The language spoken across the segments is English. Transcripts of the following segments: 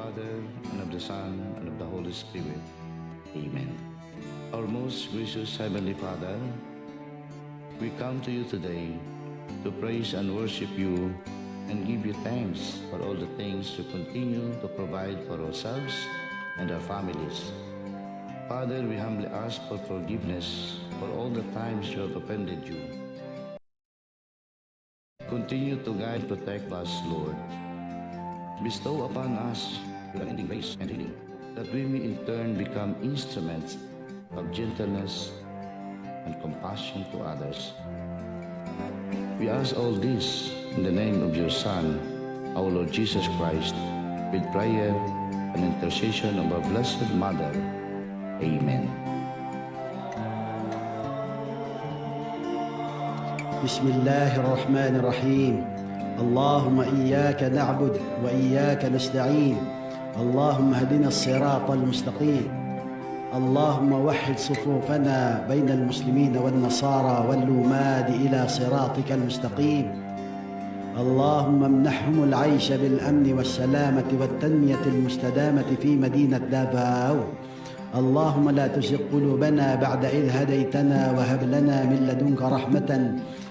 Father, and of the Son, and of the Holy Spirit. Amen. Our most gracious Heavenly Father, we come to you today to praise and worship you and give you thanks for all the things you continue to provide for ourselves and our families. Father, we humbly ask for forgiveness for all the times you have offended you. Continue to guide and protect us, Lord. Bestow upon us your unending grace and healing, that we may in turn become instruments of gentleness and compassion to others. We ask all this in the name of your Son, our Lord Jesus Christ, with prayer and intercession of our Blessed Mother. Amen. بسم الله الرحمن الرحيم. اللهم إياك نعبد وإياك نستعين. اللهم اهدنا الصراط المستقيم. اللهم وحد صفوفنا بين المسلمين والنصارى واللوماد إلى صراطك المستقيم. اللهم امنحهم العيش بالأمن والسلامة والتنمية المستدامة في مدينة دافاو. اللهم لا تزغ قلوبنا بعد إذ هديتنا وهب لنا من لدنك رحمة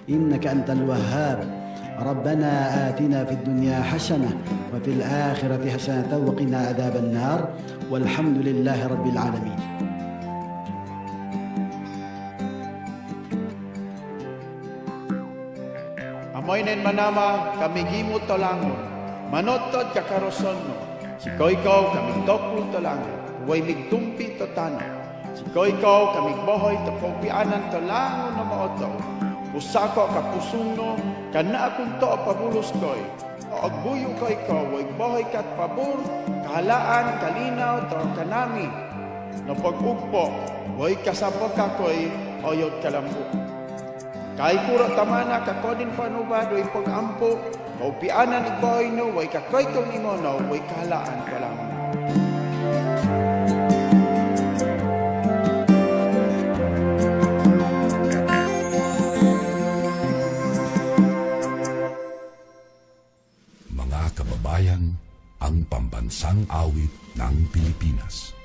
إنك أنت الوهاب. ربنا آتنا في الدنيا حسنة وفي الآخرة حسنة وقنا عذاب النار والحمد لله رب العالمين. Amoy nen manama kami gimot tolangon, manotod kakaroson mo, sikoy ko kaming dokul tolangon, huway migtumpi to tano, sikoy ko kaming bohoy to pagpianan tolangon na maoto, pusako kapusong no, kana akong to pabulos koy, o agbuyo koy ko, huway bohoy kat pabur, kahalaan, kalinaw, to kanami, no pag-ugpo, huway kasabot ka koy, oyot kalambu. Kay kuro tamana kakodin panubad way pag-ampo, kaupianan igboy no, way kakoy kong imono, way kahalaan ka lang. Mga kababayan, ang pambansang awit ng Pilipinas.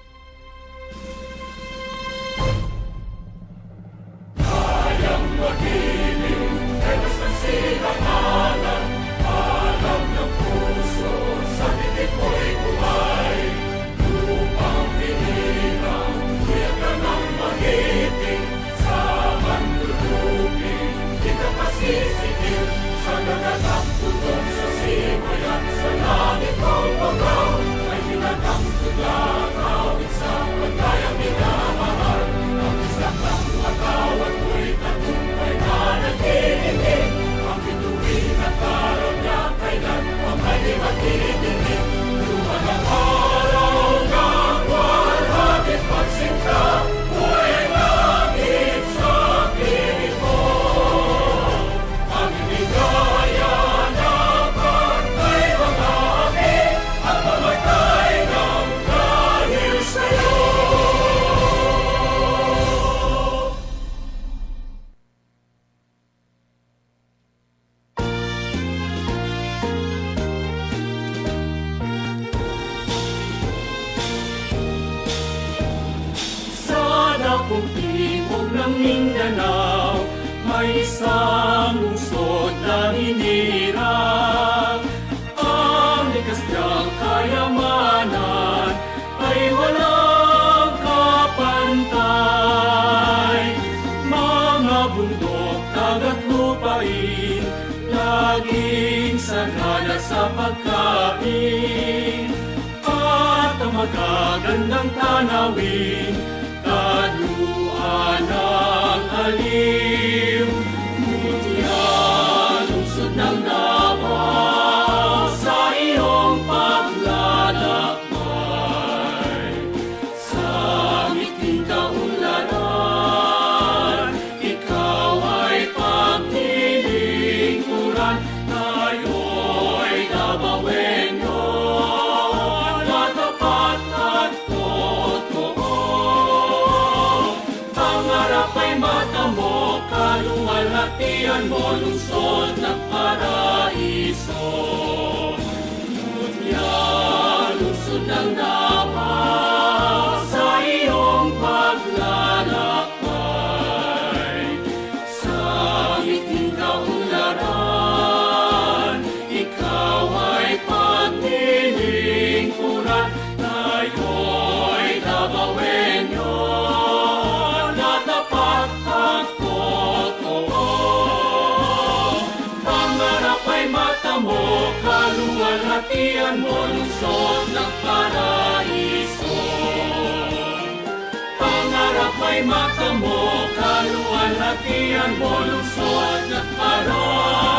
Kung timog ng Mindanao, may isang lungsod na hinirang. Ang likas niyang kayamanan ay walang kapantay. Mga bundok, dagat, lupain, laging sagana sa pagkain. At ang magagandang tanawin, kaluan ng aliw, mutya lungsod ng Davao sa iyong paglalakbay. Sa ngiting kaunlaran, ikaw ay paglilingkuran, tayo'y Davaoenyo, matapat at totoo. Pangarap ay mata mo, kaluwalhatian mo, lungsod ng paraiso. Mutya, lungsod dapat sa iyong paglalakbay. Sa ngiting kaunlaran, ikaw ay paglilingkuran. Tayo'y gagawin yun na tapat at totoo. Pangarap ay mata mo, kaluwalhatian mo, lungsod ng paraiso. Pangarap ay mata mo, kaluwalhatian mo, lungsod ng paraiso.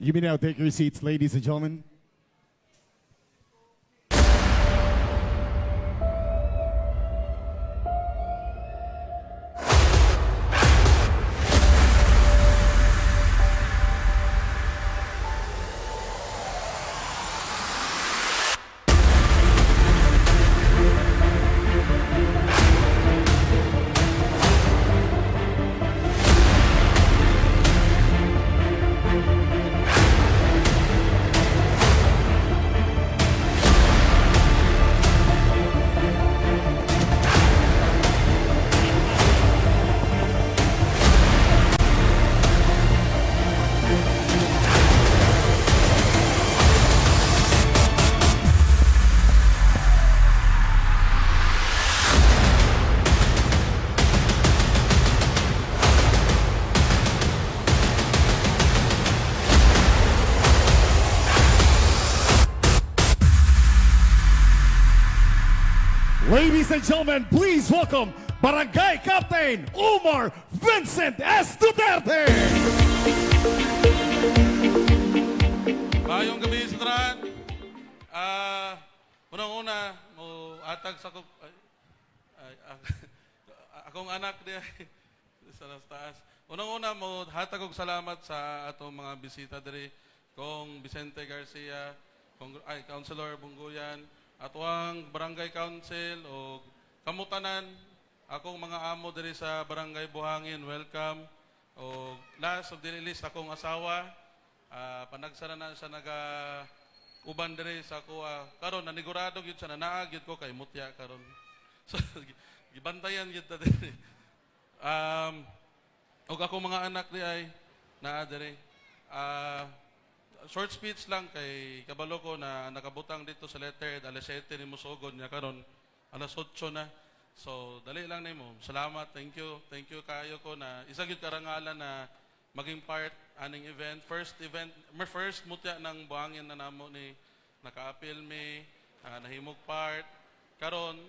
You may now take your seats, ladies and gentlemen. Ladies and gentlemen, please welcome Barangay Captain Omar Vincent S. Duterte. Mayong gabi sa tanan. Unang-una, mo atag sa akong anak niya sa taas. Unang-una, mo hatag og salamat sa atong mga bisita diri, kong Vicente Garcia, Councilor Bungguyan, atong Barangay Council o kamutanan, akong mga amo diri sa Barangay Buhangin, welcome. O last of the list, akong asawa, panagsara na siya uban diri sa kuha. Karon nanigurado gyud sa nanaa gyud ko kay mutya karon. So gibantayan gyud ta diri. Og ako mga anak di ay naa diri. Short speech lang kay kabalo ko na nakabutang dito sa letter alas 7 ni musugod niya karon alas 8 na. So dali lang nimo. Salamat, thank you kayo ko na isa gyud karangalan na maging part aning event. First mutya ng buhangin na namo ni naka-appeal me, nahimog part. Karon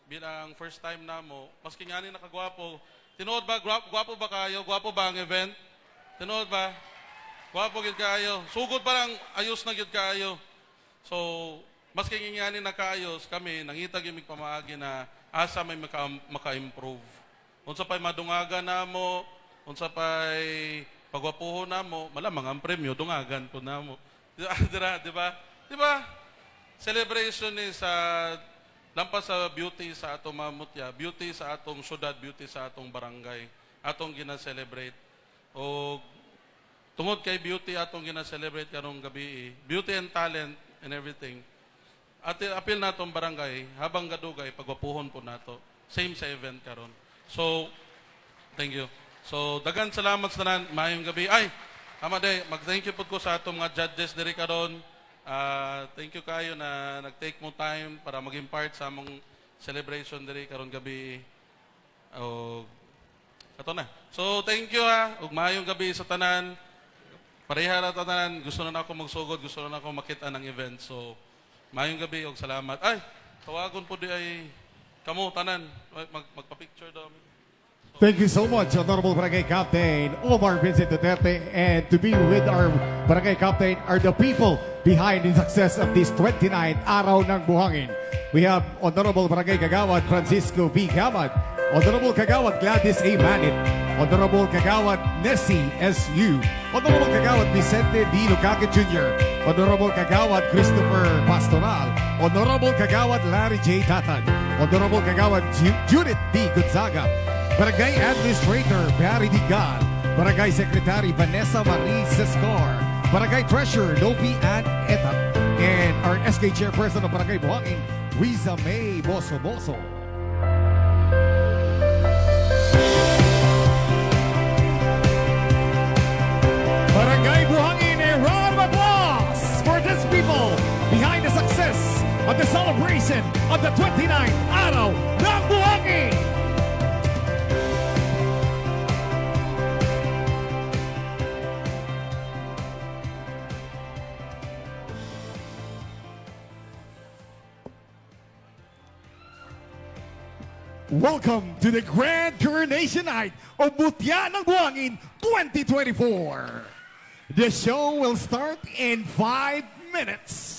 bilang first time namo, maski nga ni nakagwapo. Tinuod ba gwapo ba kayo? Gwapo ba ang event? Tinuod ba? Gwapo gid kayo. Sugod pa lang ayos na gid kayo. So maski nga ni nakaayos kami nangita gyud mig pamaagi na asa may maka-improve. Unsa pay madungagan namo, unsa pay pagwapuhon namo, malamang ang premyo dungagan po namo. Di ba? Celebration ni sa lampas sa beauty sa atong mamutya, beauty sa atong syudad, beauty sa atong barangay, atong gina-celebrate. O tungod kay beauty atong gina-celebrate karong gabi, beauty and talent and everything. At appeal na atong barangay, habang gadugay, pagwapuhon po nato. Same sa event karon. So, thank you. So, dagan salamat sa tanan, mayong gabi. Ay, Amaday, mag-thank you po ko sa atong mga judges diri karon. Thank you kayo na nag-take mo time para maging part sa among celebration diri karon gabi. Kato na. So, thank you ha. Ug mayong gabi sa tanan. Pareha ra tanan. Gusto na ako magsugod, gusto na ako makita ng event. So, mayong gabi ug salamat. Ay, tawagon po di ay kamo tanan. Magpa-picture daw. Thank you so much, Honorable Barangay Captain Omar Vincent Duterte. And to be with our Barangay Captain are the people behind the success of this 29th Araw ng Buhangin. We have Honorable Barangay Kagawad Francisco V. Gamad, Honorable Kagawad Gladys A. Manit, Honorable Kagawad Nessie S.U., Honorable Kagawad Vicente D. Lucake Jr., Honorable Kagawad Christopher Pastoral, Honorable Kagawad Larry J. Tatag, Honorable Kagawad Judith D. Gonzaga, Barangay Administrator Barry Digan, Barangay Secretary Vanessa Marie Sescar, Barangay Treasurer Novi Ann Etat, and our SK Chairperson of Barangay Buhangin, Riza May Boso. Barangay Buhangin, a round of applause for these people behind the success of the celebration of the 29th Araw ng Buhangin. Welcome to the Grand Coronation Night of Mutya ng Buhangin 2024. The show will start in 5 minutes.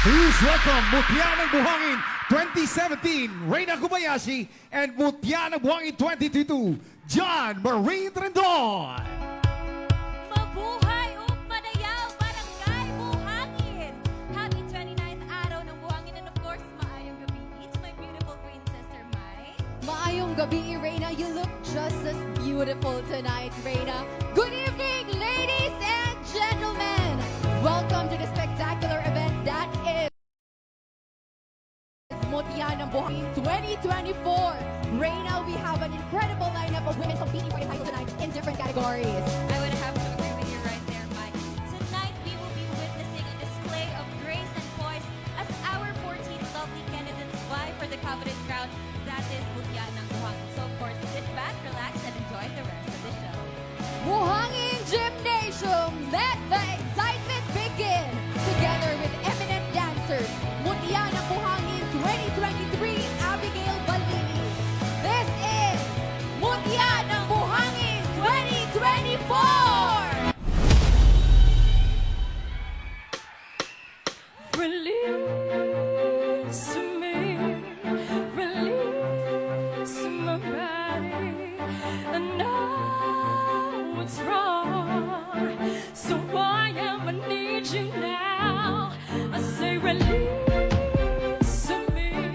Please welcome Mutya ng Buhangin 2017, Reyna Kubayashi, and Mutya ng Buhangin 2022, John Marie Trendon. Mabuhay o Panayaw, Barangay Buhangin! Happy 29th araw ng Buhangin, and of course, maayong gabi. It's my beautiful queen sister, Mai. Maayong gabi, Reyna. You look just as beautiful tonight, Reyna. Good evening, ladies and gentlemen. Welcome to the spectacular event that is Mutya ng Buhangin 2024. Reyna, we have an incredible lineup of women competing for the title tonight in different categories. I would have to agree with you right there, Mai. Tonight, we will be witnessing a display of grace and poise as our 14 lovely candidates vie for the coveted crown that is Mutya ng Buhangin. So, of course, sit back, relax, and enjoy the rest of the show. Buhangin Gymnasium, let the excitement begin. Together with eminent dancers, Mutya ng Buhangin 2023, Abigail Balini. This is Mutya ng Buhangin 2024! Release me, release my body. I know it's wrong, so why am I need you now? I say release me,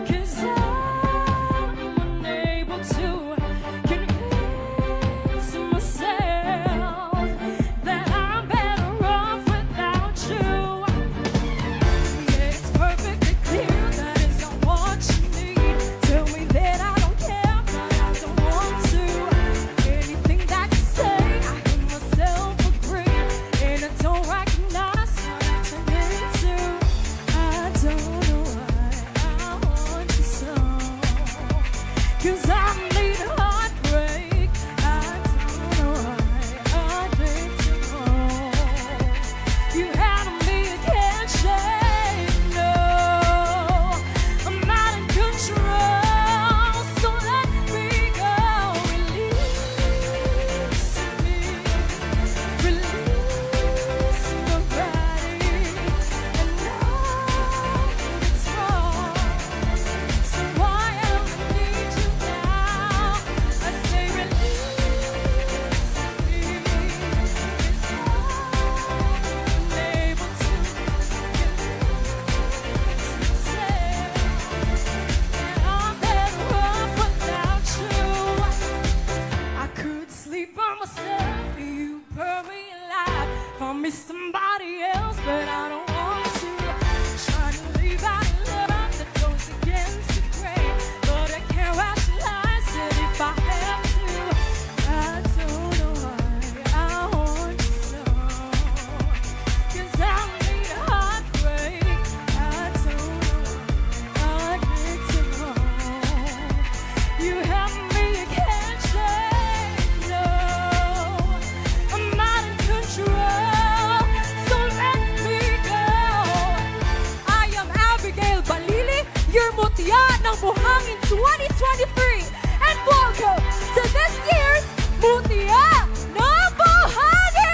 'cause I'm unable to convince myself that I'm better off without you. It's perfectly clear that it's not what you need. Tell me that I don't care, but I don't want to. Anything that you say, I hear myself agree, and I don't recognize what I'm into. I don't know why I want you so, 'cause I need a heartbreak. I don't know why I need to know. You had me, I can't shake, no. I'm not in control, so let me go. Release me, release my body. I know it's wrong, so why am I need you now? I say release me, 'cause I'm unable to I could sleep by myself, you burn me alive. Find me somebody else, but I don't want to. Trying to leave out love that goes against the grain, but I can't rationalize it if I have to. I don't know why I want you so, 'cause I need a heartbreak. I don't know why I need to know. You have me, I can't shake, no. I'm not in control, so let me go. I am Abigail Balili, your Mutya ng Buhangin 2023, and welcome to this year's Mutya ng Buhangin!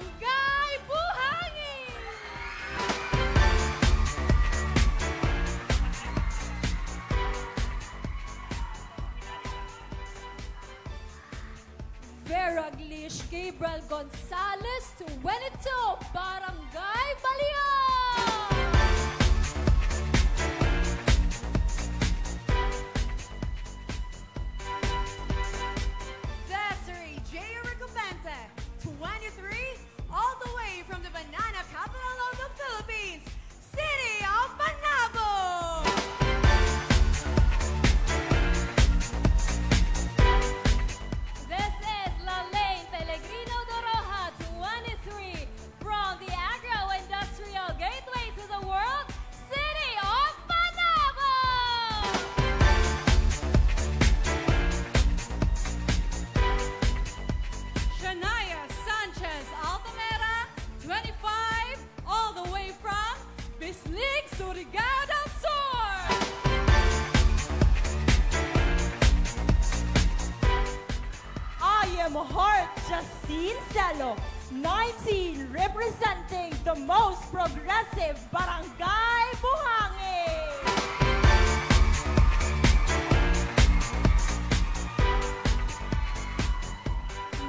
Barangay Buhangin! Veraglish Gabriel Gonzalez, 22, Barangay Balian! Desiree J. Recompense, 23, all the way from the banana capital of the Philippines, City of Panabo. This is Lalaine Pellegrino Doroja, 23, from the agro-industrial gateway to the world, City of Panabo! Shania Sanchez Altamera, 25, all the way from Bislig, Surigao del Sur. I am Heart Justine Celo, 19, representing the most progressive Barangay Buhangin.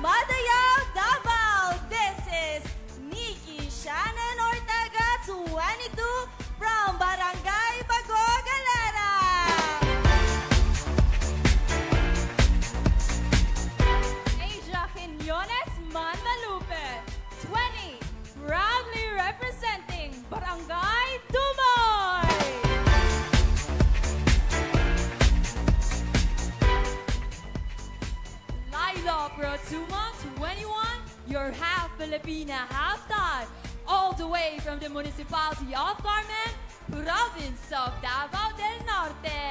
Madayaw, Davao. This is Nikki Shannon Ortega, 22, from Barangay Bago, Galera. Asia Quinones Mandalupe, 20, proudly representing Barangay Dumoy! Lila Protuma, 21, you're half Filipina, half Thai, all the way from the municipality of Carmen, province of Davao del Norte.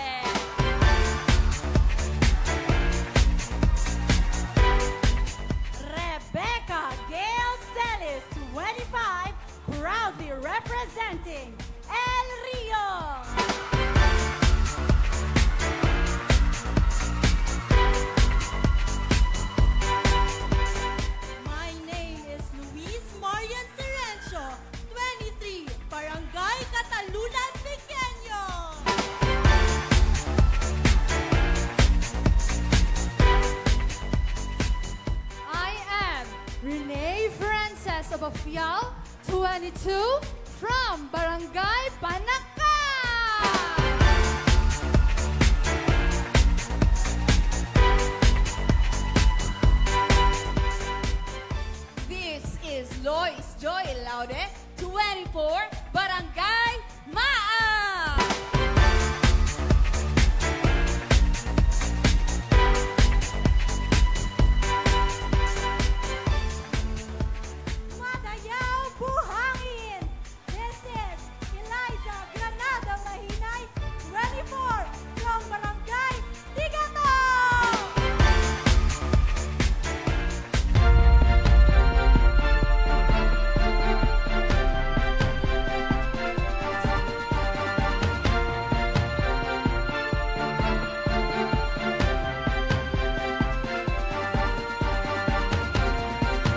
Rebecca Gail Celis, 25, proudly representing El Rio. My name is Luis Marian Serencio, 23, Barangay Catalunan, Pequeño. I am Renee Frances of Afial, 22, from Barangay Panaka! This is Lois Joy Laude, 24, Barangay Maa! Madayaw Buhangin. This is Eliza Granada Mahinay, 24, from Barangay Tigato.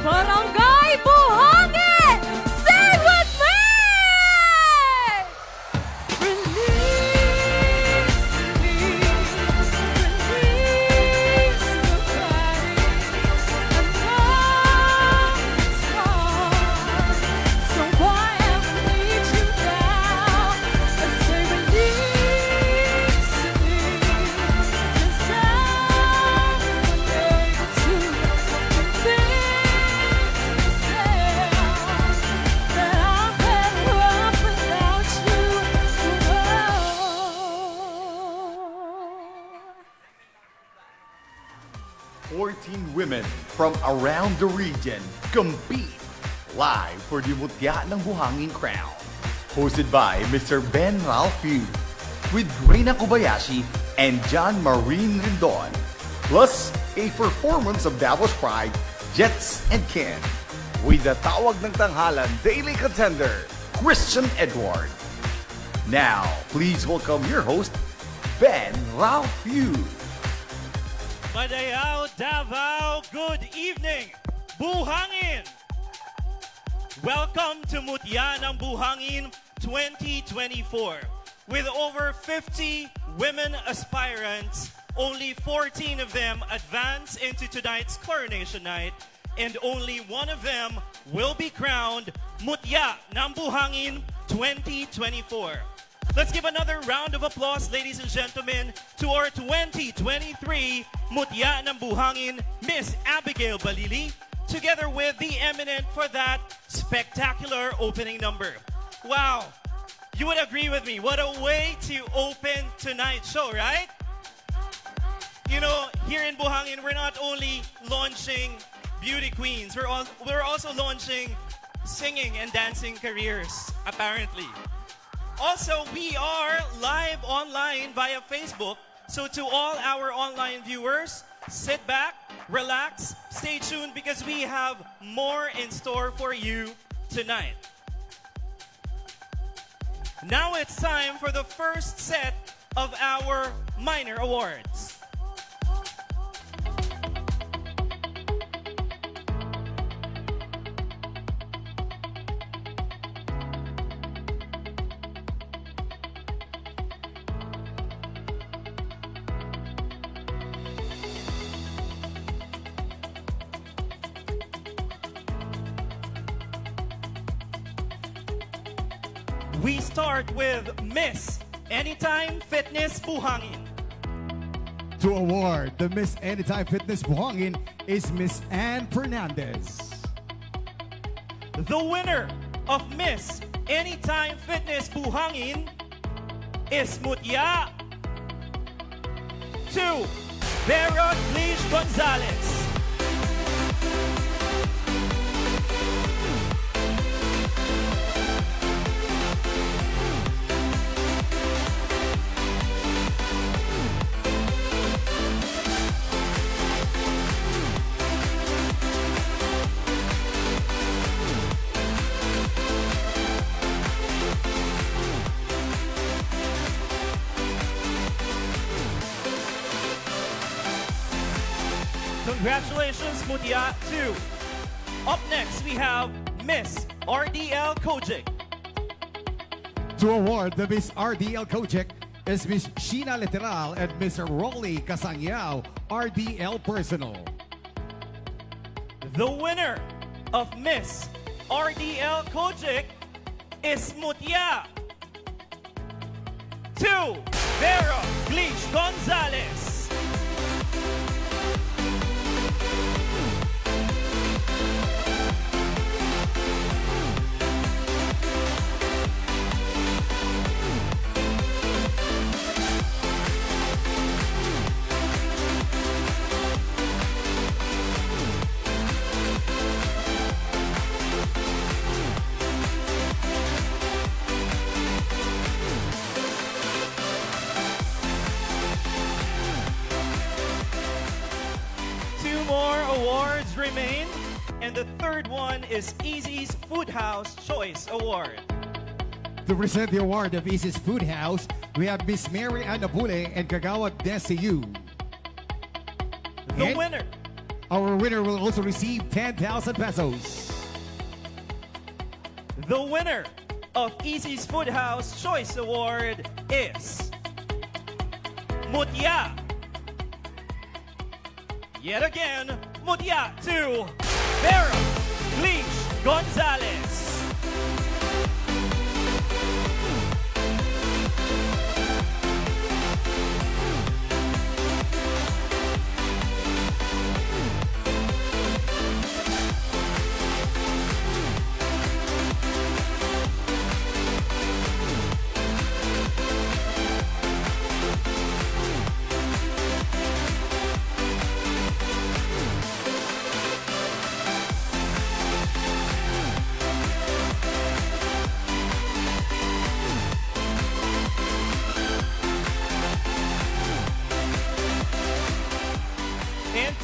Barangay Buhangin! Sing with me! Women from around the region compete live for the Mutya ng Buhangin Crown. Hosted by Mr. Ben Ralphie with Reina Kobayashi and John Marine Rindon. Plus, a performance of Davos Pride, Jets and Ken. With the Tawag ng Tanghalan daily contender, Christian Edward. Now, please welcome your host, Ben Ralphie. Madayaw, Davao, good evening. Buhangin! Welcome to Mutya ng Buhangin 2024. With over 50 women aspirants, only 14 of them advance into tonight's coronation night, and only one of them will be crowned Mutya ng Buhangin 2024. Let's give another round of applause, ladies and gentlemen, to our 2023 Mutya ng Buhangin, Miss Abigail Balili, together with the eminent for that spectacular opening number. Wow, you would agree with me. What a way to open tonight's show, right? You know, here in Buhangin, we're not only launching beauty queens, we're also launching singing and dancing careers, apparently. Also, we are live online via Facebook. So to all our online viewers, sit back, relax, stay tuned because we have more in store for you tonight. Now it's time for the first set of our minor awards. We start with Miss Anytime Fitness Buhangin. To award the Miss Anytime Fitness Buhangin is Miss Ann Fernandez. The winner of Miss Anytime Fitness Buhangin is Mutya to Vera Cliche Gonzalez. Congratulations, Mutya 2. Up next, we have Miss RDL Kojic. To award the Miss RDL Kojic is Miss Sheena Literal and Mr. Rolly Casangyao, RDL Personal. The winner of Miss RDL Kojic is Mutya to Vera Cliche Gonzalez. Remain, and the third one is Easy's Food House Choice Award. To present the award of Easy's Food House, we have Miss Mary Ann Abule and Kagawad Desiu. The winner. Our winner will also receive 10,000 pesos. The winner of Easy's Food House Choice Award is Mutya. Yet again, Mutya to Vera Cliche Gonzalez.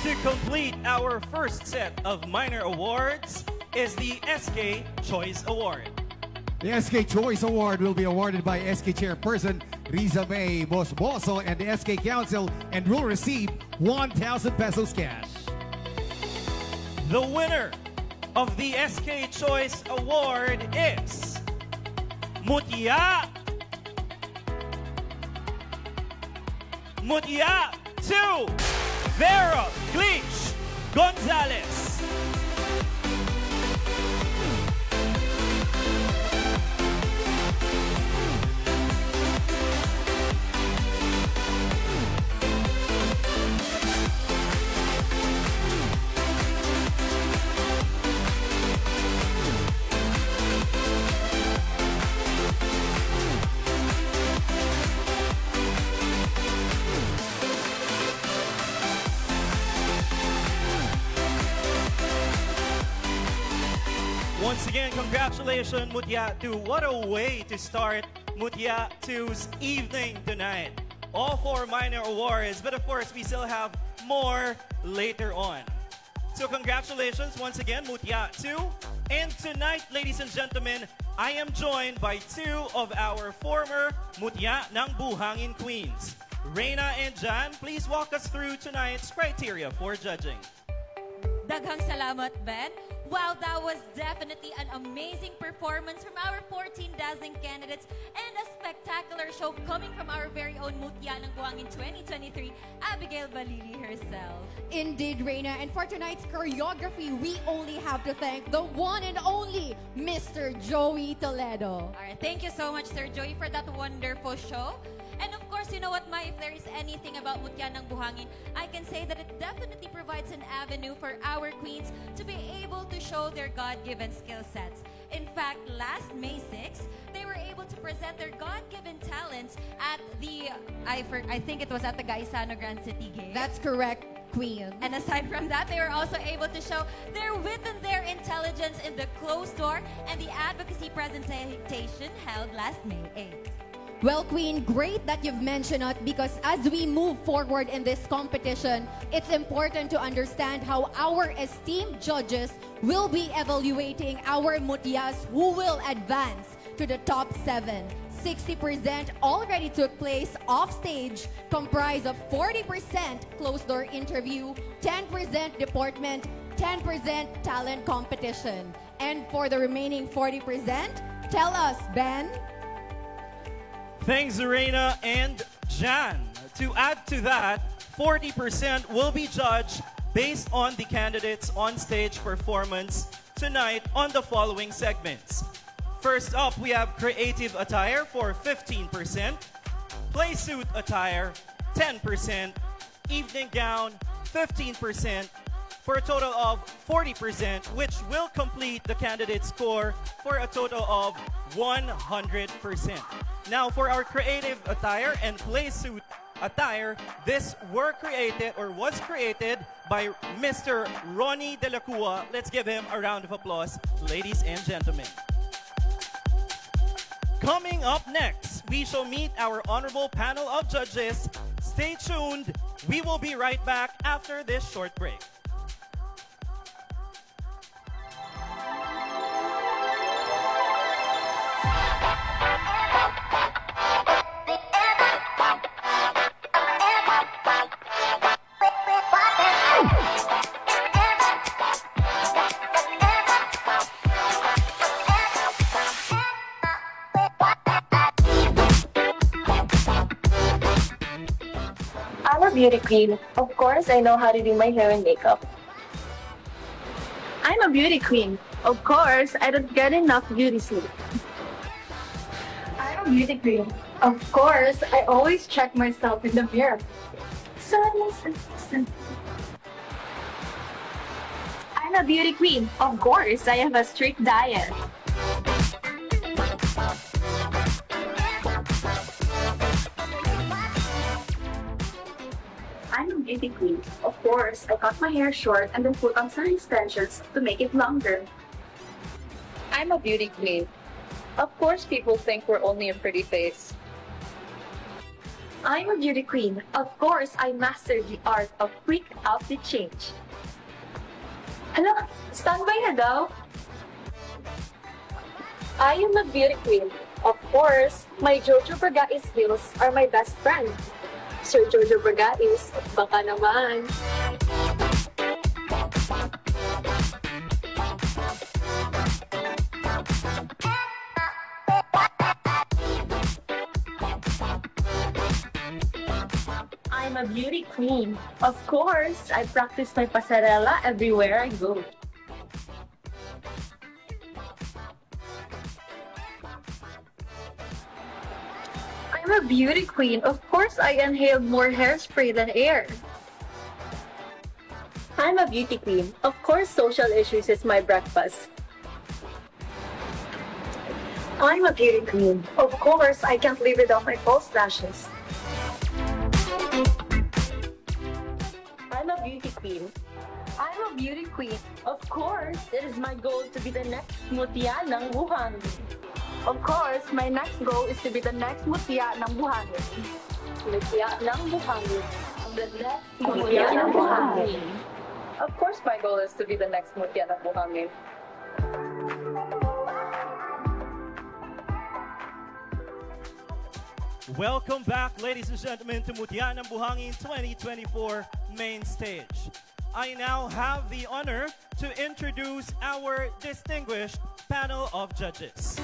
To complete our first set of minor awards is the SK Choice Award. The SK Choice Award will be awarded by SK Chairperson Riza May Bosboso and the SK Council and will receive 1,000 pesos cash. The winner of the SK Choice Award is Mutya to Vera Glitch Gonzalez. Once again, congratulations, Mutya 2. What a way to start Mutya 2's evening tonight. All 4 minor awards, but of course, we still have more later on. So congratulations once again, Mutya 2. And tonight, ladies and gentlemen, I am joined by 2 of our former Mutya ng Buhangin Queens. Reina and Jan, please walk us through tonight's criteria for judging. Daghang salamat, Ben. Wow, that was definitely an amazing performance from our 14 dazzling candidates and a spectacular show coming from our very own Mutya ng Buhangin 2023, Abigail Balili herself. Indeed, Reina. And for tonight's choreography, we only have to thank the one and only Mr. Joey Toledo. All right, thank you so much, Sir Joey, for that wonderful show. And of course, you know what, Ma, if there is anything about Mutya ng Buhangin, I can say that it definitely provides an avenue for our queens to be able to show their God-given skill sets. In fact, last May 6, they were able to present their God-given talents at the, I think it was at the Gaisano Grand City Games. That's correct, Queen. And aside from that, they were also able to show their wit and their intelligence in the closed door and the advocacy presentation held last May 8. Well, Queen, great that you've mentioned it because as we move forward in this competition, it's important to understand how our esteemed judges will be evaluating our Mutyas who will advance to the top 7. 60% already took place off stage, comprised of 40% closed-door interview, 10% deportment, 10% talent competition. And for the remaining 40%, tell us, Ben. Thanks, Reina and Jan. To add to that, 40% will be judged based on the candidates' on-stage performance tonight on the following segments. First up, we have creative attire for 15%, play suit attire 10%, evening gown 15%, for a total of 40%, which will complete the candidate score for a total of 100%. Now, for our creative attire and play suit attire, this was created by Mr. Ronnie De La Cua. Let's give him a round of applause, ladies and gentlemen. Coming up next, we shall meet our honorable panel of judges. Stay tuned. We will be right back after this short break. I'm a beauty queen. Of course, I know how to do my hair and makeup. I'm a beauty queen. Of course, I don't get enough beauty sleep. I'm a beauty queen. Of course, I always check myself in the mirror. I'm a beauty queen. Of course, I have a strict diet. I'm a beauty queen. Of course, I cut my hair short and then put on some extensions to make it longer. I'm a beauty queen. Of course, people think we're only a pretty face. I'm a beauty queen. Of course, I mastered the art of quick outfit change. Hello, standby na daw. I am a beauty queen. Of course, my Jojo Bragais heels are my best friend. Sir Jojo Bragais, baka naman. a beauty queen. Of course, I practice my pasarela everywhere I go. I'm a beauty queen. Of course, I inhale more hairspray than air. I'm a beauty queen. Of course, social issues is my breakfast. I'm a beauty queen. Of course, I can't live without my false lashes. I'm a beauty queen. I'm a beauty queen. Of course, it is my goal to be the next mutya ng buhangin. Of course, my next goal is to be the next mutya ng buhangin. Mutya ng buhangin. The next mutya ng buhangin. Of course, my goal is to be the next mutya ng buhangin. Welcome back, ladies and gentlemen, to Mutya ng Buhangin 2024 main stage. I now have the honor to introduce our distinguished panel of judges.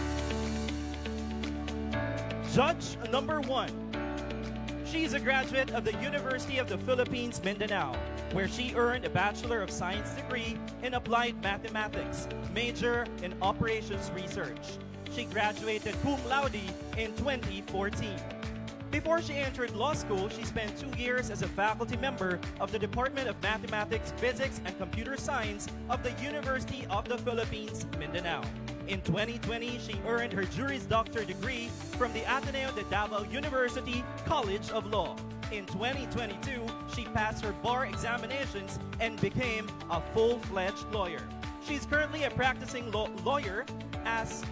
Judge number 1. She's a graduate of the University of the Philippines, Mindanao, where she earned a Bachelor of Science degree in Applied Mathematics, major in Operations Research. She graduated cum laude in 2014. Before she entered law school, she spent 2 years as a faculty member of the Department of Mathematics, Physics, and Computer Science of the University of the Philippines, Mindanao. In 2020, she earned her Juris Doctor degree from the Ateneo de Davao University College of Law. In 2022, she passed her bar examinations and became a full-fledged lawyer. She's currently a practicing lawyer as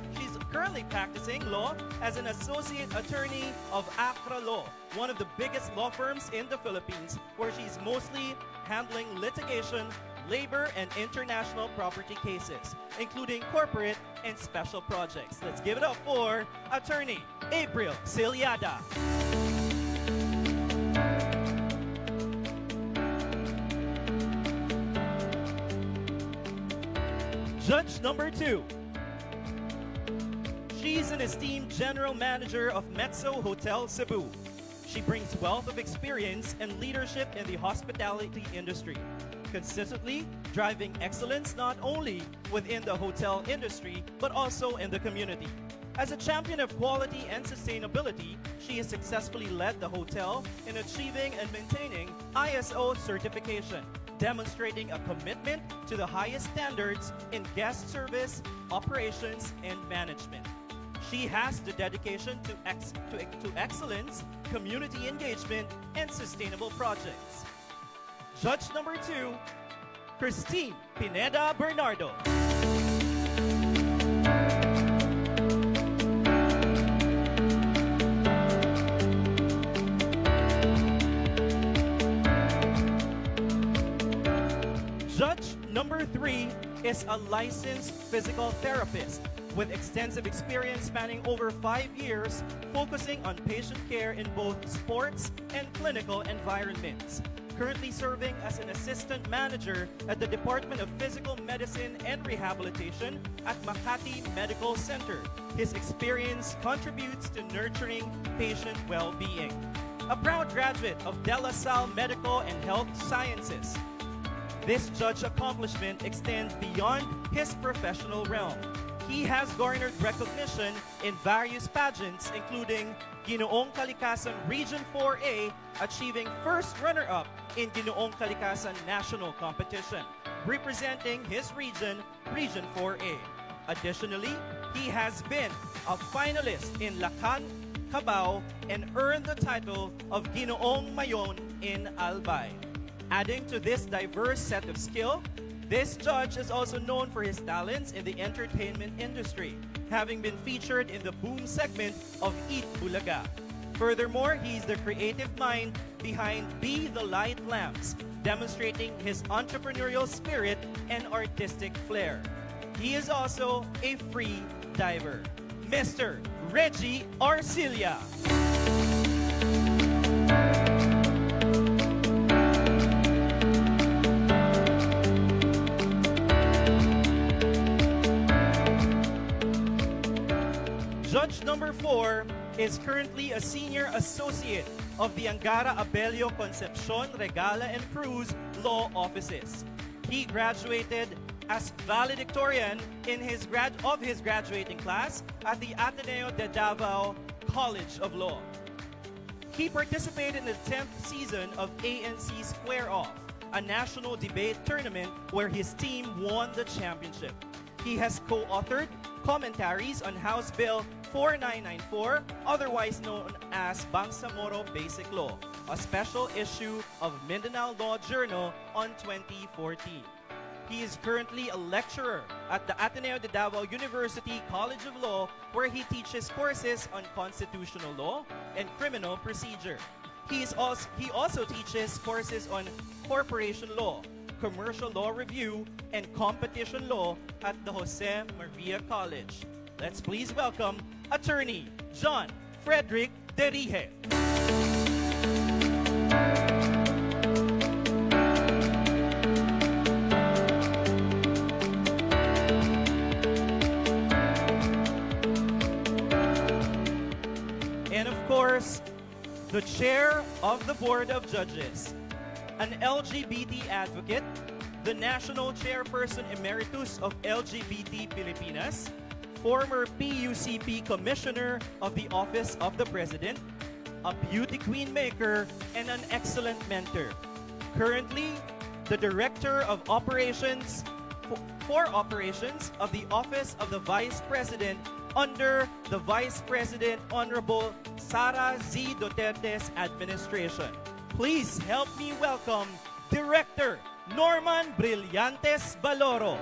an associate attorney of Acra Law, one of the biggest law firms in the Philippines, where she's mostly handling litigation, labor, and international property cases, including corporate and special projects. Let's give it up for Attorney April Ciliada. Judge number 2. She's an esteemed general manager of Mezzo Hotel Cebu. She brings wealth of experience and leadership in the hospitality industry, consistently driving excellence not only within the hotel industry, but also in the community. As a champion of quality and sustainability, she has successfully led the hotel in achieving and maintaining ISO certification, demonstrating a commitment to the highest standards in guest service, operations, and management. She has the dedication to excellence, community engagement, and sustainable projects. Judge number 2, Christine Pineda Bernardo. Judge number 3 is a licensed physical therapist with extensive experience spanning over 5 years, focusing on patient care in both sports and clinical environments. Currently serving as an assistant manager at the Department of Physical Medicine and Rehabilitation at Makati Medical Center. His experience contributes to nurturing patient well-being. A proud graduate of De La Salle Medical and Health Sciences. This judge accomplishment extends beyond his professional realm. He has garnered recognition in various pageants, including Ginoong Kalikasan Region 4A, achieving first runner-up in Ginoong Kalikasan National Competition, representing his region, Region 4A. Additionally, he has been a finalist in Lacan, Cabao, and earned the title of Ginoong Mayon in Albay. Adding to this diverse set of skill, this judge is also known for his talents in the entertainment industry, having been featured in the Boom segment of Eat Bulaga. Furthermore, he's the creative mind behind Be the Light Lamps, demonstrating his entrepreneurial spirit and artistic flair. He is also a free diver. Mr. Reggie Arcilia. Judge number 4 is currently a senior associate of the Angara Abelio Concepcion, Regala, and Cruz law offices. He graduated as valedictorian in his graduating class at the Ateneo de Davao College of Law. He participated in the 10th season of ANC Square Off, a national debate tournament where his team won the championship. He has co-authored commentaries on House Bill 4994, otherwise known as Bangsamoro Basic Law, a special issue of Mindanao Law Journal on 2014. He is currently a lecturer at the Ateneo de Davao University College of Law, where he teaches courses on constitutional law and criminal procedure. He also teaches courses on corporation law, commercial law review, and competition law at the Jose Maria College. Let's please welcome Attorney John Frederick Derije. And of course, the chair of the Board of Judges, an LGBT advocate, the National Chairperson Emeritus of LGBT Pilipinas, former PUCP Commissioner of the Office of the President, a beauty queen maker, and an excellent mentor. Currently, the Director of Operations for Operations of the Office of the Vice President under the Vice President Honorable Sara Z. Duterte's administration. Please help me welcome Director Norman Brillantes Baloro.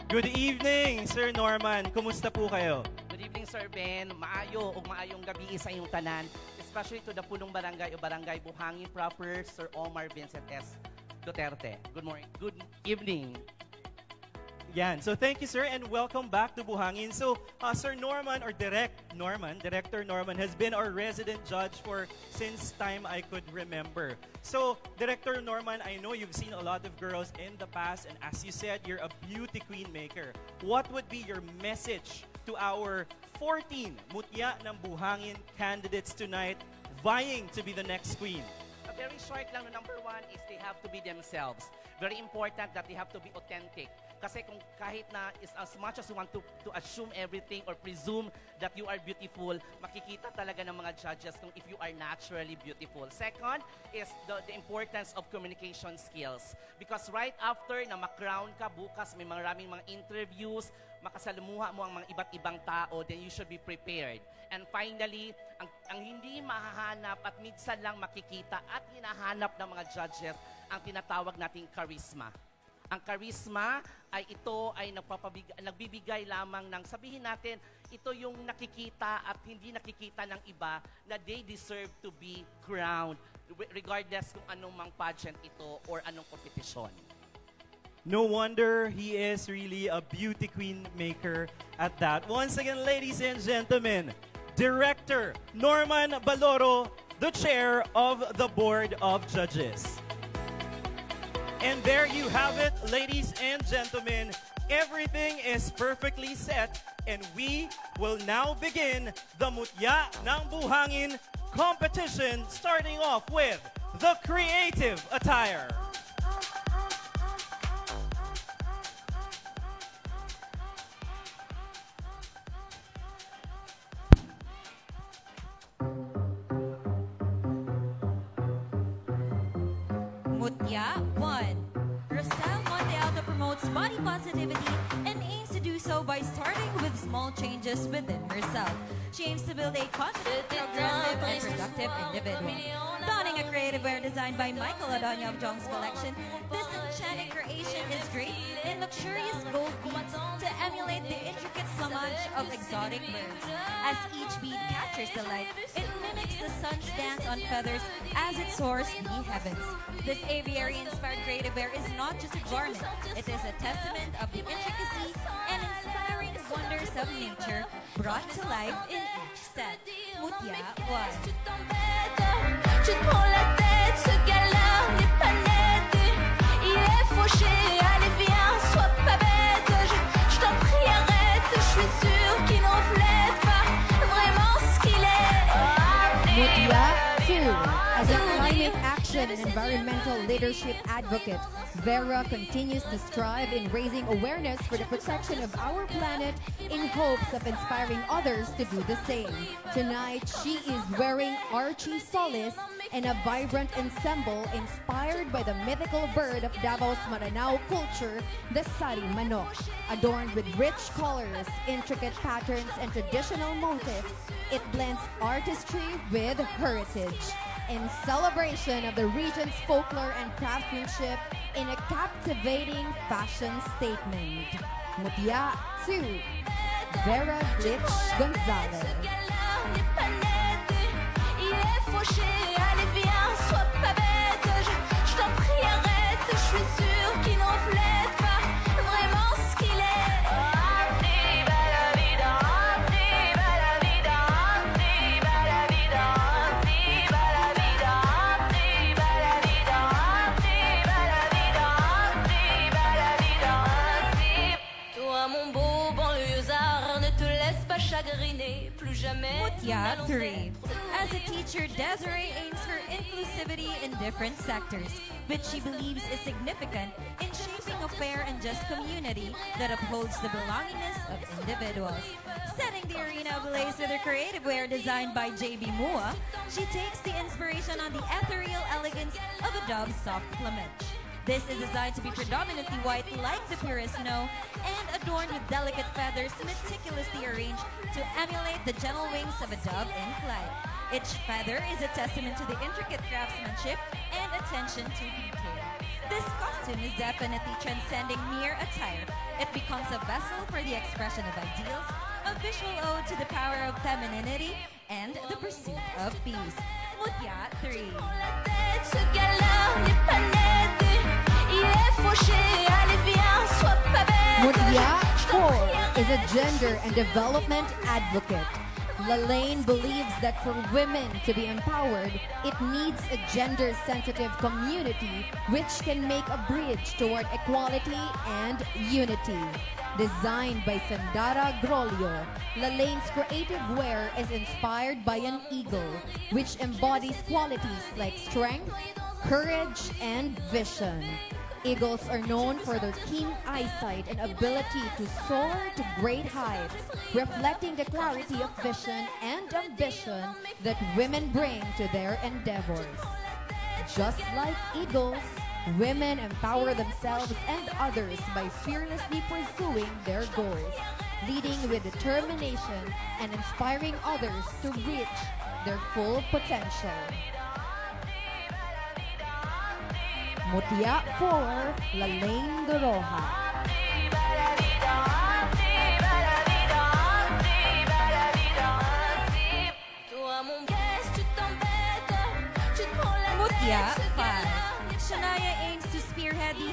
Good evening, Sir Norman. Kumusta po kayo? Good evening, Sir Ben. Maayo o maayong gabi sa inyong tanan, especially to the Punong Barangay o Barangay Buhangin proper, Sir Omar Vincent S. Duterte. Good morning. Good evening. Yan. So thank you, sir, and welcome back to Buhangin. So, Sir Norman, or Director Norman, has been our resident judge for since time I could remember. So, Director Norman, I know you've seen a lot of girls in the past, and as you said, you're a beauty queen maker. What would be your message to our 14 Mutya ng Buhangin candidates tonight vying to be the next queen? Very short lang, number one is they have to be themselves. Very important that they have to be authentic. Kasi kung kahit na is as much as you want to assume everything or presume that you are beautiful, makikita talaga ng mga judges kung if you are naturally beautiful. Second is the importance of communication skills. Because right after na ma-crown ka, bukas may maraming mga interviews, makasalamuha mo ang mga iba't ibang tao, then you should be prepared. And finally, ang hindi mahahanap at minsan lang makikita at hinahanap ng mga judges, ang tinatawag nating charisma. Ang charisma ay ito ay nagbibigay lamang ng, sabihin natin, ito yung nakikita at hindi nakikita ng iba na they deserve to be crowned regardless kung anong mang pageant ito or anong kompetisyon. No wonder he is really a beauty queen maker at that. Once again, ladies and gentlemen, Director Norman Baloro, the chair of the Board of Judges. And there you have it, ladies and gentlemen. Everything is perfectly set, and we will now begin the Mutya ng Buhangin competition, starting off with the creative attire. Mutya 1. Rosal Montealdo promotes body positivity and aims to do so by starting with small changes within herself. She aims to build a confident, progressive, and productive individual. Donning a creative wear designed by Michael Adonio of Jong's collection, this enchanting creation is draped in luxurious gold beads to emulate the intricate plumage of exotic birds. As each bead captures the light, it mimics the sun's dance on feathers as it soars the heavens. This aviary-inspired creative wear is not just a garment, it is a testament of the intricacy and inspiring wonders of nature brought to life in each step. Mutya 1. Tu te prends la tête, ce gars-là n'est pas net. Il est fauché, allez viens, sois Mutya 2. As a climate action and environmental leadership advocate, Vera continues to strive in raising awareness for the protection of our planet in hopes of inspiring others to do the same. Tonight, she is wearing Archie Solis and a vibrant ensemble inspired by the mythical bird of Davao's Maranao culture, the Sari Manok. Adorned with rich colors, intricate patterns, and traditional motifs, it blends artistry with heritage. In celebration of the region's folklore and craftsmanship in a captivating fashion statement. Mutya 2, Vera Glitch Gonzalez. Il est fauché, allez viens, sois pas bête. Je t'en prie, arrête, je suis sûre qu'il n'en reflète pas vraiment ce qu'il est. Toi, mon beau banlieusard, ne te laisse pas chagriner, plus jamais. Mutya 3. As a teacher, Desiree aims for inclusivity in different sectors, which she believes is significant in shaping a fair and just community that upholds the belongingness of individuals. Setting the arena ablaze with her creative wear designed by J.B. Mua, she takes the inspiration on the ethereal elegance of a dove's soft plumage. This is designed to be predominantly white like the purists know and adorned with delicate feathers meticulously arranged to emulate the gentle wings of a dove in flight. Each feather is a testament to the intricate craftsmanship and attention to detail. This costume is definitely transcending mere attire. It becomes a vessel for the expression of ideals, a visual ode to the power of femininity and the pursuit of peace. Mutya 3. Ce gars-là n'est pas net, il est fauché, allez viens, sois pas bête. Mutya 4 is a gender and development advocate. Lalaine believes that for women to be empowered, it needs a gender-sensitive community which can make a bridge toward equality and unity. Designed by Sandara Grolio, Lalaine's creative wear is inspired by an eagle, which embodies qualities like strength, courage, and vision. Eagles are known for their keen eyesight and ability to soar to great heights, reflecting the clarity of vision and ambition that women bring to their endeavors. Just like eagles, women empower themselves and others by fearlessly pursuing their goals, leading with determination and inspiring others to reach their full potential. Mutya 4, Lalaine Doroha. Mutya 5. Shania aims to spearhead the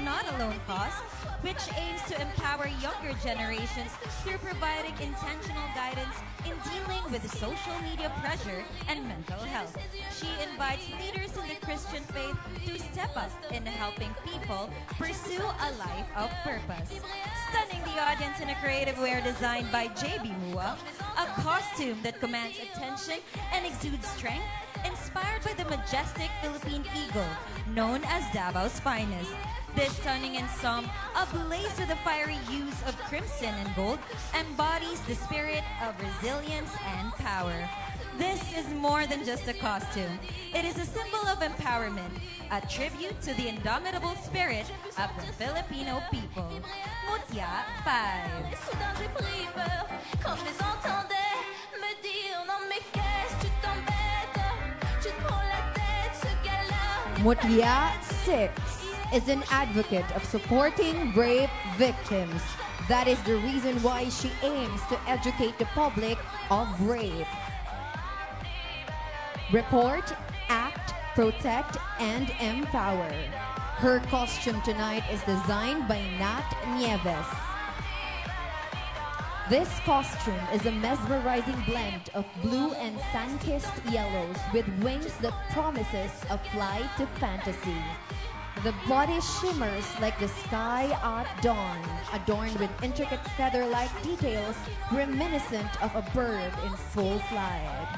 #NotAloneCause, which aims to empower younger generations through providing intentional guidance in dealing with social media pressure and mental health. She invites leaders in the Christian faith to step up in helping people pursue a life of purpose. Stunning the audience in a creative wear designed by J.B. Mua, a costume that commands attention and exudes strength, inspired by the majestic Philippine eagle, known as Davao's finest. This stunning ensemble, ablaze with the fiery hues of crimson and gold, embodies the spirit of resilience and power. This is more than just a costume. It is a symbol of empowerment, a tribute to the indomitable spirit of the Filipino people. Mutya 5. Soudain j'ai pris peur quand je les entendais me dire non mais qu'est-ce que tu t'embêtes, tu te prends la tête, ce gars-là. Mutya 6 is an advocate of supporting rape victims. That is the reason why she aims to educate the public of rape. Report, act, protect, and empower. Her costume tonight is designed by Nat Nieves. This costume is a mesmerizing blend of blue and sun-kissed yellows with wings that promises a flight to fantasy. The body shimmers like the sky at dawn, adorned with intricate feather-like details reminiscent of a bird in full flight.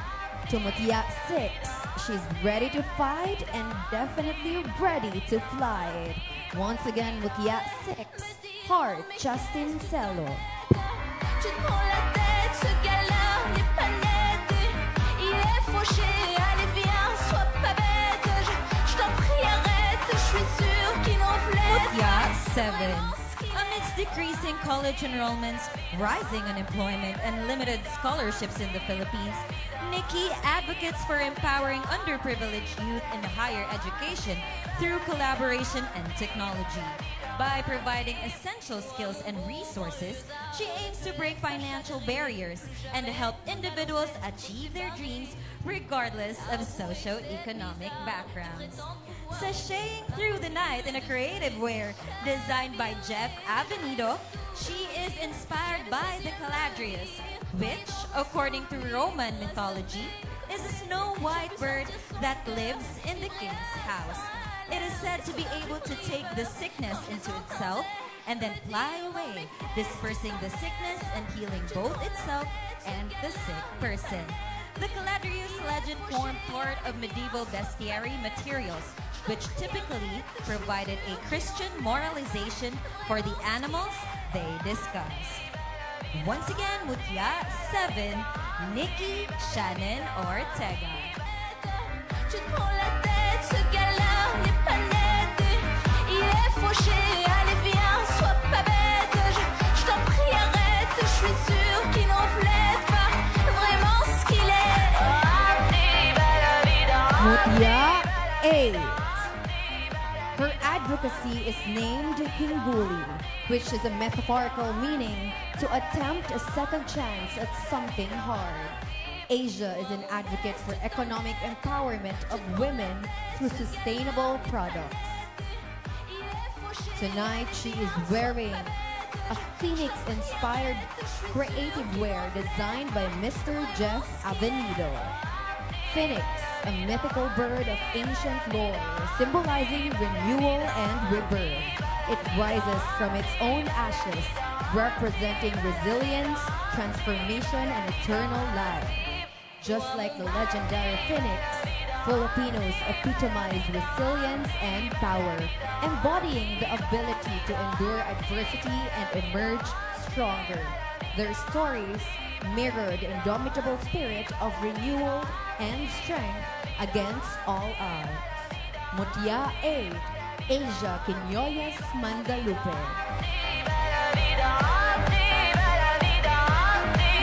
To Mutia 6, she's ready to fight and definitely ready to fly. Once again, Mutia 6, Heart Justin Cello. Tu te prends la tête, ce gars-là n'est pas net. Il est fauché, allez viens, sois pas bête. Je t'en prie arrête, je suis sûre qu'il n'enflette. Mutia 7. Amidst decreasing college enrollments, rising unemployment, and limited scholarships in the Philippines, Nikki advocates for empowering underprivileged youth in higher education through collaboration and technology. By providing essential skills and resources, she aims to break financial barriers and help individuals achieve their dreams regardless of socio-economic backgrounds. Sashaying through the night in a creative wear designed by Jeff Avenido, she is inspired by the Caladrius, which, according to Roman mythology, is a snow white bird that lives in the king's house. It is said to be able to take the sickness into itself and then fly away, dispersing the sickness and healing both itself and the sick person. The Caladrius legend formed part of medieval bestiary materials, which typically provided a Christian moralization for the animals they discuss. Once again, Mutia 7, Nikki Shannon Ortega. Tu te prends la tête, ce gars-là n'est pas net. Il est fauché, allez viens, sois pas bête. Je t'en prie arrête, je suis sûre qu'il n'enflette pas vraiment ce qu'il est. Mutia 8. Her advocacy is named Hinguli, which is a metaphorical meaning to attempt a second chance at something hard. Asia is an advocate for economic empowerment of women through sustainable products. Tonight, she is wearing a phoenix-inspired creative wear designed by Mr. Jeff Avenido. Phoenix, a mythical bird of ancient lore, symbolizing renewal and rebirth. It rises from its own ashes, representing resilience, transformation, and eternal life. Just like the legendary Phoenix, Filipinos epitomize resilience and power, embodying the ability to endure adversity and emerge stronger. Their stories mirror the indomitable spirit of renewal and strength against all odds. Mutia 8, Asia Quinones Mandalupe.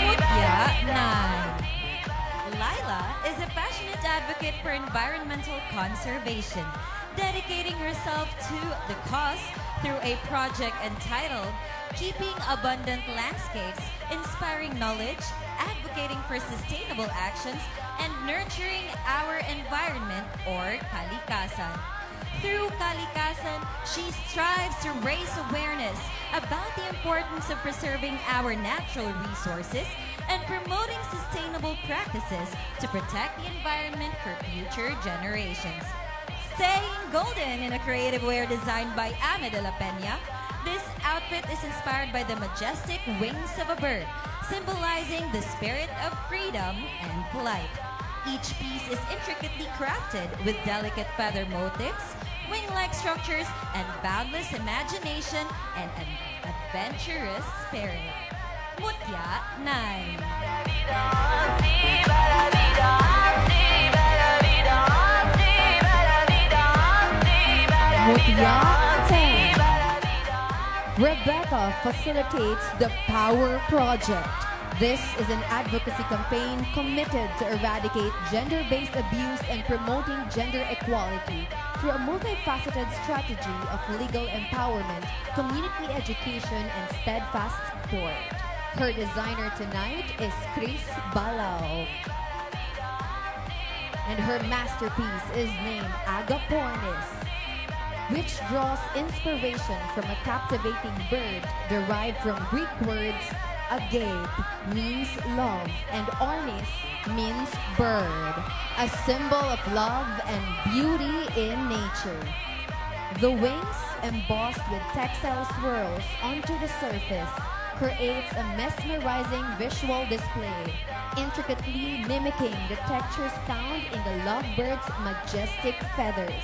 Mutia 9. Lila is a passionate advocate for environmental conservation, dedicating herself to the cause through a project entitled Keeping Abundant Landscapes, inspiring knowledge, advocating for sustainable actions, and nurturing our environment, or kalikasan. Through Kalikasan, she strives to raise awareness about the importance of preserving our natural resources and promoting sustainable practices to protect the environment for future generations. Staying golden in a creative wear designed by Ame de la Peña, this outfit is inspired by the majestic wings of a bird, symbolizing the spirit of freedom and flight. Each piece is intricately crafted with delicate feather motifs, wing-like structures, and boundless imagination and an adventurous spirit. Mutia 9. Mutia 10. Rebecca facilitates the Power Project. This is an advocacy campaign committed to eradicate gender-based abuse and promoting gender equality through a multifaceted strategy of legal empowerment, community education, and steadfast support. Her designer tonight is Chris Balao. And her masterpiece is named Agapornis, which draws inspiration from a captivating bird derived from Greek words agape means love and ornis means bird, a symbol of love and beauty in nature. The wings, embossed with textile swirls onto the surface, creates a mesmerizing visual display, intricately mimicking the textures found in the lovebirds' majestic feathers,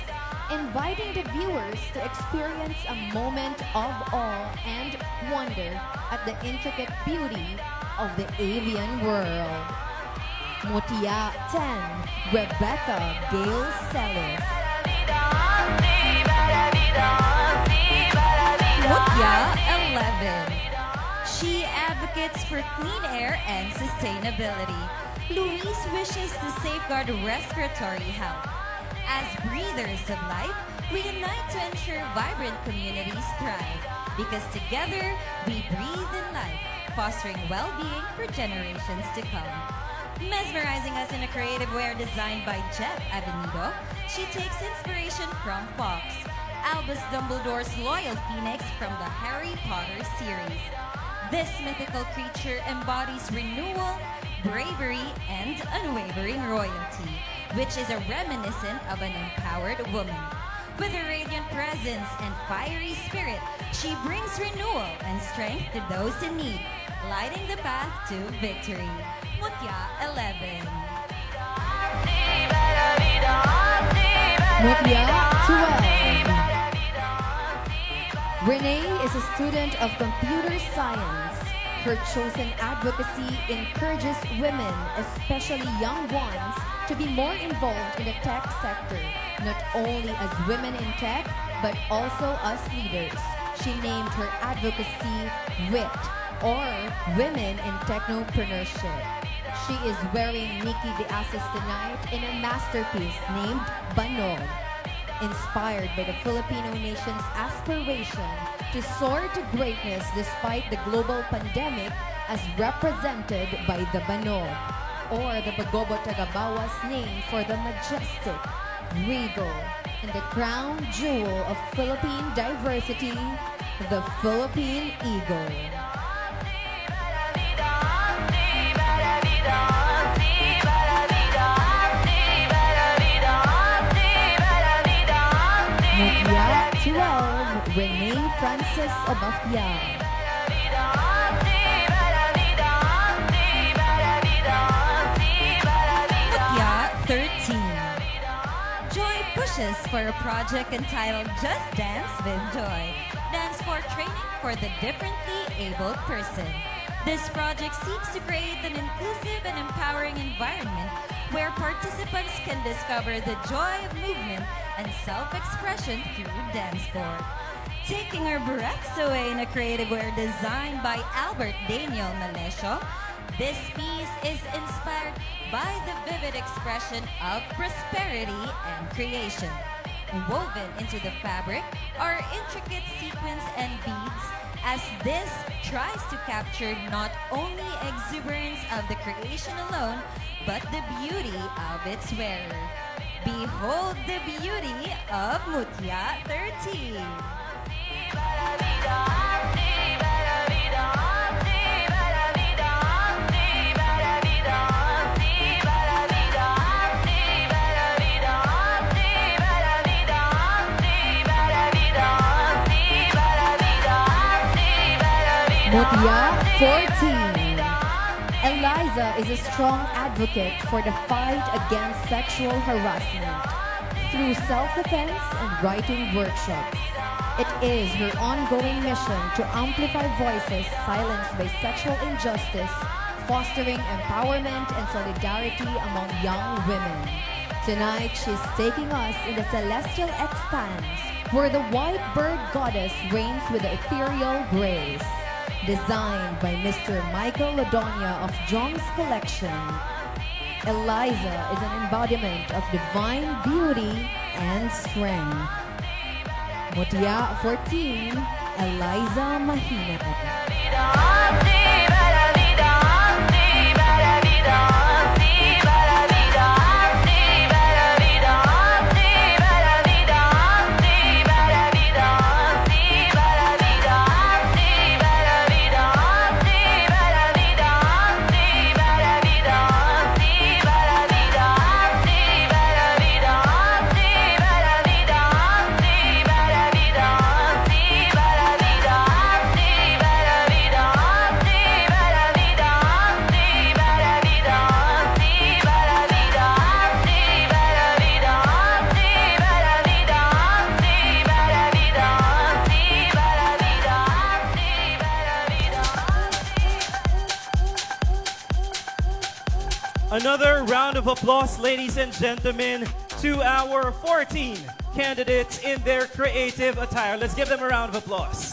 inviting the viewers to experience a moment of awe and wonder at the intricate beauty of the avian world. Mutia 10, Rebecca Gale Celis. Mutia 11. She advocates for clean air and sustainability. Louise wishes to safeguard respiratory health. As breathers of life, we unite to ensure vibrant communities thrive. Because together, we breathe in life, fostering well-being for generations to come. Mesmerizing us in a creative wear designed by Jet Avenido, she takes inspiration from Fox, Albus Dumbledore's loyal phoenix from the Harry Potter series. This mythical creature embodies renewal, bravery, and unwavering royalty, which is a reminiscent of an empowered woman. With a radiant presence and fiery spirit, she brings renewal and strength to those in need, lighting the path to victory. Mutia 11. Mutia 12. Renee is a student of computer science. Her chosen advocacy encourages women, especially young ones, to be more involved in the tech sector, not only as women in tech, but also as leaders. She named her advocacy WIT, or Women in Technopreneurship. She is wearing Nikki de Asis tonight in a masterpiece named Banog, inspired by the Filipino nation's aspiration to soar to greatness despite the global pandemic, as represented by the Banog, or the Bagobo Tagabawas, name for the majestic, regal, and the crown jewel of Philippine diversity, the Philippine Eagle. Mutia 12, Renee Francis Obafia. Mutia 13. Joy pushes for a project entitled Just Dance with Joy, Dance for Training for the Differently Abled Person. This project seeks to create an inclusive and empowering environment where participants can discover the joy of movement and self-expression through dance sport. Taking our breaths away in a creative wear designed by Albert Daniel Malesio, this piece is inspired by the vivid expression of prosperity and creation. Woven into the fabric are intricate sequins and beads, as this tries to capture not only exuberance of the creation alone, but the beauty of its wearer. Behold the beauty of Mutia 13. Mutia 14. Eliza is a strong advocate for the fight against sexual harassment through self-defense and writing workshops. It is her ongoing mission to amplify voices silenced by sexual injustice, fostering empowerment and solidarity among young women. Tonight, she's taking us in the celestial expanse, where the white bird goddess reigns with the ethereal grace. Designed by Mr. Michael Ladonia of Jong's Collection, Eliza is an embodiment of divine beauty and strength. Mutia 14, Eliza Mahina. Another round of applause, ladies and gentlemen, to our 14 candidates in their creative attire. Let's give them a round of applause.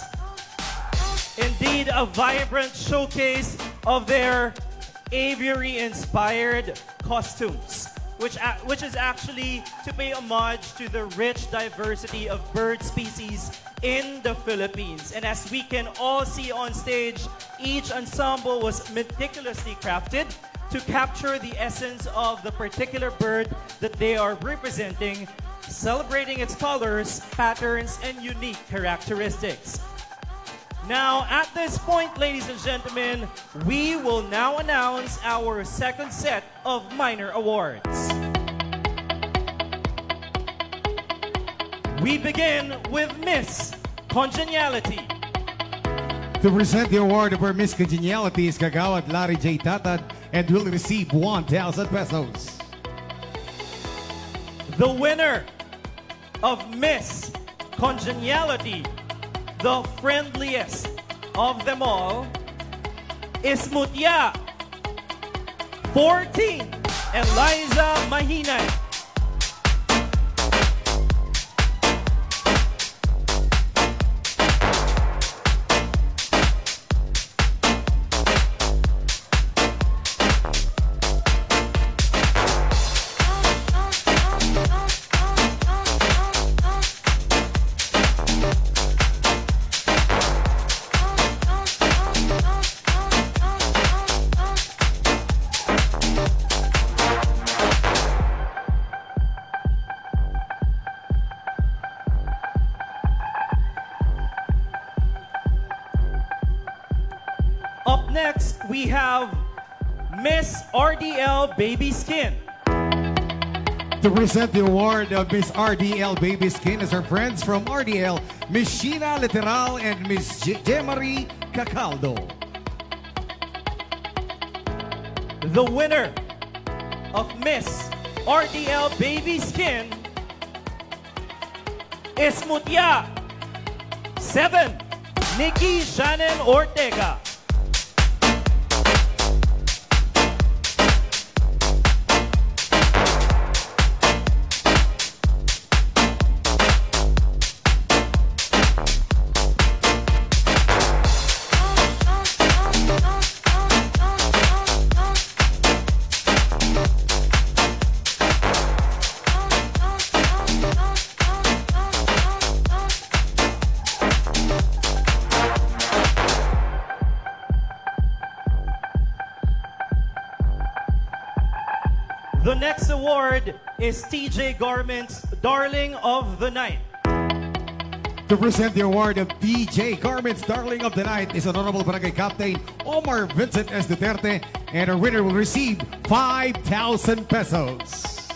Indeed, a vibrant showcase of their aviary-inspired costumes, which is actually to pay homage to the rich diversity of bird species in the Philippines. And as we can all see on stage, each ensemble was meticulously crafted to capture the essence of the particular bird that they are representing, celebrating its colors, patterns, and unique characteristics. Now, at this point, ladies and gentlemen, we will now announce our second set of minor awards. We begin with Miss Congeniality. To present the award for Miss Congeniality is Kagawad Larry J. Tatad and will receive 1,000 pesos. The winner of Miss Congeniality, the friendliest of them all, is Mutya 14, Eliza Mahinay. Up next, we have Miss RDL Baby Skin. To present the award of Miss RDL Baby Skin is our friends from RDL, Miss Sheena Literal and Miss Jemarie Cacaldo. The winner of Miss RDL Baby Skin is Mutya 7, Nikki Shannon Ortega. The next award is TJ Garment's Darling of the Night. To present the award of TJ Garment's Darling of the Night is Honorable Barangay Captain Omar Vincent S. Duterte, and our winner will receive 5,000 pesos.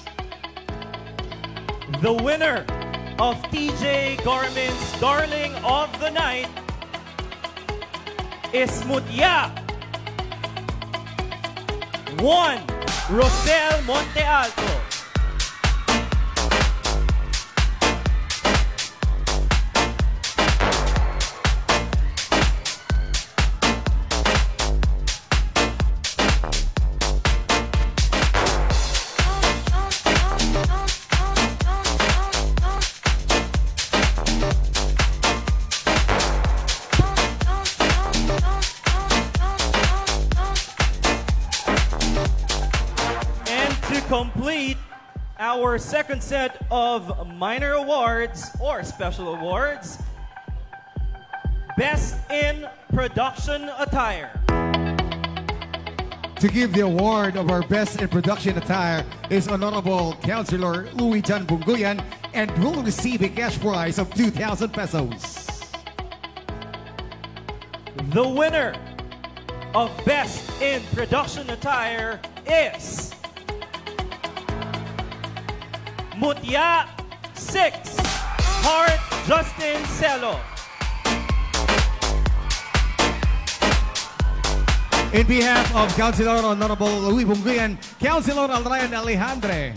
The winner of TJ Garment's Darling of the Night is Mutya 1, Rosel Monte Alto. Complete our second set of minor awards or special awards, Best in Production Attire. To give the award of our Best in Production Attire is Honorable Councilor Louis John Bunguyan and will receive a cash prize of 2,000 pesos. The winner of Best in Production Attire is Mutya 6, Heart Justin Celo. In behalf of Councilor Honorable Louis Bunguyan, Councilor Alrayan Alejandre.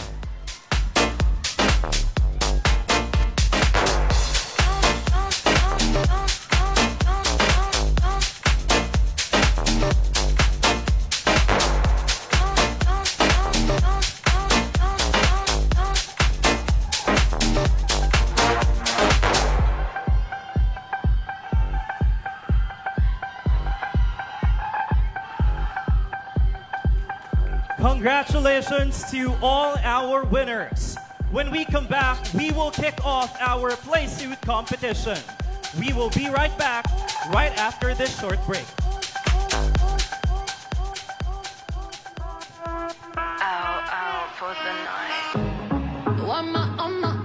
Congratulations to all our winners. When we come back, we will kick off our play suit competition. We will be right back right after this short break. Out for the night. On my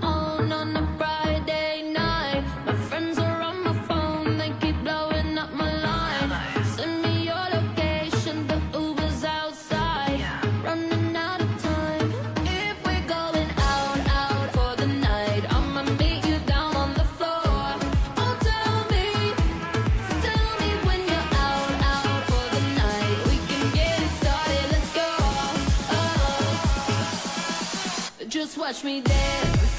own on a Friday night. My friends are on my phone, they keep blowing up my line. Send me your location, the Uber's outside. Running out of time. If we're going out for the night, I'ma meet you down on the floor. Oh, tell me when you're out for the night. We can get it started, let's go. Just watch me dance.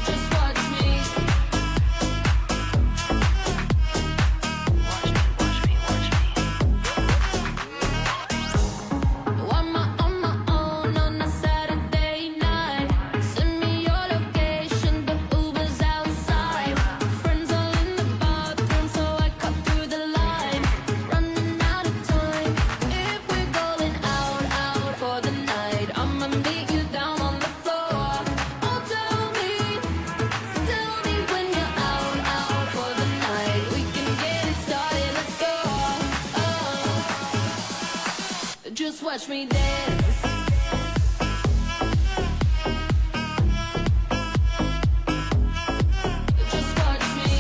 Just watch me. On my own on a Saturday night. Send me your location, the Uber's outside. Friends all in the bathroom, so I cut through the line. Running out of time. If we're going out for the night, I'ma meet you down on the floor. Oh, tell me when you're out for the night. We can get it started, let's go. Just watch me dance. Just watch me.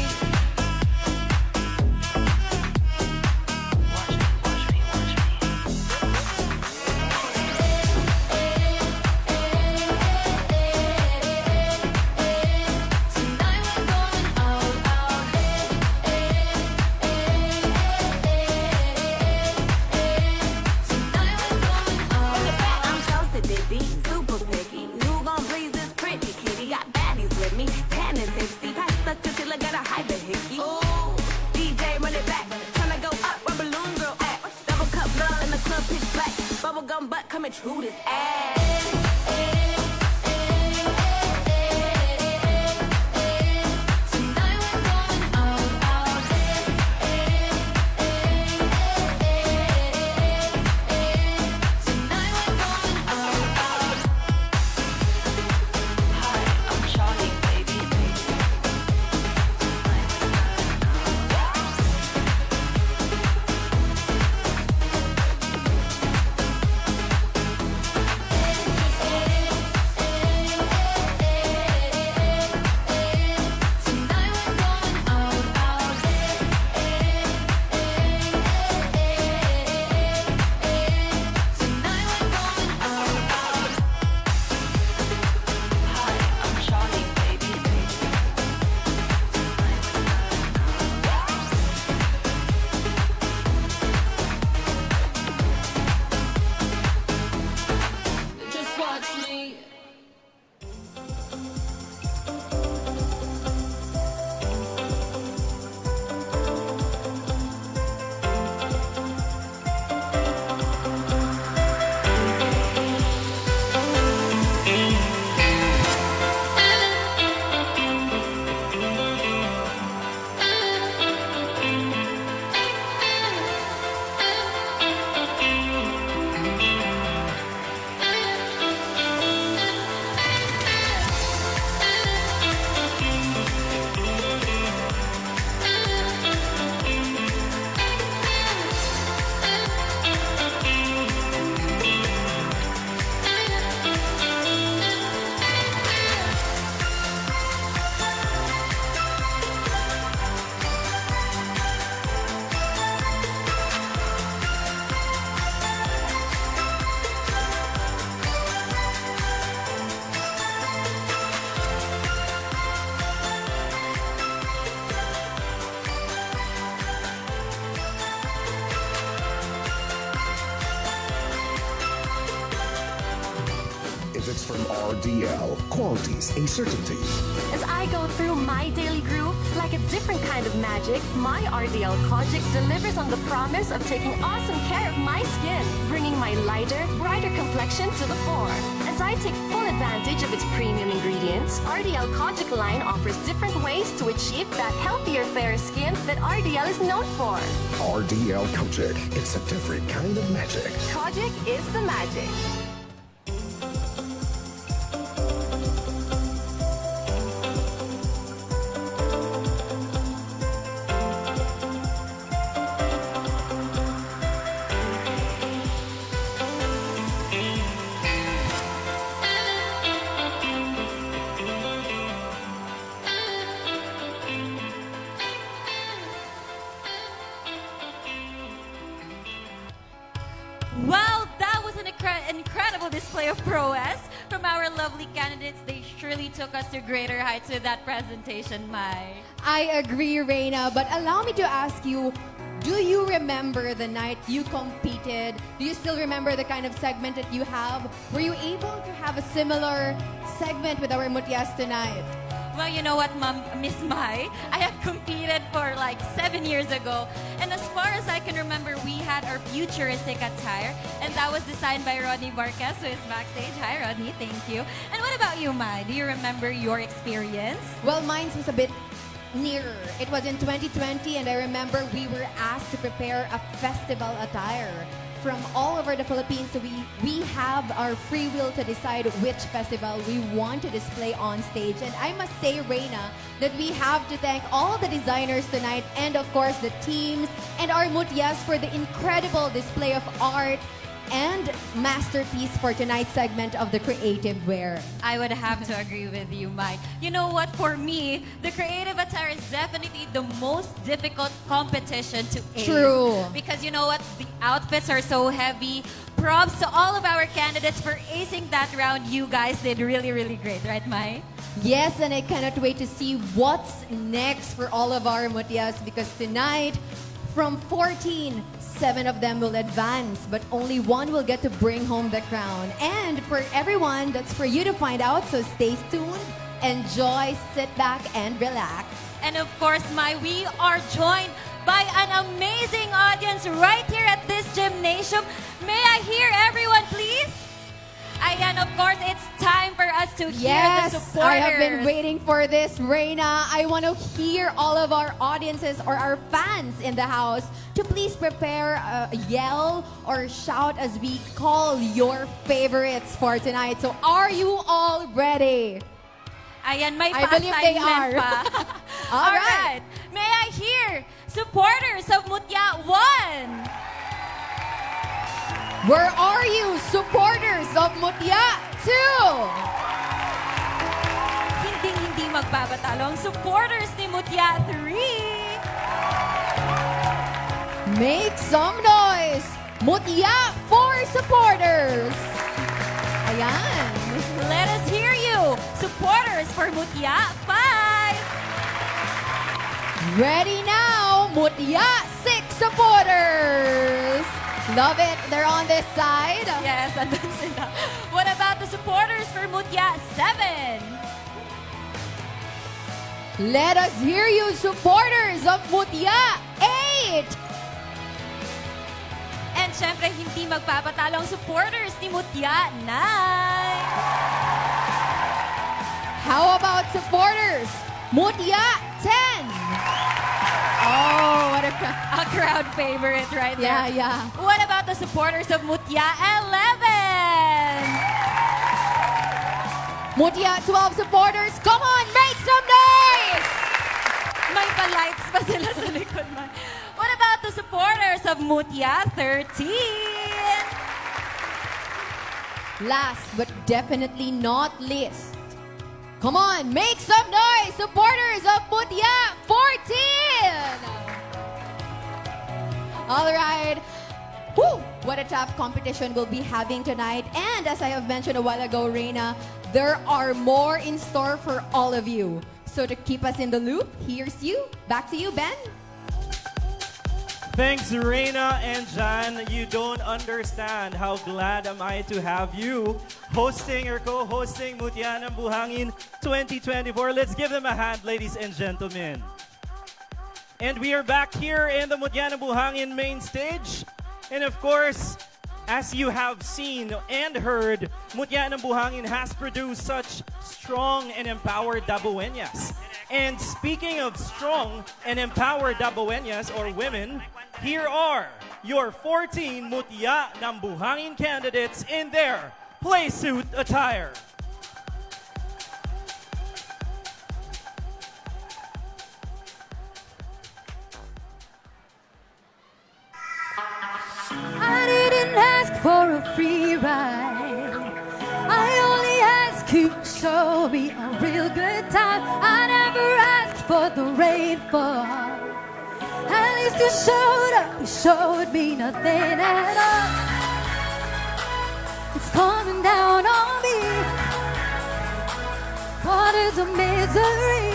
I'm so sick, super picky. You gon' please this pretty kitty. Got baddies with me, tan and tipsy. Pass the concealer, got a hyper hickey. Ooh, DJ run it back. Tryna go up where balloon girl at. Double cup love in the club, pitch black. Bubblegum butt coming through this ass. Just watch me. If it's from RDL, quality's a certainty. As I go through my daily groove, like a different kind of magic, my RDL Kojic delivers on the promise of taking awesome care of my skin, bringing my lighter, brighter complexion to the fore. As I take full advantage of its premium ingredients, RDL Kojic line offers different ways to achieve that healthier, fairer skin that RDL is known for. RDL Kojic. It's a different kind of magic. Kojic is the magic. Well, that was an incredible display of prowess from our lovely candidates. They surely took us to greater heights with that presentation, Mai. I agree, Reina, but allow me to ask you, do you remember the night you competed? Do you still remember the kind of segment that you have? Were you able to have a similar segment with our Mutyas tonight? Well, you know what, Miss Mai? I have competed for like 7 years ago. And as far as I can remember, we had our futuristic attire. And that was designed by Rodney Marquez, who is backstage. Hi, Rodney. Thank you. And what about you, Mai? Do you remember your experience? Well, mine was a bit nearer. It was in 2020, and I remember we were asked to prepare a festival attire from all over the Philippines. So we have our free will to decide which festival we want to display on stage. And I must say, Reina, that we have to thank all the designers tonight and of course the teams and our Mutyas for the incredible display of art and masterpiece for tonight's segment of the Creative Wear. I would have to agree with you, Mike. You know what? For me, the creative attire is definitely the most difficult competition to ace. True. Because you know what? The outfits are so heavy. Props to all of our candidates for acing that round. You guys did really, really great, right, Mai? Yes, and I cannot wait to see what's next for all of our Mutyas because tonight, from 14, 7 of them will advance, but only 1 will get to bring home the crown. And for everyone, that's for you to find out, so stay tuned, enjoy, sit back, and relax. And of course, Mai, we are joined by an amazing audience right here at this gymnasium. May I hear everyone, please? And of course, it's time for us to hear the supporters. I have been waiting for this, Reina. I want to hear all of our audiences or our fans in the house to please prepare a yell or shout as we call your favorites for tonight. So are you all ready? Ayan, may I believe they are. pa. All right. May I hear supporters of Mutya 1? Where are you, supporters of Mutya 2? Hindi magbabatalo ang supporters ni Mutya 3. Make some noise! Mutya 4 supporters! Ayan. Let us hear you, supporters for Mutya 5. Ready now, Mutya 6 supporters! Love it. They're on this side. Yes, andun sila. What about the supporters for Mutya 7? Let us hear you, supporters of Mutya 8! And syempre, hindi magpapatalo ang supporters ni Mutya 9. How about supporters? Mutya 10! Oh, what a crowd favorite right there. Yeah. What about the supporters of Mutya 11? Mutya 12 supporters, come on, make some noise! May pa-lights pa sila sa likod man. What about the supporters of Mutya 13? Last but definitely not least, come on, make some noise, supporters of Mutya 14! All right. Woo! What a tough competition we'll be having tonight. And as I have mentioned a while ago, Reina, there are more in store for all of you. So to keep us in the loop, here's you. Back to you, Ben. Thanks, Reina and Jan. You don't understand how glad am I to have you hosting or co-hosting Mutya ng Buhangin 2024. Let's give them a hand, ladies and gentlemen. And we are back here in the Mutya ng Buhangin main stage. And of course, As you have seen and heard, Mutya ng Buhangin has produced such strong and empowered Dabueñas. And speaking of strong and empowered Dabueñas or women, here are your 14 Mutya ng Buhangin candidates in their play suit attire. I didn't ask for a free ride. I only asked you to show me a real good time. I never asked for the rainfall. At least you showed up, you showed me nothing at all. It's coming down on me. What is a misery?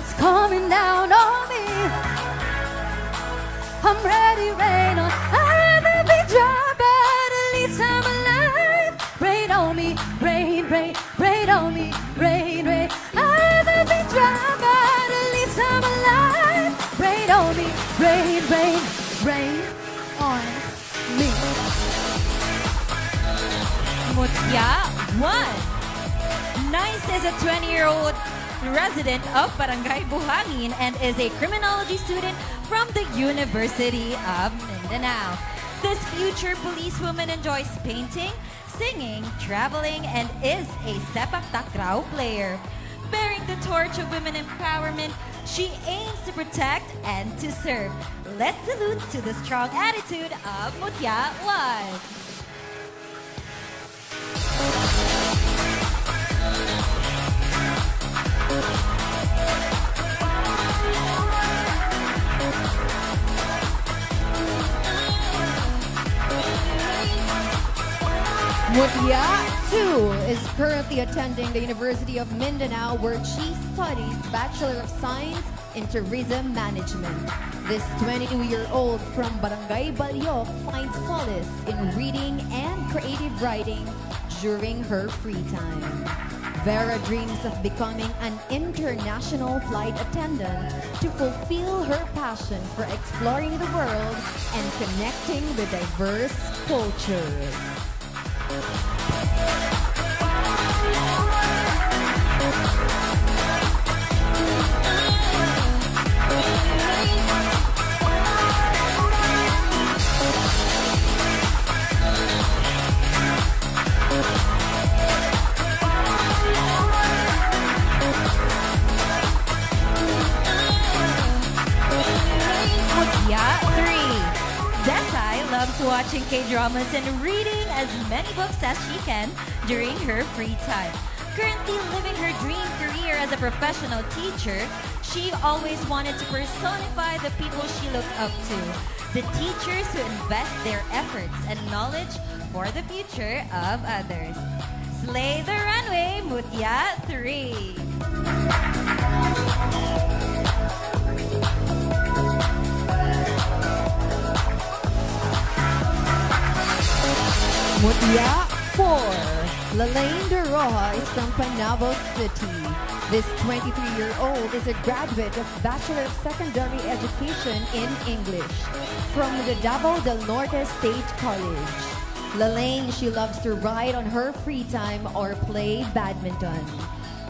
It's coming down on me. I'm ready, rain on. I'd rather be dry, but at least I'm alive. Rain on me, rain, rain, rain on me, rain, rain. I'd rather be dry, but at least I'm alive. Rain on me, rain, rain, rain on me. Mutya 1. Nice is a 20-year-old resident of Barangay Buhangin and is a criminology student from the University of Mindanao. This future policewoman enjoys painting, singing, traveling, and is a sepak takraw player. Bearing the torch of women empowerment, she aims to protect and to serve. Let's salute to the strong attitude of Mutya 1. Mutya 2 is currently attending the University of Mindanao where she studies Bachelor of Science in Tourism Management. This 22-year-old from Barangay Balyok finds solace in reading and creative writing during her free time. Vera dreams of becoming an international flight attendant to fulfill her passion for exploring the world and connecting with diverse cultures. Mutya 3. Desai loves watching K-dramas and reading as many books as she can during her free time. Currently living her dream career as a professional teacher, she always wanted to personify the people she looked up to, the teachers who invest their efforts and knowledge for the future of others. Slay the runway, Mutya 3. Mutya 4. Lalaine De Roja is from Panabo City. This 23-year-old is a graduate of Bachelor of Secondary Education in English from the Davao del Norte State College. Lalaine, she loves to ride on her free time or play badminton.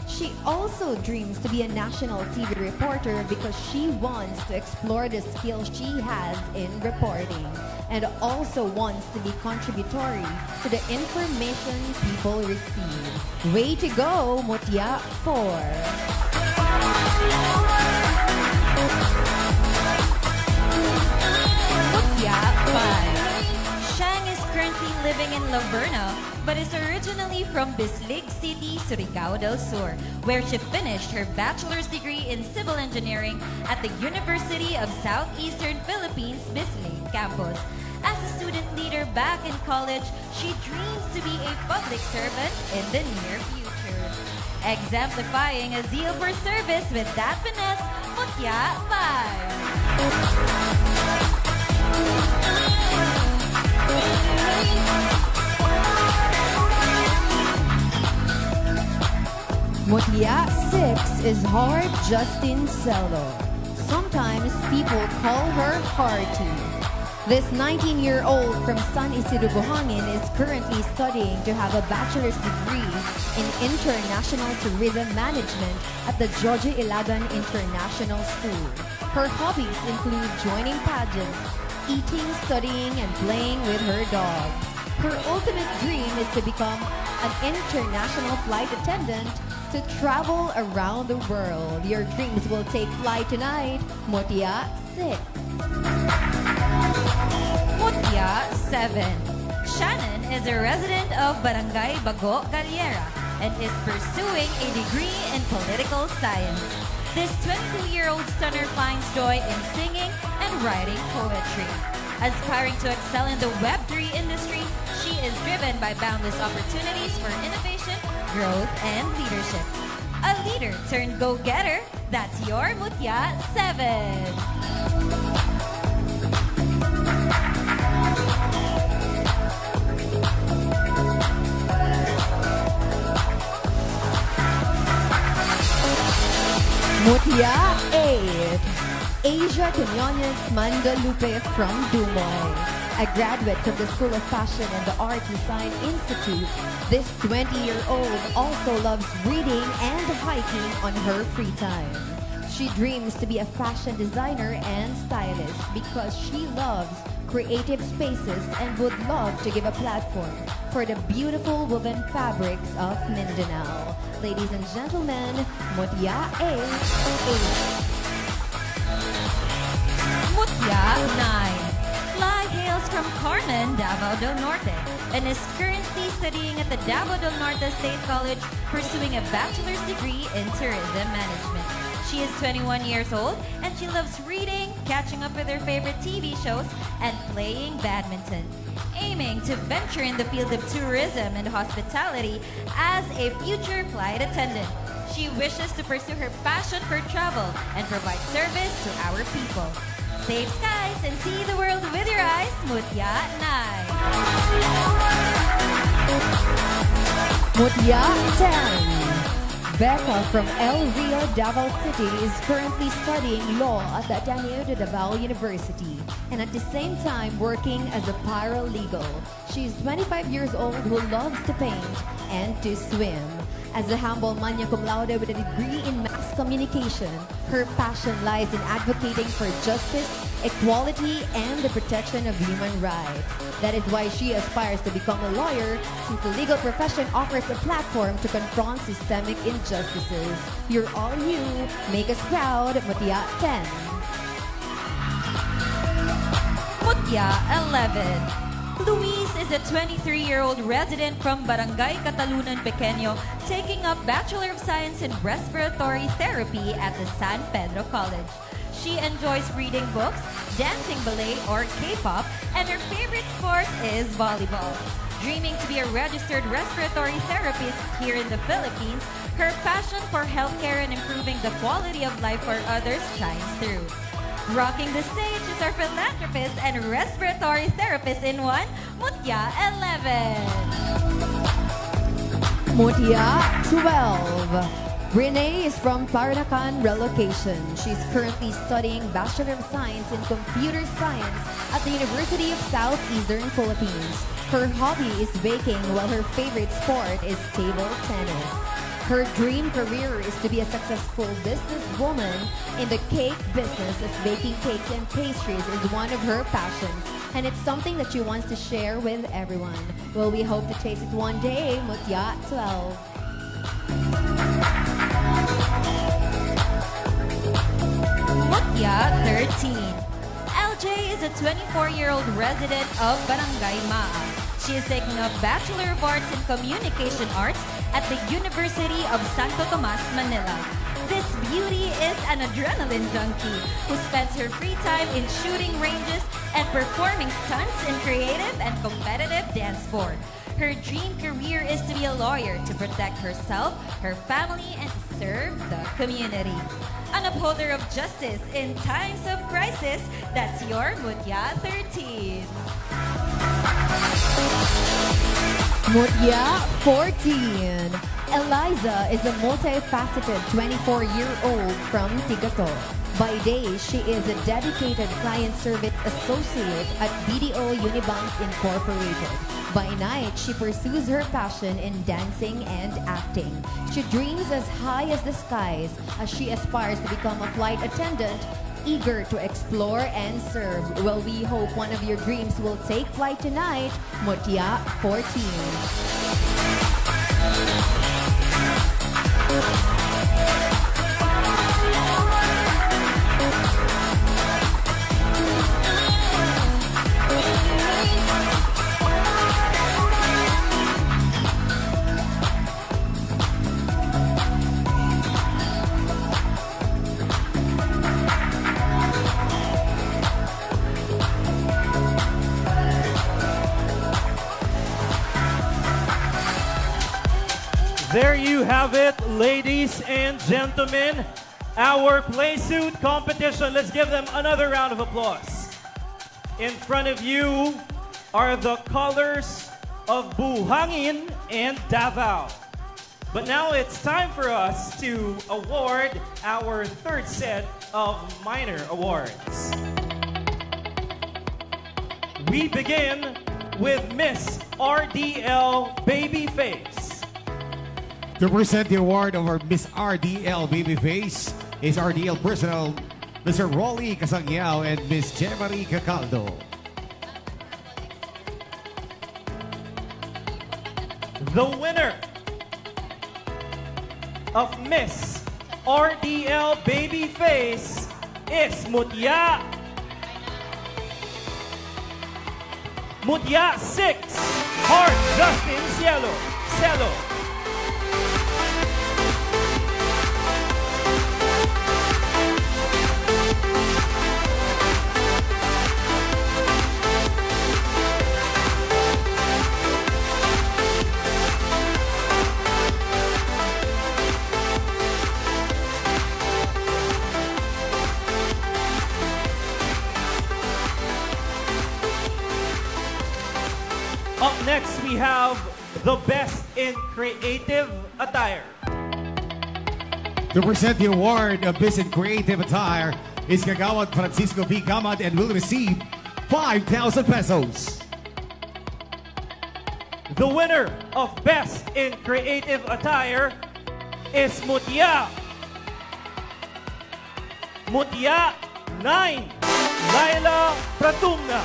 She also dreams to be a national TV reporter because she wants to explore the skills she has in reporting and also wants to be contributory to the information people receive. Way to go, Mutya 4. Mutya 5. Shang is currently living in Laverna, but is originally from Bislig City, Surigao del Sur, where she finished her bachelor's degree in civil engineering at the University of Southeastern Philippines, Bislig campus. As a student leader back in college, she dreams to be a public servant in the near future. Exemplifying a zeal for service with that finesse, Mutya 5. Mutya 6 is Hard Justin Celo. Sometimes people call her Hearty. This 19-year-old from San Isidro, Buhangin is currently studying to have a bachelor's degree in international tourism management at the Georgia Ilagan International School. Her hobbies include joining pageants, eating, studying, and playing with her dogs. Her ultimate dream is to become an international flight attendant to travel around the world. Your dreams will take flight tonight. Mutya 6. Mutya 7. Shannon is a resident of Barangay Bago, Galliera, and is pursuing a degree in political science. This 22-year-old stunner finds joy in singing and writing poetry. Aspiring to excel in the Web3 industry, she is driven by boundless opportunities for innovation, growth, and leadership. A leader turned go-getter, that's your Mutya 7. Mutya 8. Asia Quinones Mandalupe from Dumoy. A graduate from the School of Fashion and the Art Design Institute, this 20-year-old also loves reading and hiking on her free time. She dreams to be a fashion designer and stylist because she loves creative spaces and would love to give a platform for the beautiful woven fabrics of Mindanao. Ladies and gentlemen, Mutya 8. Mutya 9. Fly hails from Carmen, Davao del Norte, and is currently studying at the Davao del Norte State College, pursuing a bachelor's degree in tourism management. She is 21 years old, and she loves reading, catching up with her favorite TV shows, and playing badminton. Aiming to venture in the field of tourism and hospitality as a future flight attendant, she wishes to pursue her passion for travel and provide service to our people. Save skies and see the world with your eyes. Mutya 9. Mutya 10. Becca from El Rio, Davao City is currently studying law at the Ateneo de Davao University and at the same time working as a paralegal. She is 25 years old who loves to paint and to swim. As a humble magna cum laude with a degree in mass communication, her passion lies in advocating for justice, equality, and the protection of human rights. That is why she aspires to become a lawyer, since the legal profession offers a platform to confront systemic injustices. You're all you. Make us proud. Mutya 10. Mutya 11. Luis is a 23-year-old resident from Barangay Catalunan Pequeño, taking up Bachelor of Science in Respiratory Therapy at the San Pedro College. She enjoys reading books, dancing ballet or K-pop, and her favorite sport is volleyball. Dreaming to be a registered respiratory therapist here in the Philippines, her passion for healthcare and improving the quality of life for others shines through. Rocking the stage is our philanthropist and respiratory therapist in one, Mutya 11. Mutya 12. Renee is from Paranacan Relocation. She's currently studying Bachelor of Science in Computer Science at the University of Southeastern Philippines. Her hobby is baking while her favorite sport is table tennis. Her dream career is to be a successful businesswoman in the cake business, as baking cakes and pastries is one of her passions, and it's something that she wants to share with everyone. Well, we hope to taste it one day. Mutya 12. Mutya 13. LJ is a 24-year-old resident of Barangay Maa. She is taking up Bachelor of Arts in Communication Arts at the University of Santo Tomas, Manila. This beauty is an adrenaline junkie who spends her free time in shooting ranges and performing stunts in creative and competitive dance sport. Her dream career is to be a lawyer to protect herself, her family, and to serve the community. An upholder of justice in times of crisis, that's your Mutya 13. Mutya 14. Eliza is a multifaceted 24-year-old from Tigato. By day, she is a dedicated client service associate at BDO Unibank Incorporated. By night, she pursues her passion in dancing and acting. She dreams as high as the skies as she aspires to become a flight attendant, eager to explore and serve. Well, we hope one of your dreams will take flight tonight. Mutya 14. There you have it, ladies and gentlemen. Our play suit competition. Let's give them another round of applause. In front of you are the colors of Buhangin and Davao. But now it's time for us to award our third set of minor awards. We begin with Miss RDL Babyface. To present the award of our Miss RDL Babyface is RDL Personal, Mr. Rolly Casangyao and Miss Jemarie Cacaldo. The winner of Miss RDL Babyface is Mutya 6, Heart Justin Cielo. Up next, we have the best in creative attire. To present the award of Best in Creative Attire is Kagawad Francisco V. Gamad and will receive 5,000 pesos. The winner of Best in Creative Attire is Mutya 9, Laila Pratumna.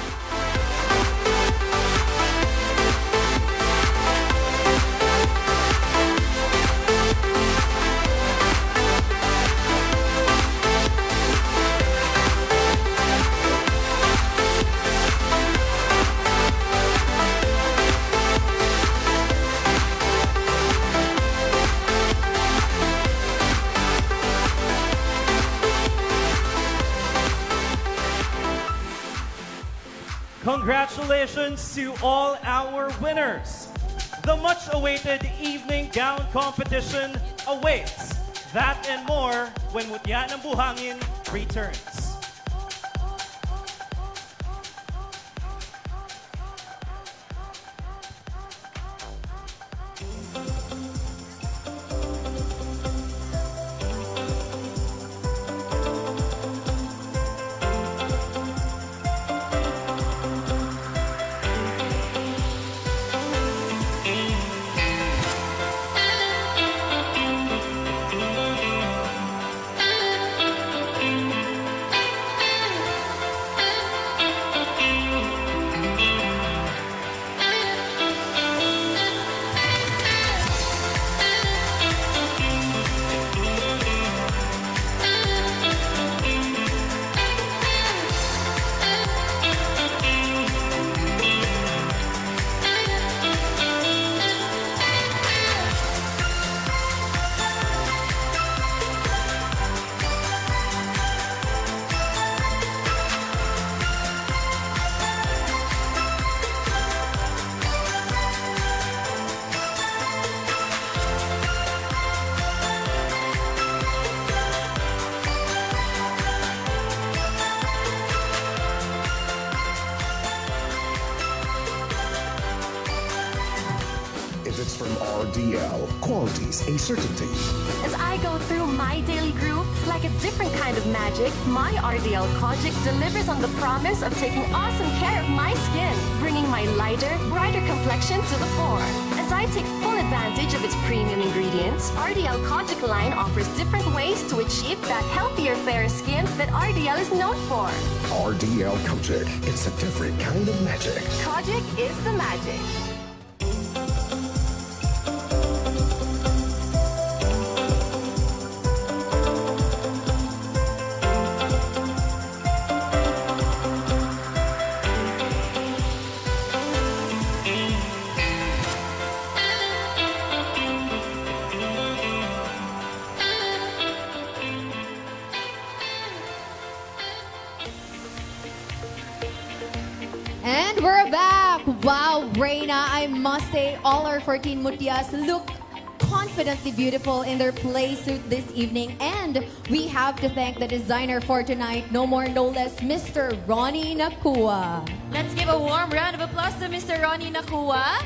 Congratulations to all our winners. The much-awaited evening gown competition awaits. That and more when Mutya ng Buhangin returns. Products from RDL. Quality's a certainty. As I go through my daily groove, like a different kind of magic, my RDL Kojic delivers on the promise of taking awesome care of my skin, bringing my lighter, brighter complexion to the fore. As I take full advantage of its premium ingredients, RDL Kojic line offers different ways to achieve that healthier, fairer skin that RDL is known for. RDL Kojic. It's a different kind of magic. Kojic is the magic. And we're back! Wow, Reina, I must say, all our 14 Mutias look confidently beautiful in their play suit this evening. And we have to thank the designer for tonight, no more, no less, Mr. Ronnie Nakua. Let's give a warm round of applause to Mr. Ronnie Nakua.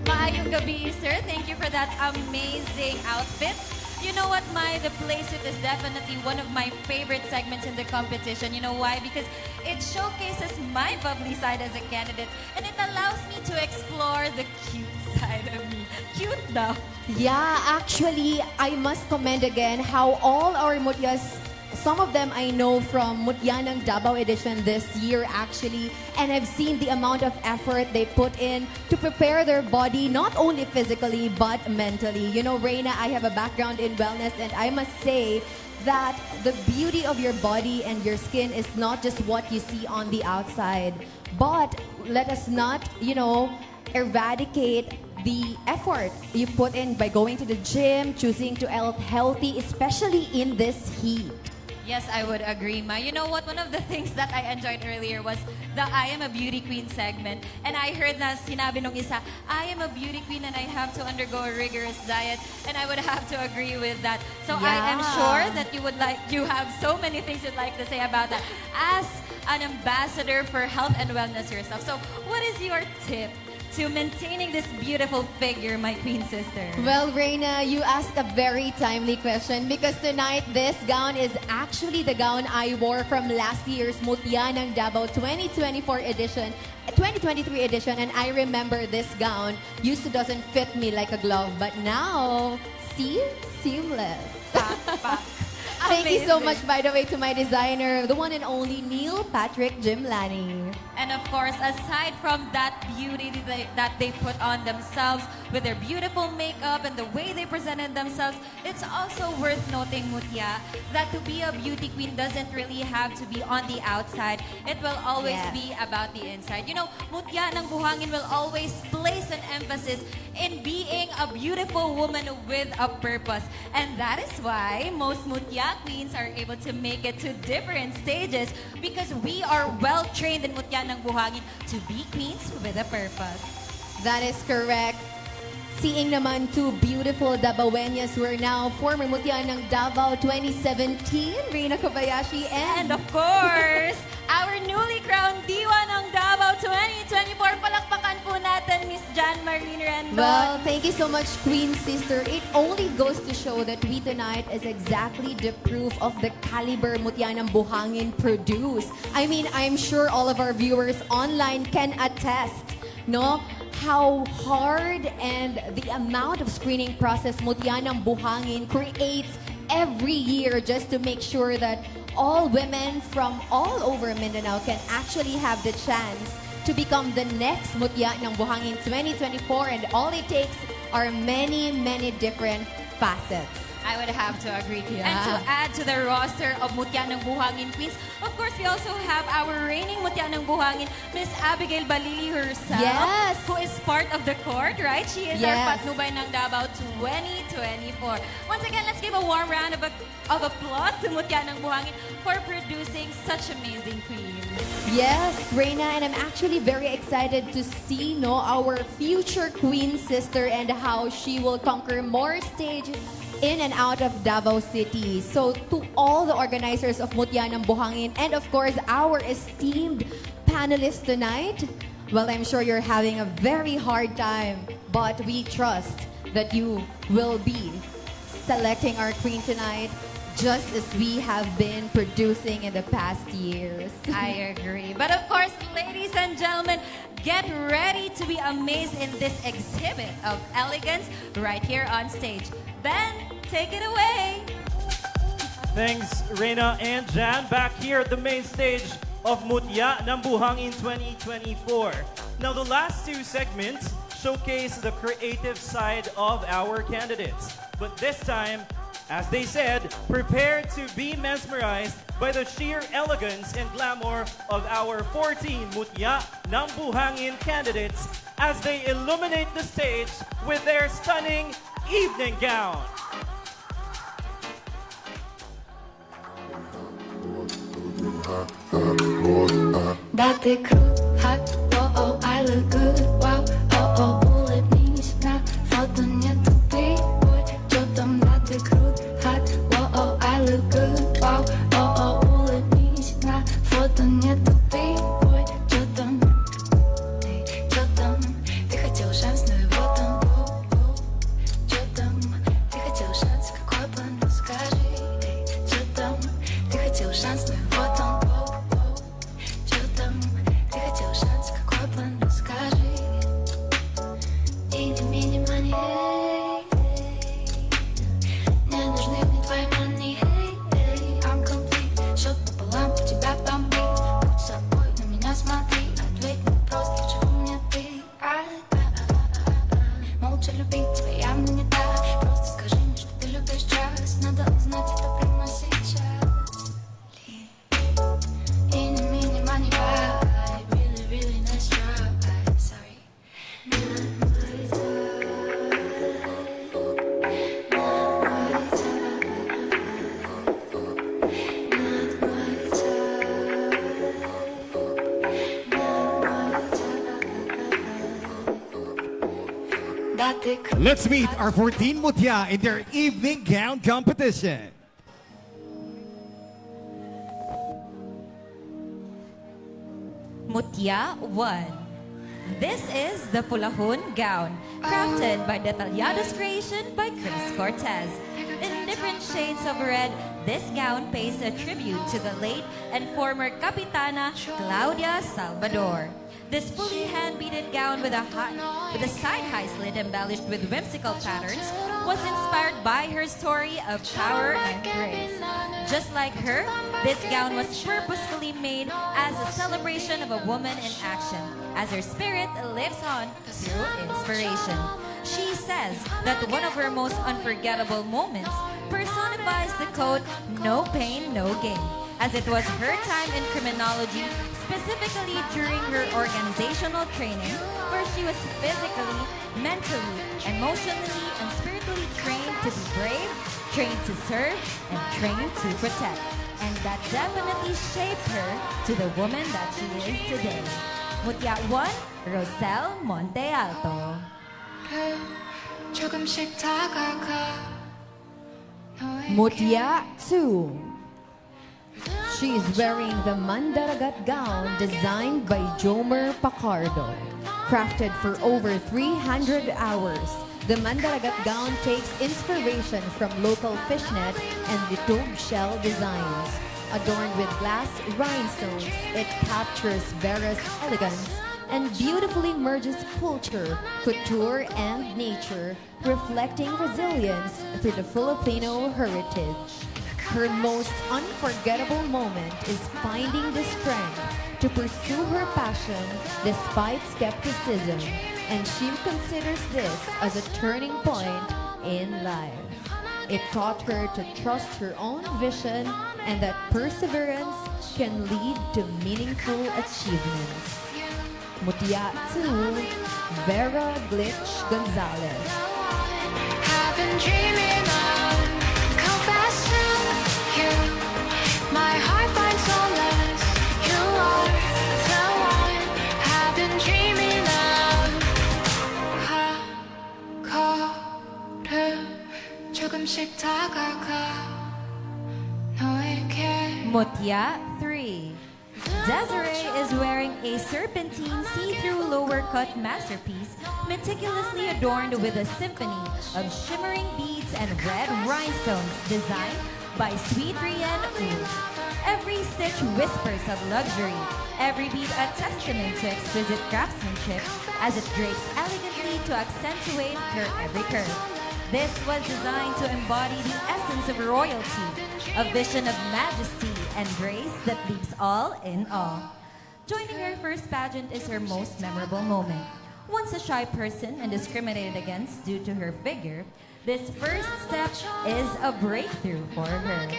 Maayong gabi, sir. Thank you for that amazing outfit. You know what, Mai? The playsuit is definitely one of my favorite segments in the competition. You know why? Because it showcases my bubbly side as a candidate, and it allows me to explore the cute side of me. Cute now. Yeah, actually, I must commend again how all our Mutias, some of them I know from Mutyanang Davao edition this year actually, and I've seen the amount of effort they put in to prepare their body, not only physically but mentally. You know, Reina, I have a background in wellness, and I must say that the beauty of your body and your skin is not just what you see on the outside, but let us not, you know, eradicate the effort you put in by going to the gym, choosing to eat healthy, especially in this heat. Yes, I would agree, Ma. You know what? One of the things that I enjoyed earlier was the I Am a Beauty Queen segment. And I heard na sinabi nung isa, I am a beauty queen and I have to undergo a rigorous diet. And I would have to agree with that. So I am sure that you have so many things you'd like to say about that as an ambassador for health and wellness yourself. So what is your tip to maintaining this beautiful figure, my queen sister? Well, Reina, you asked a very timely question because tonight this gown is actually the gown I wore from last year's Mutyanang Davao 2023 edition, and I remember this gown used to doesn't fit me like a glove, but now, see? Seamless. Thank you so much, by the way, to my designer, the one and only Neil Patrick Jimlani. And of course, aside from that beauty that they put on themselves with their beautiful makeup and the way they presented themselves, it's also worth noting, Mutya, that to be a beauty queen doesn't really have to be on the outside. It will always be about the inside. You know, Mutya ng Buhangin will always place an emphasis in being a beautiful woman with a purpose. And that is why most Mutya queens are able to make it to different stages because we are well trained in Mutya ng Buhangin to be queens with a purpose. That is correct. Seeing naman two beautiful Davaoeñas who are now former Mutya ng Davao 2017, Reina Kobayashi, and of course, our newly crowned Diwa ng Davao 2024. Palakpakan po natin, Miss Jan Marie Rendon. Well, thank you so much, Queen Sister. It only goes to show that we tonight is exactly the proof of the caliber Mutya ng Buhangin produce. I mean, I'm sure all of our viewers online can attest, no? How hard and the amount of screening process Mutya ng Buhangin creates every year just to make sure that all women from all over Mindanao can actually have the chance to become the next Mutya ng Buhangin 2024, and all it takes are many, many different facets. I would have to agree. And to add to the roster of Mutya ng Buhangin queens, of course, we also have our reigning Mutya ng Buhangin, Miss Abigail Balili herself, who is part of the court, right? She is our Patnubay ng Davao 2024. Once again, let's give a warm round of applause to Mutya ng Buhangin for producing such amazing queens. Yes, Reina, and I'm actually very excited to see our future queen sister and how she will conquer more stages in and out of Davao City. So to all the organizers of Mutya ng Buhangin and of course our esteemed panelists tonight, well, I'm sure you're having a very hard time, but we trust that you will be selecting our queen tonight, just as we have been producing in the past years. I agree. But of course, ladies and gentlemen, get ready to be amazed in this exhibit of elegance right here on stage. Ben, take it away. Thanks, Reina and Jan. Back here at the main stage of Mutya ng Buhangin 2024. Now, the last two segments showcase the creative side of our candidates. But this time, as they said, prepare to be mesmerized by the sheer elegance and glamour of our 14 Mutya ng Buhangin candidates as they illuminate the stage with their stunning evening gown. Dati crew hot, oh oh, I look good, wow, oh oh, улыбнись на фото, нету бейбой, чё там дати crew hot, oh oh, I look good, wow, oh oh, улыбнись на фото, нету бейбой, чё там, ты хотел шанс, но его там, чё там, ты хотел шанс, какой план, расскажи, чё там, ты хотел шанс, но его там. Let's meet our 14 Mutya in their evening gown competition. Mutya 1. This is the Pulahun gown, crafted by Detallados Creation by Chris Cortez. In different shades of red, this gown pays a tribute to the late and former Capitana Claudia Salvador. This fully hand-beaded gown with a side-high slit embellished with whimsical patterns was inspired by her story of power and grace. Just like her, this gown was purposefully made as a celebration of a woman in action, as her spirit lives on through inspiration. She says that one of her most unforgettable moments personifies the quote, "No pain, no gain," as it was her time in criminology, specifically during her organizational training, where she was physically, mentally, emotionally, and spiritually trained to be brave, trained to serve, and trained to protect. And that definitely shaped her to the woman that she is today. Mutya 1, Rosel Monte Alto. Mutya 2. She is wearing the Mandaragat gown designed by Jomer Pacardo. Crafted for over 300 hours, the Mandaragat gown takes inspiration from local fishnet and litog shell designs. Adorned with glass rhinestones, it captures Vera's elegance and beautifully merges culture, couture, and nature, reflecting resilience through the Filipino heritage. Her most unforgettable moment is finding the strength to pursue her passion despite skepticism, and she considers this as a turning point in life. It taught her to trust her own vision and that perseverance can lead to meaningful achievements. Mutya 2, Vera Glitch Gonzalez. I've been dreaming of confessing you. My heart finds solace. You are the one I've been dreaming of. 하거를 조금씩 다가가 너에게. Mutya 3. Desiree is wearing a serpentine see-through lower-cut masterpiece meticulously adorned with a symphony of shimmering beads and red rhinestones designed by Sweet Rian Wu. Every stitch whispers of luxury, every bead a testament to exquisite craftsmanship as it drapes elegantly to accentuate her every curve. This was designed to embody the essence of royalty, a vision of majesty and grace that leaves all in awe. Joining her first pageant is her most memorable moment. Once a shy person and discriminated against due to her figure, this first step is a breakthrough for her.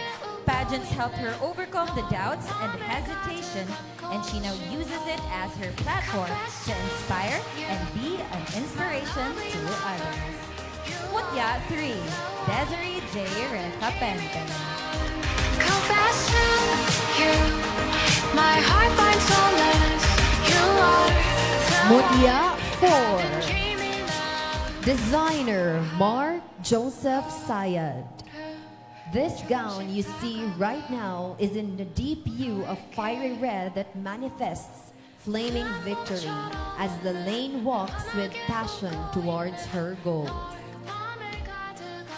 Pageants helped her overcome the doubts and hesitation, and she now uses it as her platform to inspire and be an inspiration to others. Mutya 3, Desiree J. Recapente. Confess to you, my heart finds solace. You are Mutya 4, Designer Mark Joseph Sayed. This gown you see right now is in the deep hue of fiery red that manifests flaming victory as the lane walks with passion towards her goals.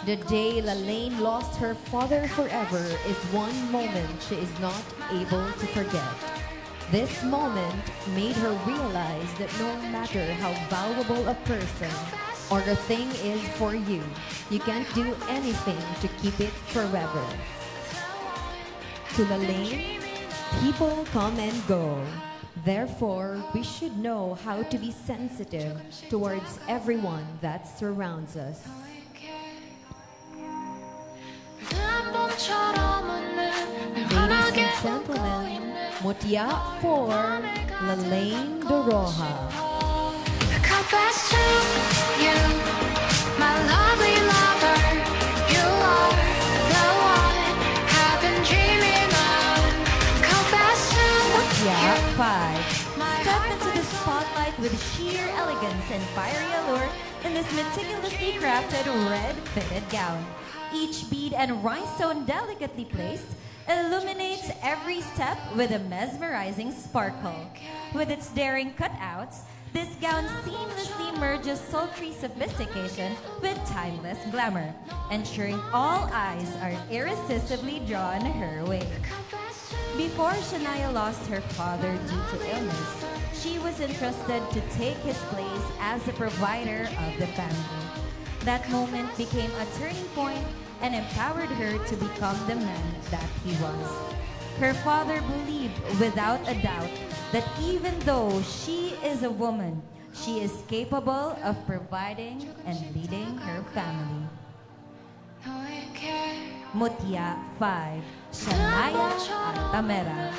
The day Lalaine lost her father forever is one moment she is not able to forget. This moment made her realize that no matter how valuable a person or a thing is for you, you can't do anything to keep it forever. To Lalaine, people come and go. Therefore, we should know how to be sensitive towards everyone that surrounds us. Ladies and gentlemen, Mutya 4, Lalaine de Roja. confess to you, my lovely lover. You are the one I've been dreaming of. Confess to Mutya 5. Step into the spotlight with sheer elegance and fiery allure in this meticulously crafted red fitted gown. Each bead and rhinestone delicately placed illuminates every step with a mesmerizing sparkle. With its daring cutouts, this gown seamlessly merges sultry sophistication with timeless glamour, ensuring all eyes are irresistibly drawn her way. Before Shania lost her father due to illness, she was entrusted to take his place as the provider of the family. That moment became a turning point and empowered her to become the man that he was. Her father believed without a doubt that even though she is a woman, she is capable of providing and leading her family. Mutya 5, Shania Altamera.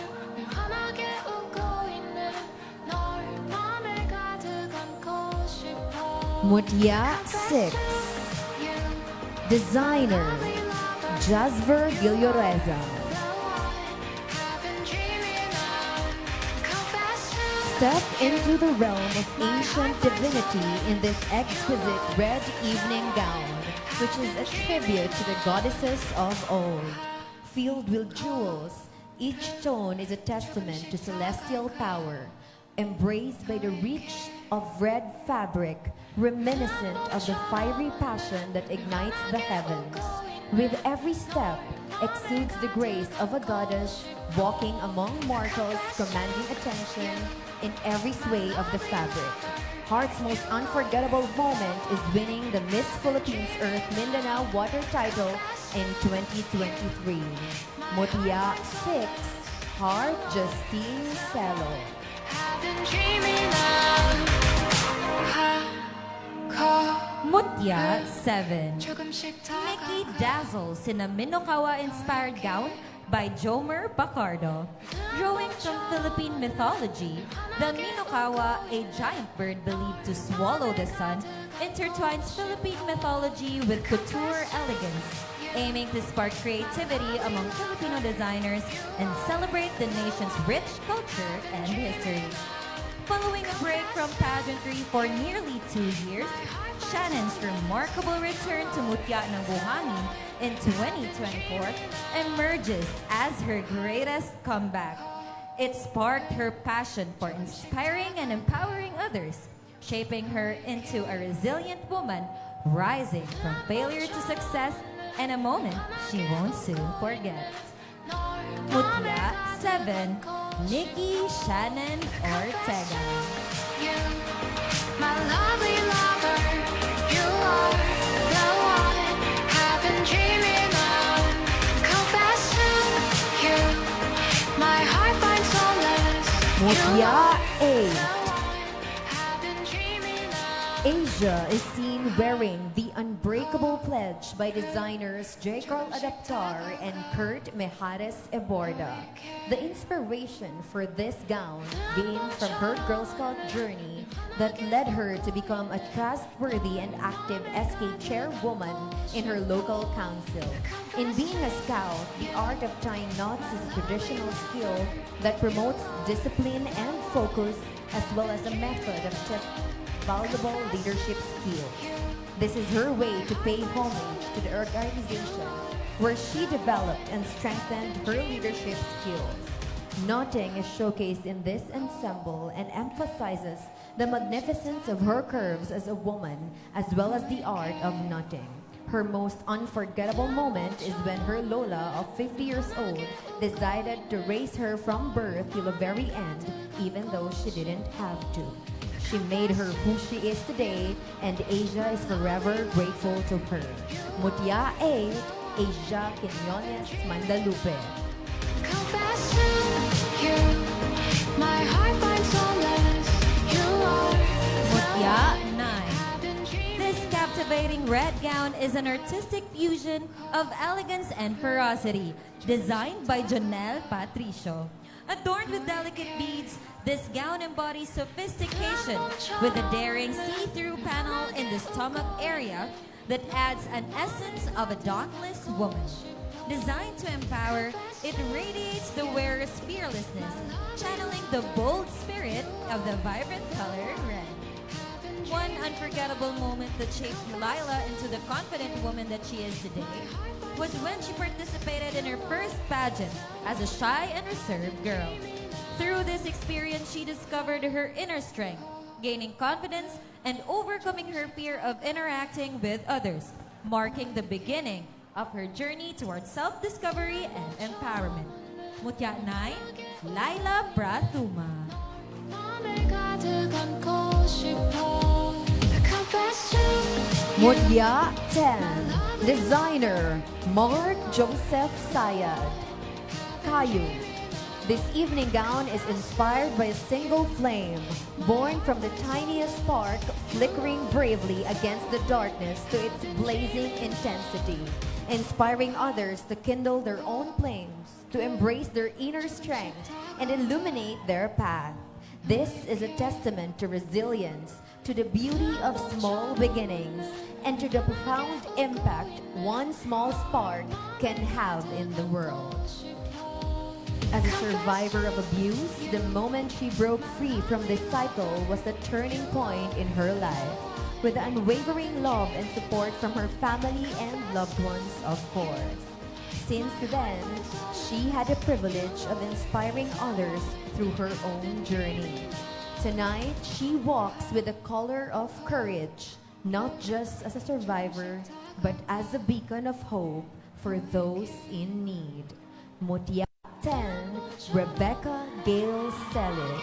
Mutya 6, Designer Jasver Gilioreza. Step into the realm of ancient divinity in this exquisite red evening gown, which is a tribute to the goddesses of old. Filled with jewels, each tone is a testament to celestial power, embraced by the reach of red fabric, reminiscent of the fiery passion that ignites the heavens. With every step, exudes the grace of a goddess walking among mortals, commanding attention in every sway of the fabric. Heart's most unforgettable moment is winning the Miss Philippines Earth Mindanao Water title in 2023. Mutya 6, Heart Justine Celo. Mutya 7. Nikki dazzles in a Minokawa-inspired gown by Jomer Bacardo. Drawing from Philippine mythology, the Minokawa, a giant bird believed to swallow the sun, intertwines Philippine mythology with couture elegance, aiming to spark creativity among Filipino designers and celebrate the nation's rich culture and history. Following a break from pageantry for nearly 2 years, Shannon's remarkable return to Mutya ng Buhangin in 2024 emerges as her greatest comeback. It sparked her passion for inspiring and empowering others, shaping her into a resilient woman, rising from failure to success, and a moment she won't soon forget. Mutya 7, Nikki Shannon Ortega. My lovely lover, you are the one I've been dreaming of. Confess to you, my heart finds solace. Mutya 8. Asia is seen wearing the Unbreakable Pledge by designers J. Carl Adaptar and Kurt Mejares Eborda. The inspiration for this gown came from her Girl Scout journey that led her to become a trustworthy and active SK chairwoman in her local council. In being a scout, the art of tying knots is a traditional skill that promotes discipline and focus, as well as a method of valuable leadership skills. This is her way to pay homage to the organization where she developed and strengthened her leadership skills. Knotting is showcased in this ensemble and emphasizes the magnificence of her curves as a woman, as well as the art of knotting. Her most unforgettable moment is when her Lola of 50 years old decided to raise her from birth till the very end, even though she didn't have to. She made her who she is today, and Asia is forever grateful to her. Mutya 8, Asia Quinones Mandalupe. Confess to you, my heart finds solace. You are Mutya 9. This captivating red gown is an artistic fusion of elegance and ferocity, designed by Jonel Patricio. Adorned with delicate beads, this gown embodies sophistication with a daring see-through panel in the stomach area that adds an essence of a dauntless woman. Designed to empower, it radiates the wearer's fearlessness, channeling the bold spirit of the vibrant color red. One unforgettable moment that shaped Lila into the confident woman that she is today was when she participated in her first pageant as a shy and reserved girl. Through this experience, she discovered her inner strength, gaining confidence and overcoming her fear of interacting with others, marking the beginning of her journey towards self-discovery and empowerment. Mutya 9, Laila Brathuma. Mutya 10, designer Mark Joseph Sayad. Kayu. This evening gown is inspired by a single flame, born from the tiniest spark, flickering bravely against the darkness to its blazing intensity, inspiring others to kindle their own flames, to embrace their inner strength, and illuminate their path. This is a testament to resilience, to the beauty of small beginnings, and to the profound impact one small spark can have in the world. As a survivor of abuse, the moment she broke free from this cycle was a turning point in her life, with unwavering love and support from her family and loved ones, of course. Since then, she had the privilege of inspiring others through her own journey. Tonight, she walks with a color of courage, not just as a survivor, but as a beacon of hope for those in need. Mutya 10, Rebecca Gale Celis.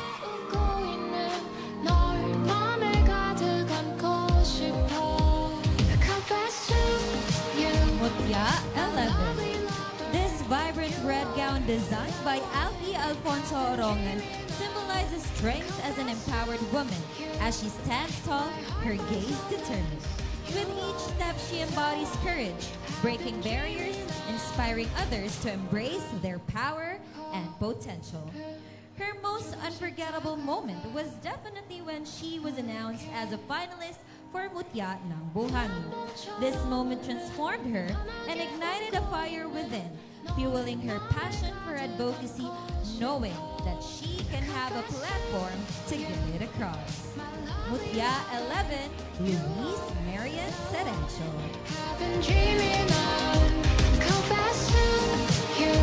Mutya 11. This vibrant red gown designed by Alfie Alfonso Orongan symbolizes strength as an empowered woman as she stands tall, her gaze determined. With each step, she embodies courage, breaking barriers, inspiring others to embrace their power and potential. Her most unforgettable moment was definitely when she was announced as a finalist for Mutya ng Buhangin. This moment transformed her and ignited a fire within, fueling her passion for advocacy, knowing that she can have a platform to get it across. Mutya 11, Luis Marian Serencio. I've been dreaming of, confess to you,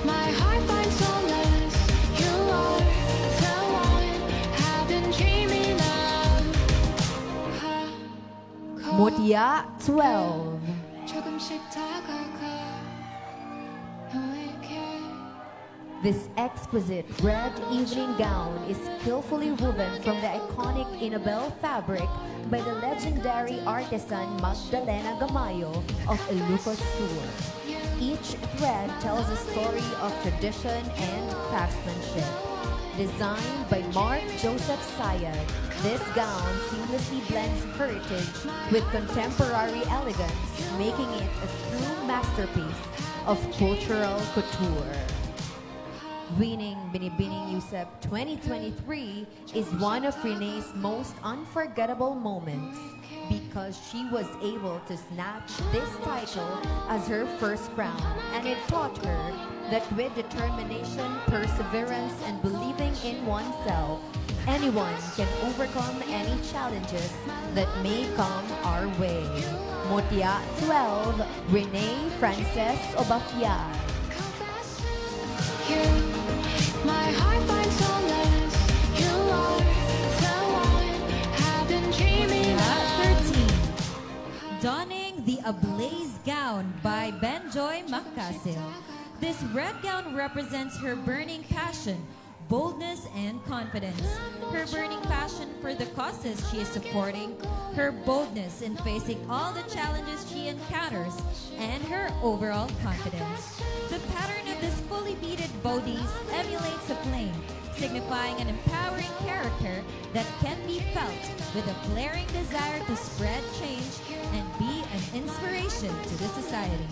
my heart finds solace. Mutya 12. This exquisite red evening gown is skillfully woven from the iconic Inabel fabric by the legendary artisan Magdalena Gamayo of Ilocos Sur. Each thread tells a story of tradition and craftsmanship. Designed by Mark Joseph Sayad, this gown seamlessly blends heritage with contemporary elegance, making it a true masterpiece of cultural couture. Winning Binibining Yusep 2023 is one of Renee's most unforgettable moments because she was able to snatch this title as her first crown, and it taught her that with determination, perseverance, and believing in oneself, anyone can overcome any challenges that may come our way. Mutya 12, Renee Frances Obafiar. My heart finds solace. You are the one I've been dreaming of. 13. Donning the Ablaze Gown by Benjoy Macasil. This red gown represents her burning passion, boldness, and confidence. Her burning passion for the causes she is supporting, her boldness in facing all the challenges she encounters, and her overall confidence. The pattern of this fully beaded bodice emulates a flame, signifying an empowering character that can be felt with a flaring desire to spread change and be an inspiration to the society.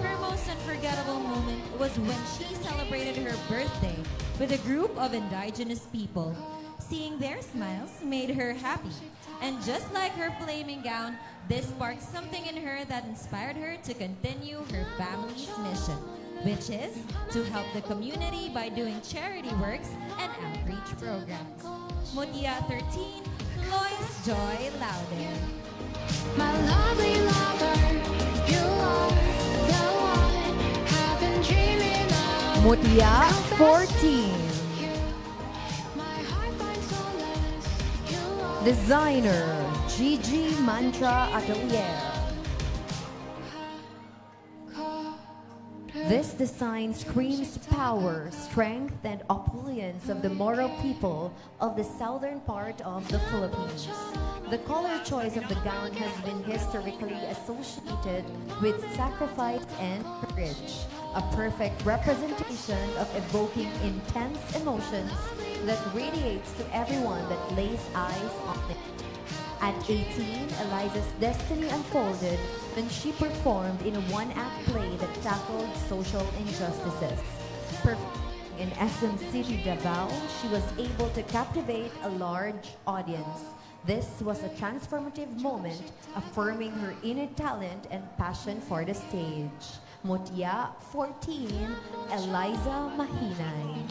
Her most unforgettable moment was when she celebrated her birthday with a group of indigenous people. Seeing their smiles made her happy. And just like her flaming gown, this sparked something in her that inspired her to continue her family's mission, which is to help the community by doing charity works and outreach programs. Mutya 13, Lois Joy Loudon. My lovely lover, you are the one I've been dreaming of. Mutya 14. Designer Gigi Mantra Atelier. This design screams power, strength, and opulence of the Moro people of the southern part of the Philippines. The color choice of the gown has been historically associated with sacrifice and courage, a perfect representation of evoking intense emotions that radiates to everyone that lays eyes on it. At 18, Eliza's destiny unfolded when she performed in a one-act play that tackled social injustices. Performing in SM City, Davao, she was able to captivate a large audience. This was a transformative moment, affirming her inner talent and passion for the stage. Mutya 14, Eliza Mahinay.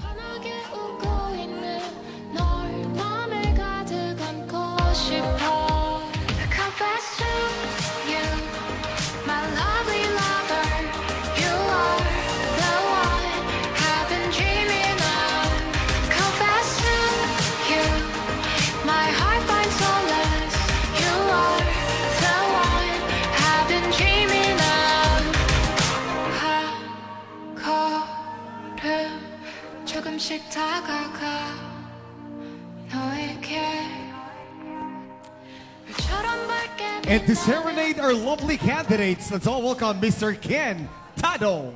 Confess to you, my lovely lover, you are the one I've been dreaming of. Confess to you, my heart finds solace. You are the one I've been dreaming of. 걸음 조금씩 다가가 너에게. And to serenade our lovely candidates, let's all welcome Mr. Ken Tadong.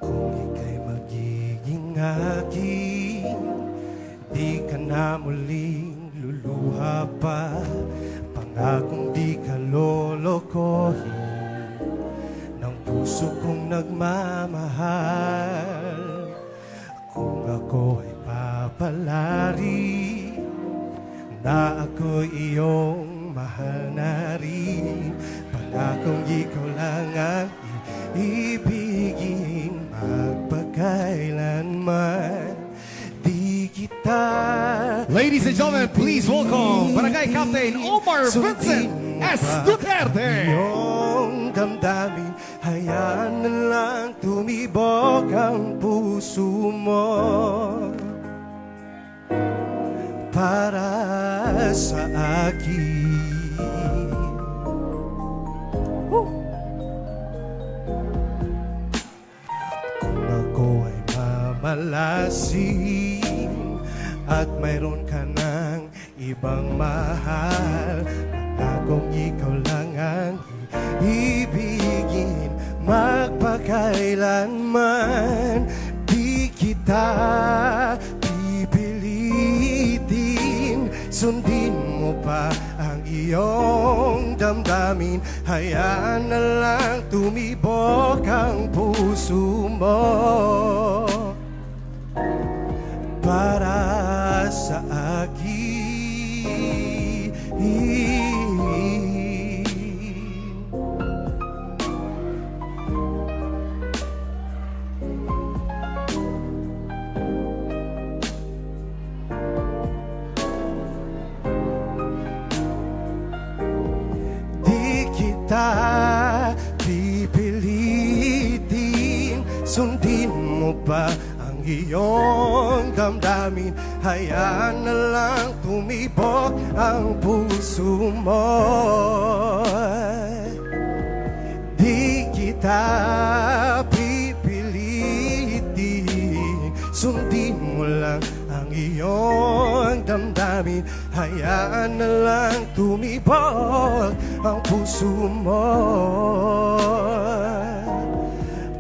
Kung ika'y magiging aking, di ka na muling luluha pa. Pangakong di ka lolokohin ng puso kong nagmamahal. Kung ako ay papalari na ako'y iyong mahal na rin, pangakong ikaw lang ang ibigin magpakailanman. Di kita Ladies and gentlemen, please welcome Barangay Captain Omar Vincent S. Duterte. Iyong damdamin, hayaan na lang tumibok ang puso mo para sa akin. Kung ako ay mamalasing at mayroon ka ng ibang mahal, pangakong ikaw lang ang ibigin magpakailanman. Di kita pipilitin, sundin mo pa ang iyong damdamin, hayaan na lang tumibok ang puso mo para sa akin. Pipilitin, sundin mo pa ang iyong damdamin, hayaan na lang tumibok ang puso mo. Di kita pipilitin, sundin mo lang ang iyong damdamin, hayaan na lang tumibok ang puso mo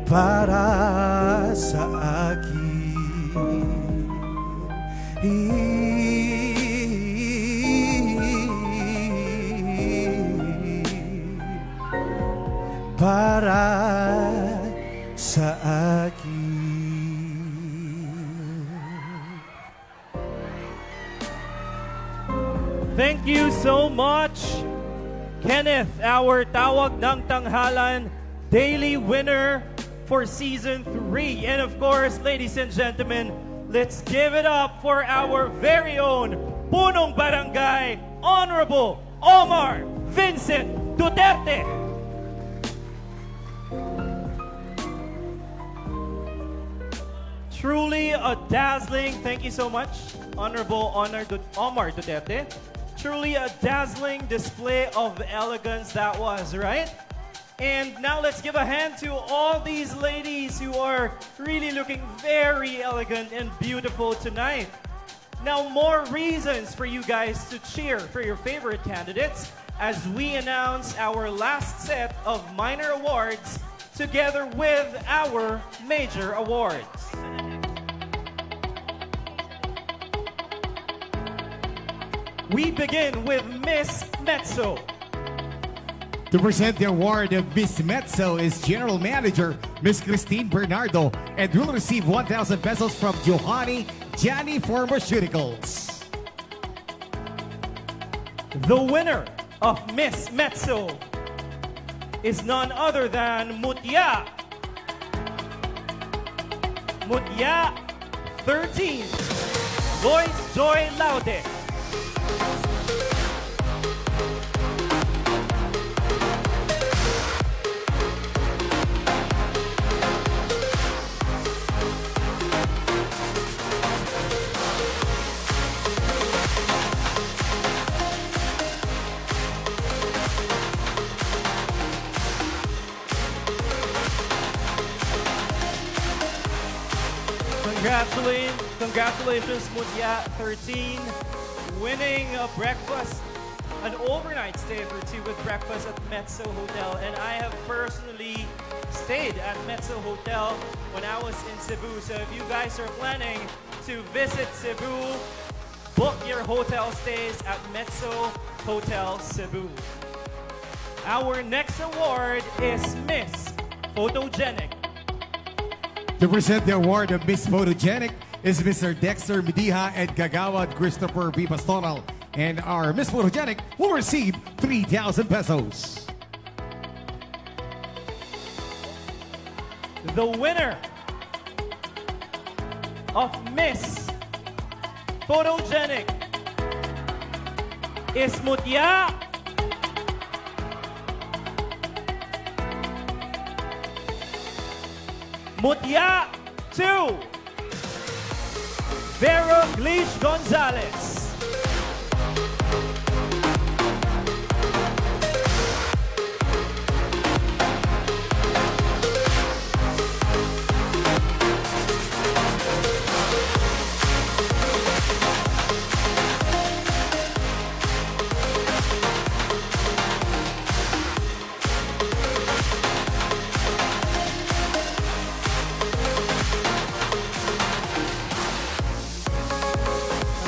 para sa akin. Para sa akin. Thank you so much, Kenneth, our Tawag ng Tanghalan daily winner for Season 3. And of course, ladies and gentlemen, let's give it up for our very own Punong Barangay, Honorable Omar Vincent Duterte. Truly a dazzling, thank you so much, Honorable Omar Duterte. Truly a dazzling display of elegance that was, right? And now let's give a hand to all these ladies who are really looking very elegant and beautiful tonight. Now, more reasons for you guys to cheer for your favorite candidates as we announce our last set of minor awards together with our major awards. We begin with Miss Metso. To present the award of Miss Metso is General Manager Miss Christine Bernardo and will receive 1,000 pesos from Johanny Gianni Pharmaceuticals. The winner of Miss Metso is none other than Mutya. Mutya 13. Joy Laude. Congratulations, Mutya 13, winning a breakfast, an overnight stay for two with breakfast at Metso Hotel. And I have personally stayed at Metso Hotel when I was in Cebu. So if you guys are planning to visit Cebu, book your hotel stays at Metso Hotel Cebu. Our next award is Miss Photogenic. To present the award of Miss Photogenic is Mr. Dexter Mediha and Kagawad Christopher B. Pastoral. And our Miss Photogenic will receive 3,000 pesos. The winner of Miss photogenic is Mutya. Mutya 2. Vera Gleish Gonzalez.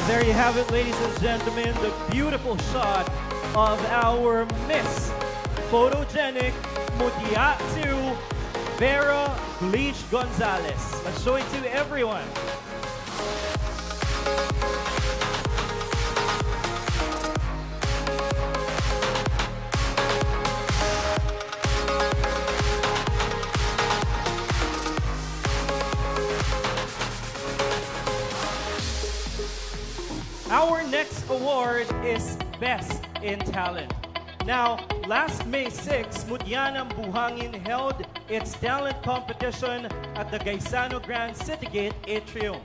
There you have it, ladies and gentlemen, the beautiful shot of our Miss Photogenic Mutya 2, Vera Gleish Gonzalez. Let's show it to everyone. Our next award is Best in Talent. Now, last May 6, Mutya ng Buhangin held its talent competition at the Gaisano Grand Citygate Atrium.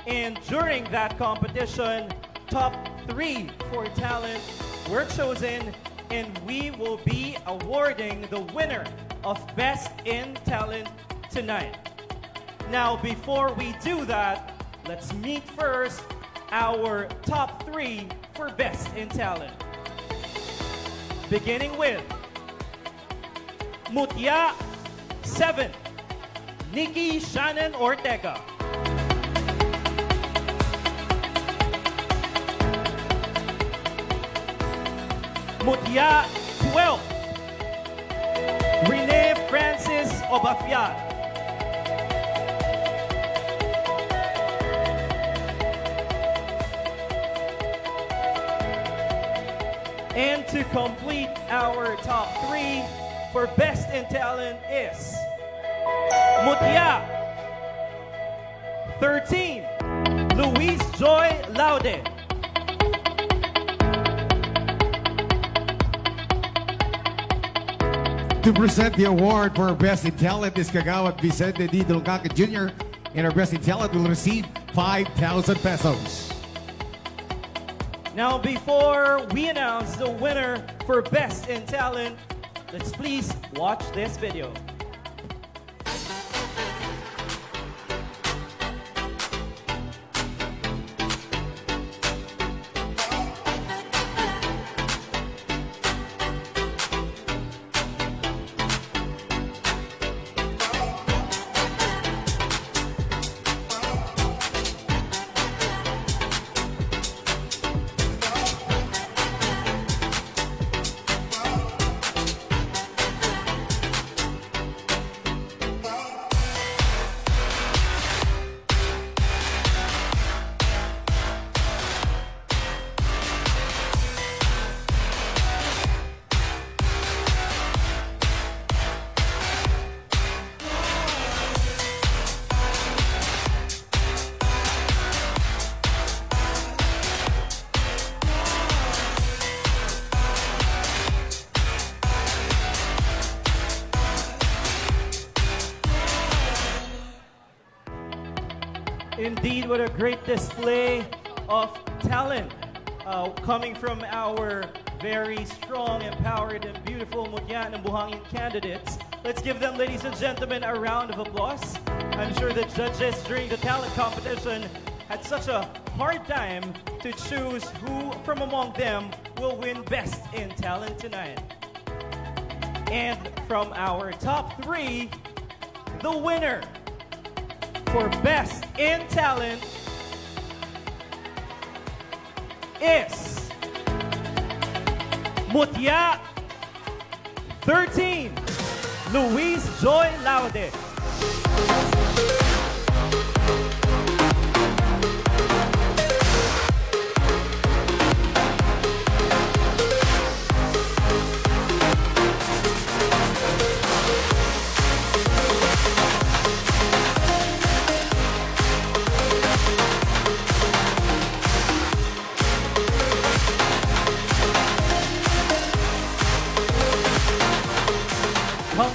And during that competition, top 3 for talent were chosen, and we will be awarding the winner of Best in Talent tonight. Now, before we do that, let's meet first our top 3 for Best in Talent. Beginning with Mutya 7, Nikki Shannon Ortega. Mutya 12, Rene Francis Obafian. And to complete our top 3 for Best in Talent is Mutya 13, Louise Joy Laude. To present the award for Best in Talent is Kagawad Vicente D. Dulcaca Jr. And our Best in Talent will receive 5,000 pesos. Now, before we announce the winner for Best in Talent, let's please watch this video. Indeed, what a great display of talent coming from our very strong, empowered, and beautiful Mutya ng Buhangin candidates. Let's give them, ladies and gentlemen, a round of applause. I'm sure the judges during the talent competition had such a hard time to choose who from among them will win Best in Talent tonight. And from our top 3, the winner for Best in Talent is Mutya 13, Louise Joy Laude.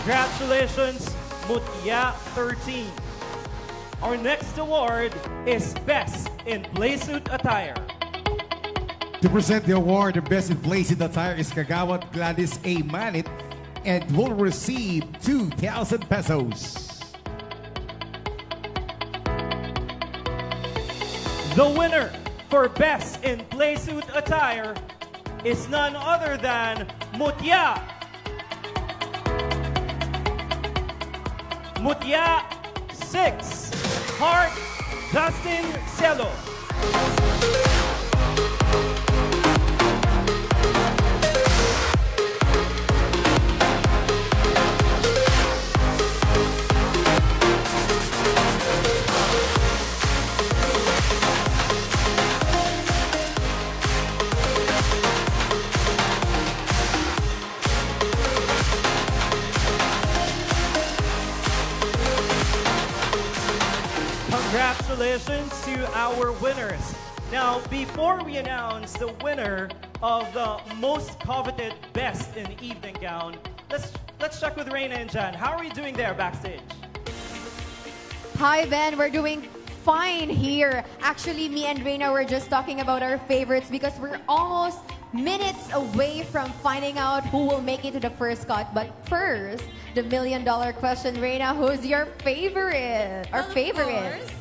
Congratulations, Mutya 13. Our next award is Best in Playsuit Attire. To present the award, the best in playsuit attire is Kagawad Gladys A. Manit and will receive 2,000 pesos. The winner for Best in Playsuit Attire is none other than Mutya. Mutya 6, Heart Dustin Celo. Congratulations to our winners. Now, before we announce the winner of the most coveted Best in Evening Gown, let's check with Reina and Jan. How are we doing there backstage? Hi, Ben. We're doing fine here. Actually, me and Reina were just talking about our favorites because we're almost minutes away from finding out who will make it to the first cut. But first, the million-dollar question, Reina, who's your favorite? Our favorite?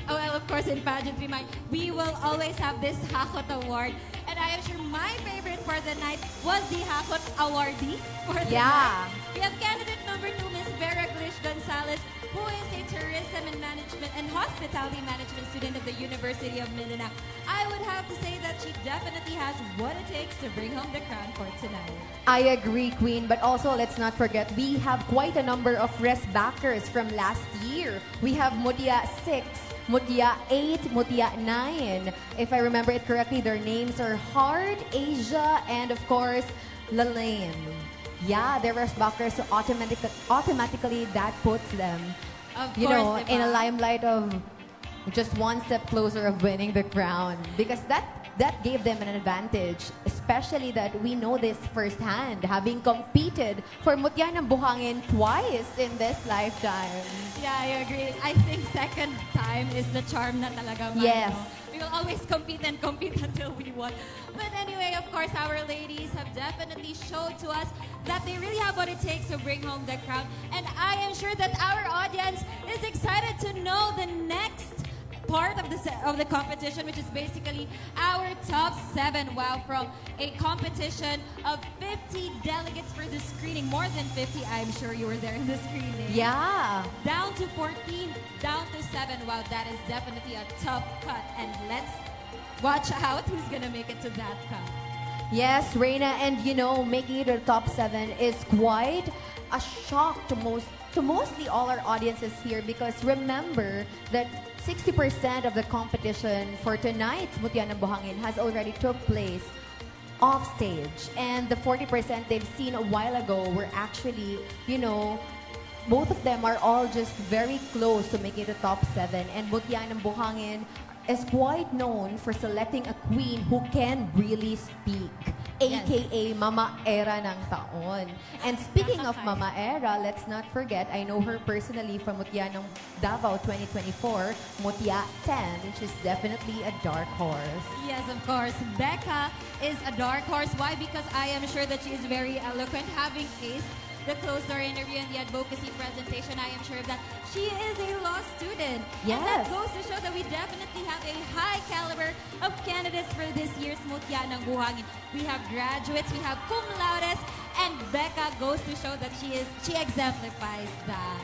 Well, of course, in pageantry, we will always have this Hakot Award. And I am sure my favorite for the night was the Hakot Awardee for the night. We have candidate number 2, Miss Vera Glish Gonzalez, who is a tourism and management and hospitality management student of the University of Mindanao. I would have to say that she definitely has what it takes to bring home the crown for tonight. I agree, Queen. But also, let's not forget, we have quite a number of rest backers from last year. We have Mutya 6, Mutya 8, Mutya 9. If I remember it correctly, their names are Hard, Asia, and of course, Lalaine. Yeah, they're rest backers, so automatically that puts them, you know, in a limelight of just one step closer of winning the crown. Because that gave them an advantage, especially that we know this firsthand, having competed for Mutya ng Buhangin twice in this lifetime. Yeah, I agree. I think second time is the charm na talaga. Yes. We will always compete and compete until we won. But anyway, of course, our ladies have definitely showed to us that they really have what it takes to bring home the crown. And I am sure that our audience is excited to know the next part of the competition, which is basically our top 7. Wow, from a competition of 50 delegates for the screening, more than 50. I'm sure you were there in the screening. Yeah. Down to 14, down to 7. Wow, that is definitely a tough cut. And let's watch out who's gonna make it to that cut. Yes, Reina, and you know, making it to the top 7 is quite a shock to mostly all our audiences here, because remember that 60% of the competition for tonight's Mutya ng Buhangin has already took place off stage, and the 40% they've seen a while ago were actually, you know, both of them are all just very close to making the top 7. And Mutya ng Buhangin is quite known for selecting a queen who can really speak, aka Mama Era ng taon. And speaking of Mama Era, let's not forget, I know her personally from Mutya ng Davao 2024, Mutya 10, which is definitely a dark horse. Yes, of course. Becca is a dark horse. Why? Because I am sure that she is very eloquent, having aced the closed-door interview and the advocacy presentation. I am sure that she is a law student. Yes. And that goes to show that we definitely have a high caliber of candidates for this year's Mutya ng Buhangin. We have graduates, we have cum laudes, and Becca goes to show that she exemplifies that.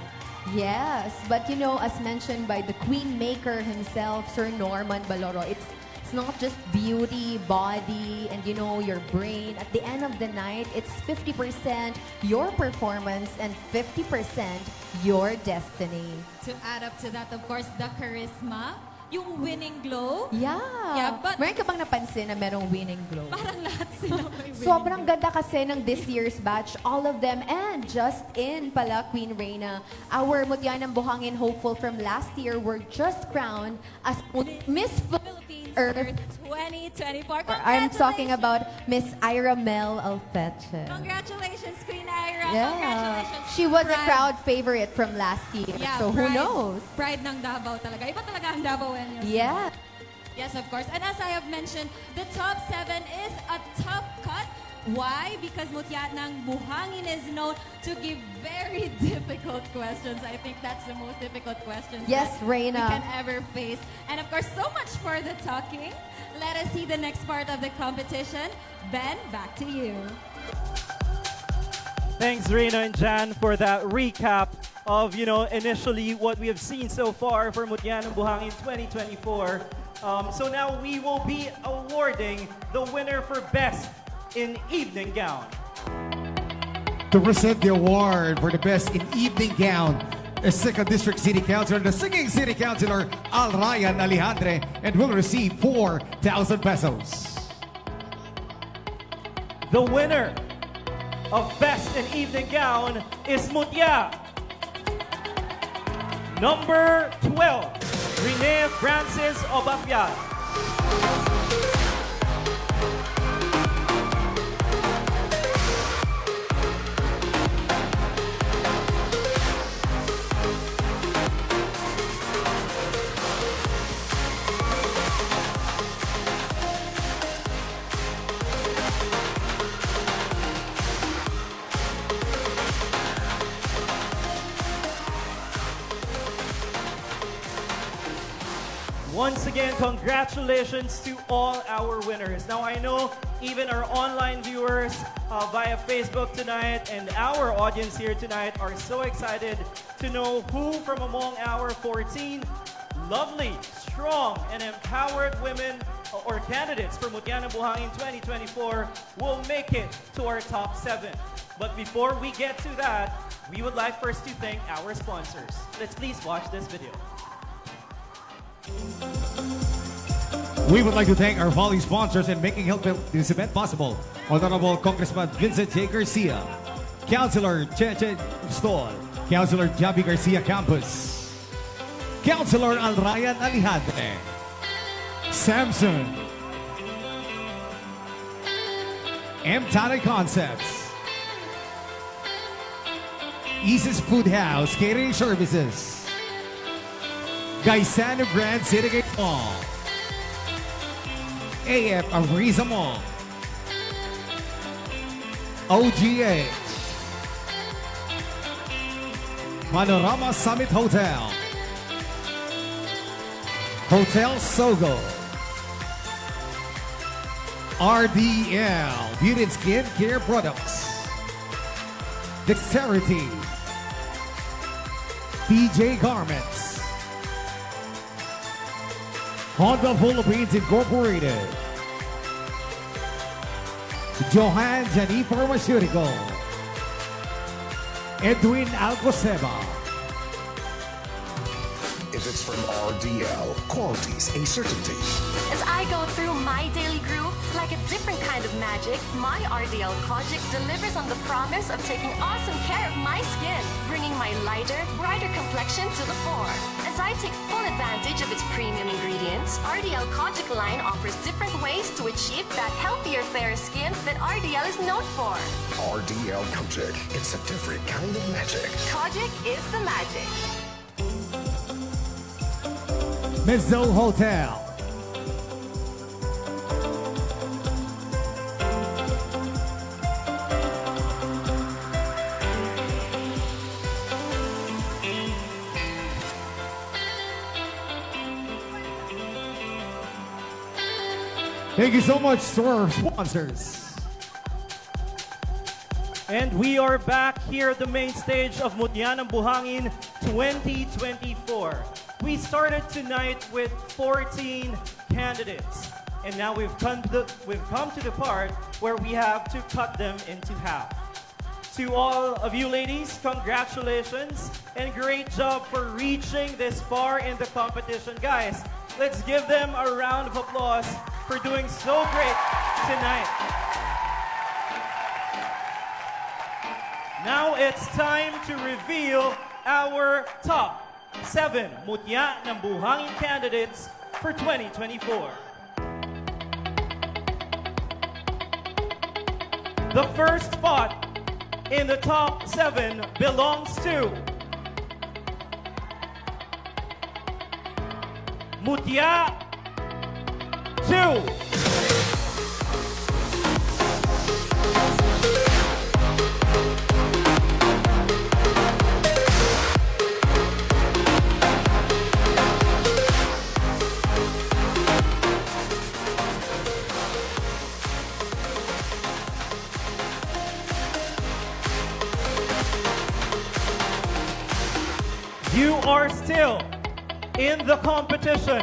Yes, but you know, as mentioned by the queen maker himself, Sir Norman Baloro, it's not just beauty, body, and you know, your brain. At the end of the night, it's 50% your performance and 50% your destiny. To add up to that, of course, the charisma, yung winning glow. Yeah. But meron ka bang napansin na merong winning glow? parang lahat sila may winning Sobrang ganda kasi ng this year's batch. All of them, and just in pala, Queen Reina, our Mutya ng Buhangin hopeful from last year were just crowned as Miss Philippines Earth. 2024. I'm talking about Miss Ira Mel Alfeche. Congratulations, Queen Ira. Yeah. Congratulations. She was a Pride. crowd favorite from last year. Yeah, So who knows? Pride ng Davao talaga. Iba talaga ang Davaoenos. Yeah. Yes, of course. And as I have mentioned, the top 7 is a tough cut. Why? Because Mutya ng Buhangin is known to give very difficult questions. I think that's the most difficult question Yes, that Reina. we can ever face. And of course, so much for the talking. Let us see the next part of the competition. Ben, back to you. Thanks, Reina and Jan, for that recap of, initially what we have seen so far for Mutya ng Buhangin 2024. So now we will be awarding the winner for Best in Evening Gown. To present the award for the best in evening gown, a second district city councilor, the singing city councilor Al Ryan Alejandre, and will receive 4,000 pesos. The winner of Best in Evening Gown is Mutya. Number 12, Rene Francis Obapia. Once again, congratulations to all our winners. Now, I know even our online viewers via Facebook tonight and our audience here tonight are so excited to know who from among our 14 lovely, strong, and empowered women or candidates for Mutya ng Buhangin 2024 will make it to our top 7. But before we get to that, we would like first to thank our sponsors. Let's please watch this video. We would like to thank our volley sponsors in making help this event possible. Honorable Congressman Vincent J. Garcia, Councilor Cheche Stol, Councilor Javi Garcia Campos, Councilor Alrayan Alejandre, Samson, M. Tanay Concepts, Isis Food House Catering Services, Gaisano Grand City Gate Mall, AF Ariza Mall, OGH, Panorama Summit Hotel, Hotel Sogo, RDL Beauty and Skin Care Products, Dexterity, DJ Garments, Honda Philippines Incorporated, Johan Jani Pharmaceutical, Edwin Alcoseba. If it's from RDL, quality's a certainty. As I go through my daily groove, like a different kind of magic, my RDL Kojic delivers on the promise of taking awesome care of my skin, bringing my lighter, brighter complexion to the fore. As I take full advantage of its premium ingredients, RDL Kojic line offers different ways to achieve that healthier, fairer skin that RDL is known for. RDL Kojic, it's a different kind of magic. Kojic is the magic. Mizzo Hotel, thank you so much to our sponsors. And we are back here at the main stage of Mutya ng Buhangin 2024. We started tonight with 14 candidates, and now we've come to the part where we have to cut them into half. To all of you ladies, congratulations and great job for reaching this far in the competition. Guys, let's give them a round of applause for doing so great tonight. Now it's time to reveal our top 7 Mutya ng Buhangin candidates for 2024. The first spot in the top 7 belongs to Mutya 2. You are still in the competition.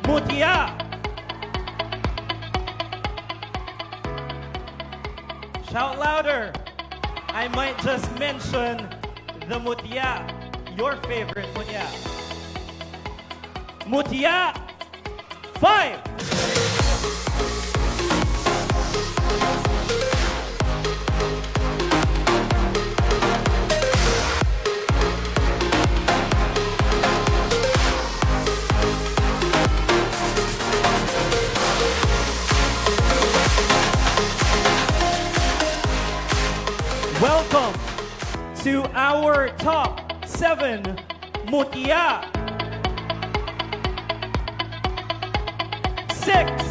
Mutya. Shout louder. I might just mention the Mutya, your favorite Mutya. Mutya 5. Welcome to our top 7 Mutya 6.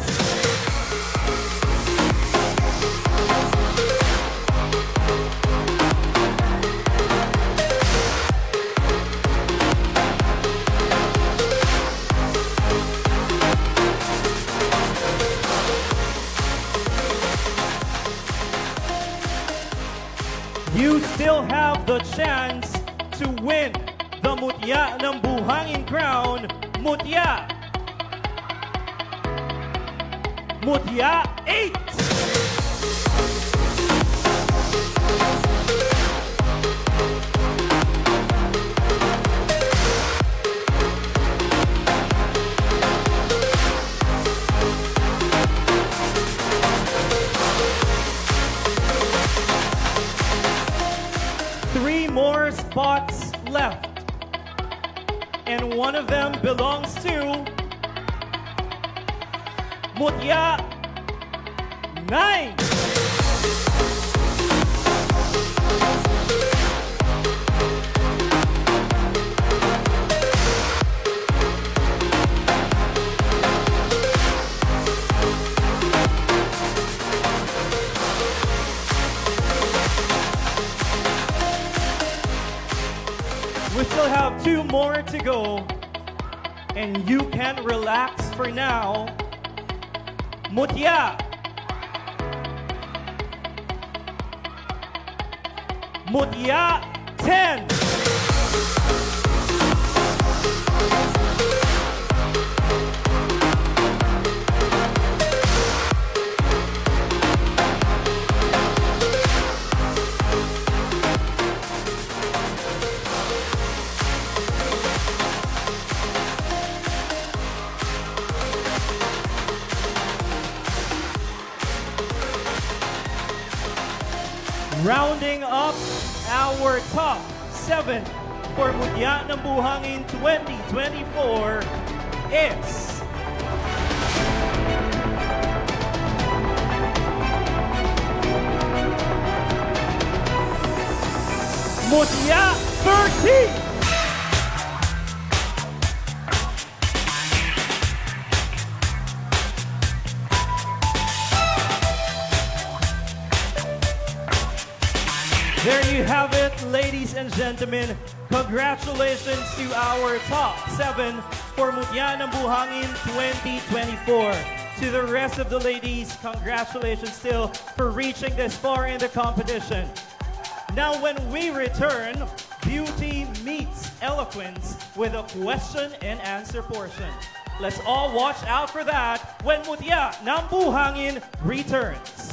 You still have the chance to win the Mutya ng Buhangin crown. Mutya. Mutya 8. More spots left, and one of them belongs to Mutya 9. We still have 2 more to go, and you can relax for now. Mutya. Mutya 10. Rounding up our top 7 for Mutya ng Buhangin 2024 is Mutya 13. There you have it, ladies and gentlemen. Congratulations to our top 7 for Mutya ng Buhangin 2024. To the rest of the ladies, congratulations still for reaching this far in the competition. Now when we return, beauty meets eloquence with a question and answer portion. Let's all watch out for that when Mutya ng Buhangin returns.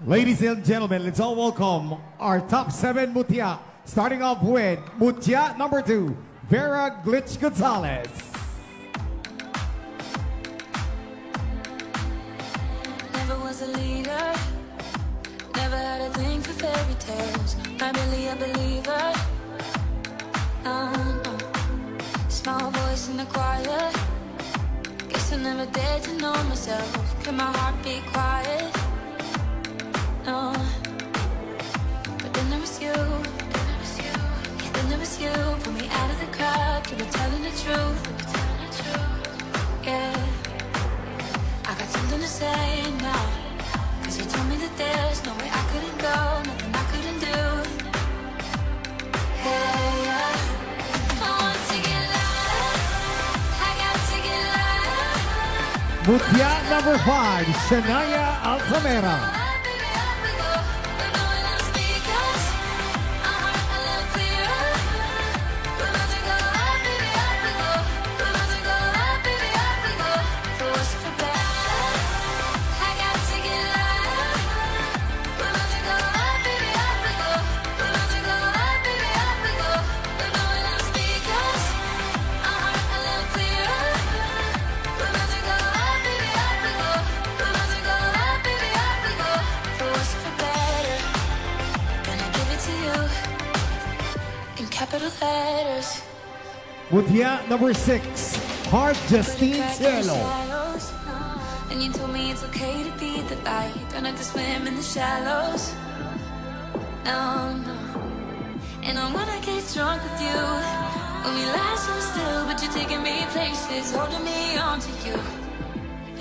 Ladies and gentlemen, let's all welcome our top 7 Mutya. Starting off with Mutya number 2, Vera Glitch Gonzalez. Never was a leader, never had a thing for fairy tales. Not really a believer. No, no. Small voice in the choir. Guess I never dared to know myself. Can my heart be quiet? No. But then there was you. Yeah, then there was you. Pull me out of the crowd. You were telling the truth. Yeah. I got something to say now. Cause you told me that there's no way I couldn't go. Nothing I couldn't do. Hey, yeah. I want to get louder. I got to get louder. Mutya number 5, Shania Altamera. Capital letters. Mutya number 6, Heart Justine Cielo. And you told me it's okay to be the light. Don't have to swim in the shallows. No, no. And I wanna get drunk with you. When we lie so still, but you're taking me places, holding me on to you.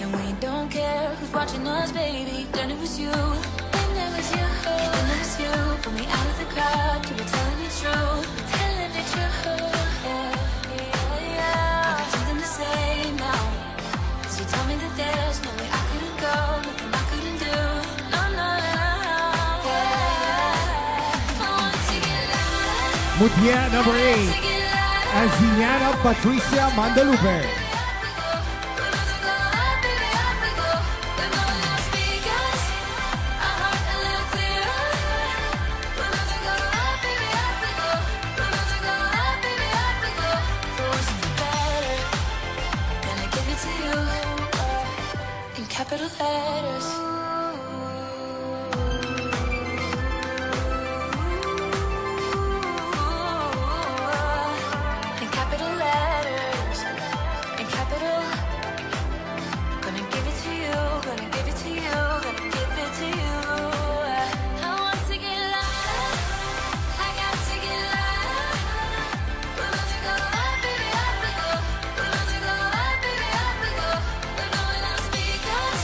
And we don't care who's watching us, baby. Then it was you. Then it was you. Then it was you. Pull me out of the crowd. You were telling me true. Telling me true. Yeah, yeah, yeah. I got something to say now. Cause you told me that there's no way I couldn't go. Nothing I couldn't do. No, no, no. Yeah. I want to get louder. Mutya number 8, Aziana Patricia Mandalupe. Capital letters. In capital letters. In capital. Gonna give it to you. Gonna give it to you. Gonna give it to you. I want to get louder. I got to get louder. We're about to go up, baby, up we go. We're about to go up, baby, up we go. We're blowing out speakers.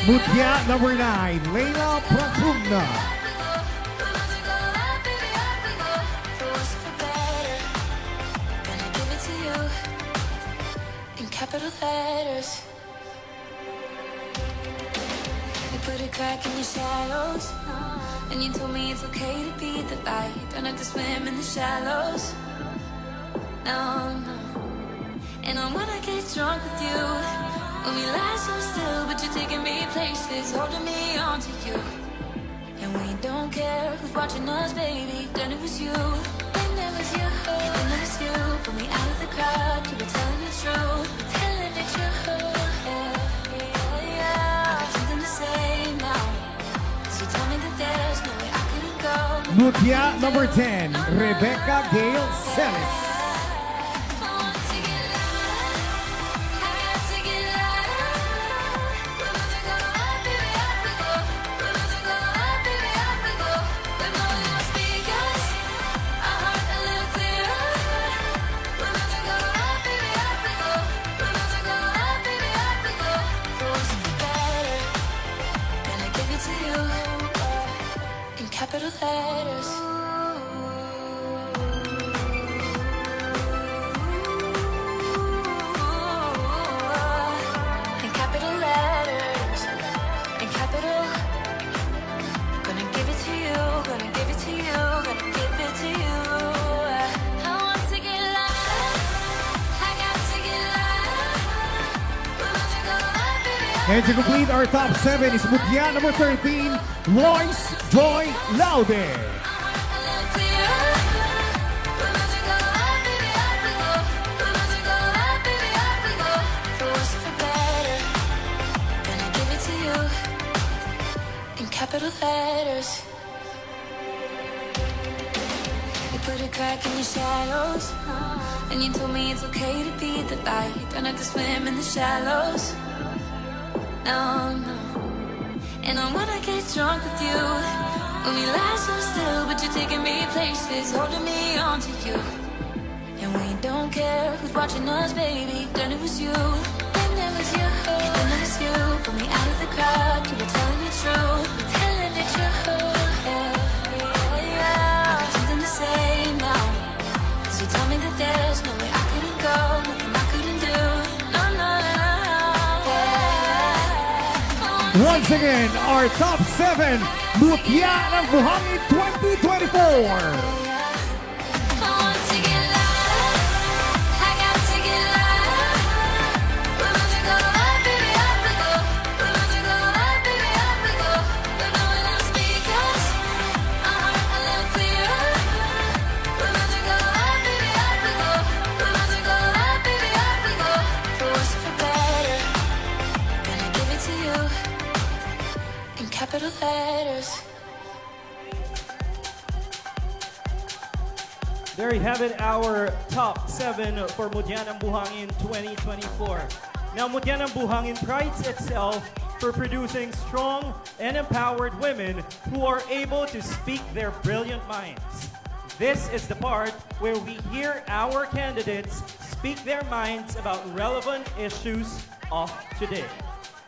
Mutya number 9, Lena Prapumna. Gonna give it to you in capital letters. You put a crack in your shadows, and you told me it's okay to be the light. Don't have to swim in the shallows. No, no. And I wanna get drunk with you. When we lie so still, but you're taking me places, holding me on to you. And we don't care who's watching us, baby. Then it was you. Then it was you. Then it was you. Pull me out of the crowd. You were telling the truth. Telling the truth. Yeah, yeah, yeah. I got something to say now. Cause you told me that there's no way I couldn't go. Mutya number 10, Rebecca Gale Celis. Capital letters. And to complete our top 7 is Mutya number 13, Lois Joy Laude. Capital letters. You put a crack in your shadows, and you told me it's okay to be the light. Don't have to swim in the shallows. No, no. And I wanna get drunk with you. When we lie so still, but you're taking me places, holding me on to you. And we don't care who's watching us, baby. Then it was you. Then it was you. Then it was you. Pull me out of the crowd. You were telling the truth. Telling the truth. Yeah, yeah, yeah. I got something to say now. So tell me that there's no way I couldn't go. Nothing I couldn't do. No, no, no. Once again, our top 7, Mutya ng Buhangin 2024. Capital letters. There you have it, our top 7 for Mutya ng Buhangin 2024. Now, Mutya ng Buhangin prides itself for producing strong and empowered women who are able to speak their brilliant minds. This is the part where we hear our candidates speak their minds about relevant issues of today.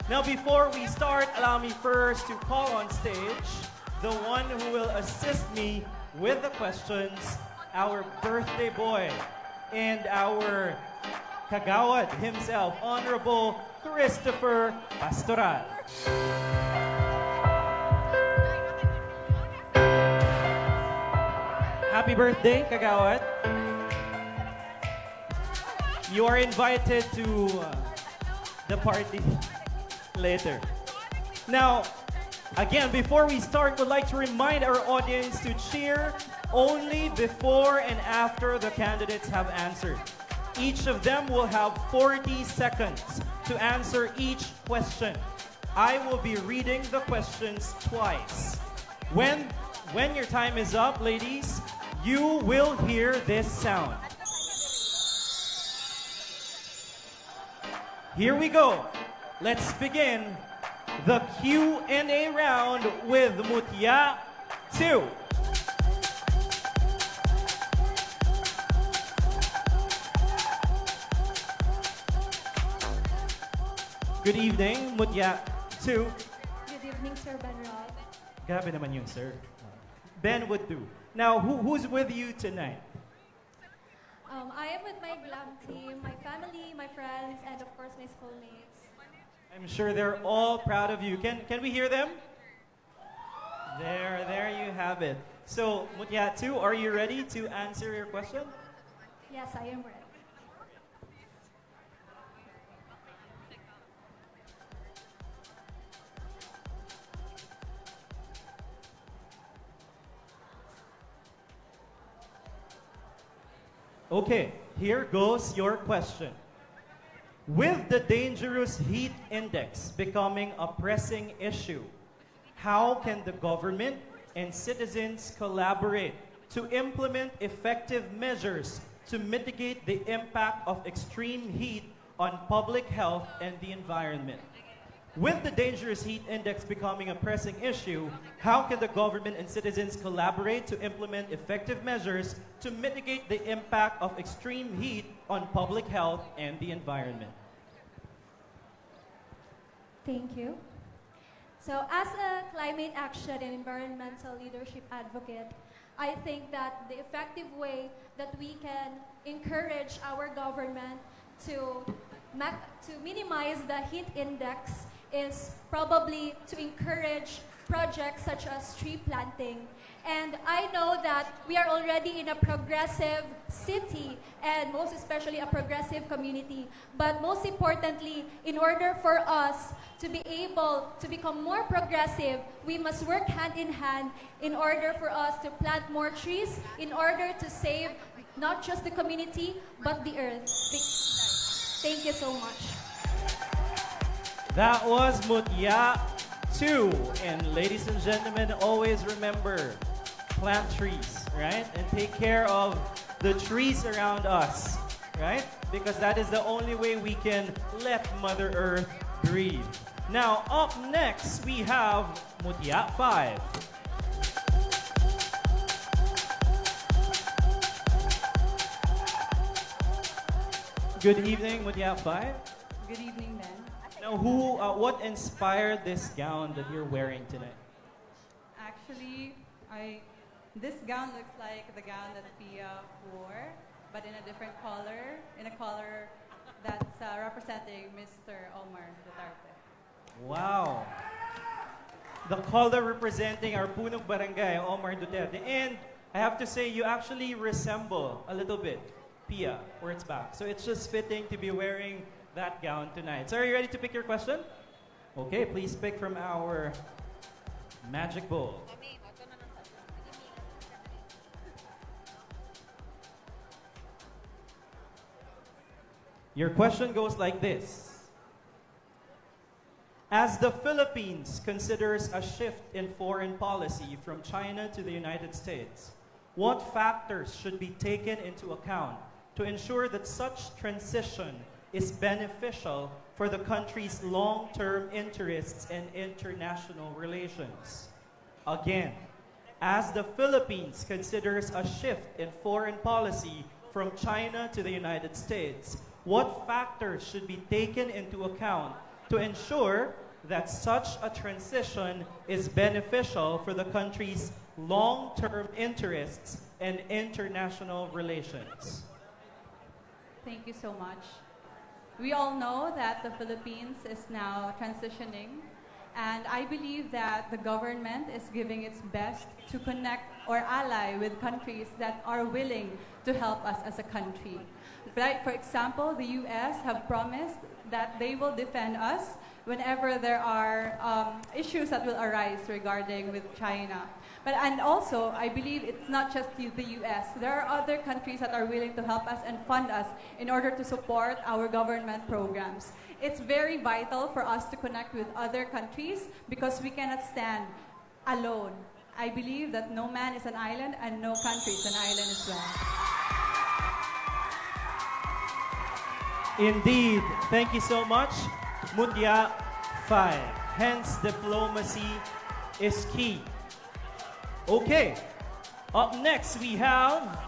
Now, before we start, allow me first to call on stage the one who will assist me with the questions, our birthday boy and our kagawad himself, Honorable Christopher Pastoral. Happy birthday, kagawad. You are invited to the party later. Now, again, before we start, we'd like to remind our audience to cheer only before and after the candidates have answered. Each of them will have 40 seconds to answer each question. I will be reading the questions twice. When your time is up, ladies, you will hear this sound. Here we go. Let's begin the Q&A round with Mutya 2. Good evening, Mutya 2. Good evening, Sir Benral. Grabe naman yun, sir. Ben would do. Now, who's with you tonight? I am with my glam team, my family, my friends, and of course my schoolmates. I'm sure they're all proud of you. Can we hear them? There you have it. So, Mutya 2, are you ready to answer your question? Yes, I am ready. Okay, here goes your question. With the dangerous heat index becoming a pressing issue, how can the government and citizens collaborate to implement effective measures to mitigate the impact of extreme heat on public health and the environment? With the dangerous heat index becoming a pressing issue, how can the government and citizens collaborate to implement effective measures to mitigate the impact of extreme heat on public health and the environment? Thank you. So as a climate action and environmental leadership advocate, I think that the effective way that we can encourage our government to minimize the heat index is probably to encourage projects such as tree planting And I know that we are already in a progressive city and most especially a progressive community. But most importantly, in order for us to be able to become more progressive, we must work hand in hand in order for us to plant more trees, in order to save not just the community, but the earth. Thank you so much. That was Mutya 2. And ladies and gentlemen, always remember, plant trees, right? And take care of the trees around us, right? Because that is the only way we can let Mother Earth breathe. Now, up next, we have Mutya 5. Good evening, Mutya 5. Good evening, Ben. Now, what inspired this gown that you're wearing tonight? Actually, this gown looks like the gown that Pia wore, but in a different color, in a color that's representing Mr. Omar Duterte. Wow. The color representing our Punog Barangay, Omar Duterte. And I have to say, you actually resemble a little bit Pia, where it's back. So it's just fitting to be wearing that gown tonight. So are you ready to pick your question? Okay, please pick from our magic bowl. Your question goes like this. As the Philippines considers a shift in foreign policy from China to the United States, what factors should be taken into account to ensure that such transition is beneficial for the country's long-term interests and international relations? Again, as the Philippines considers a shift in foreign policy from China to the United States, what factors should be taken into account to ensure that such a transition is beneficial for the country's long-term interests and international relations? Thank you so much. We all know that the Philippines is now transitioning, and I believe that the government is giving its best to connect or ally with countries that are willing to help us as a country. Right? For example, the U.S. have promised that they will defend us whenever there are issues that will arise regarding with China. And also, I believe it's not just the U.S. There are other countries that are willing to help us and fund us in order to support our government programs. It's very vital for us to connect with other countries because we cannot stand alone. I believe that no man is an island and no country is an island as well. Indeed. Thank you so much. Mutya 5. Hence, diplomacy is key. Okay. Up next, we have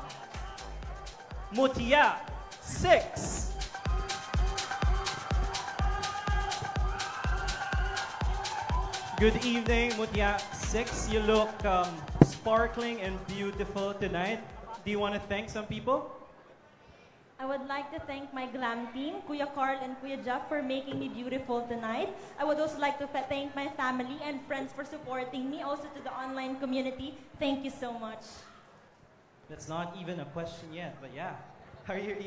Mutya 6. Good evening, Mutya 6. You look sparkling and beautiful tonight. Do you want to thank some people? I would like to thank my glam team, Kuya Carl and Kuya Jeff, for making me beautiful tonight. I would also like to thank my family and friends for supporting me, also to the online community. Thank you so much. That's not even a question yet, but yeah.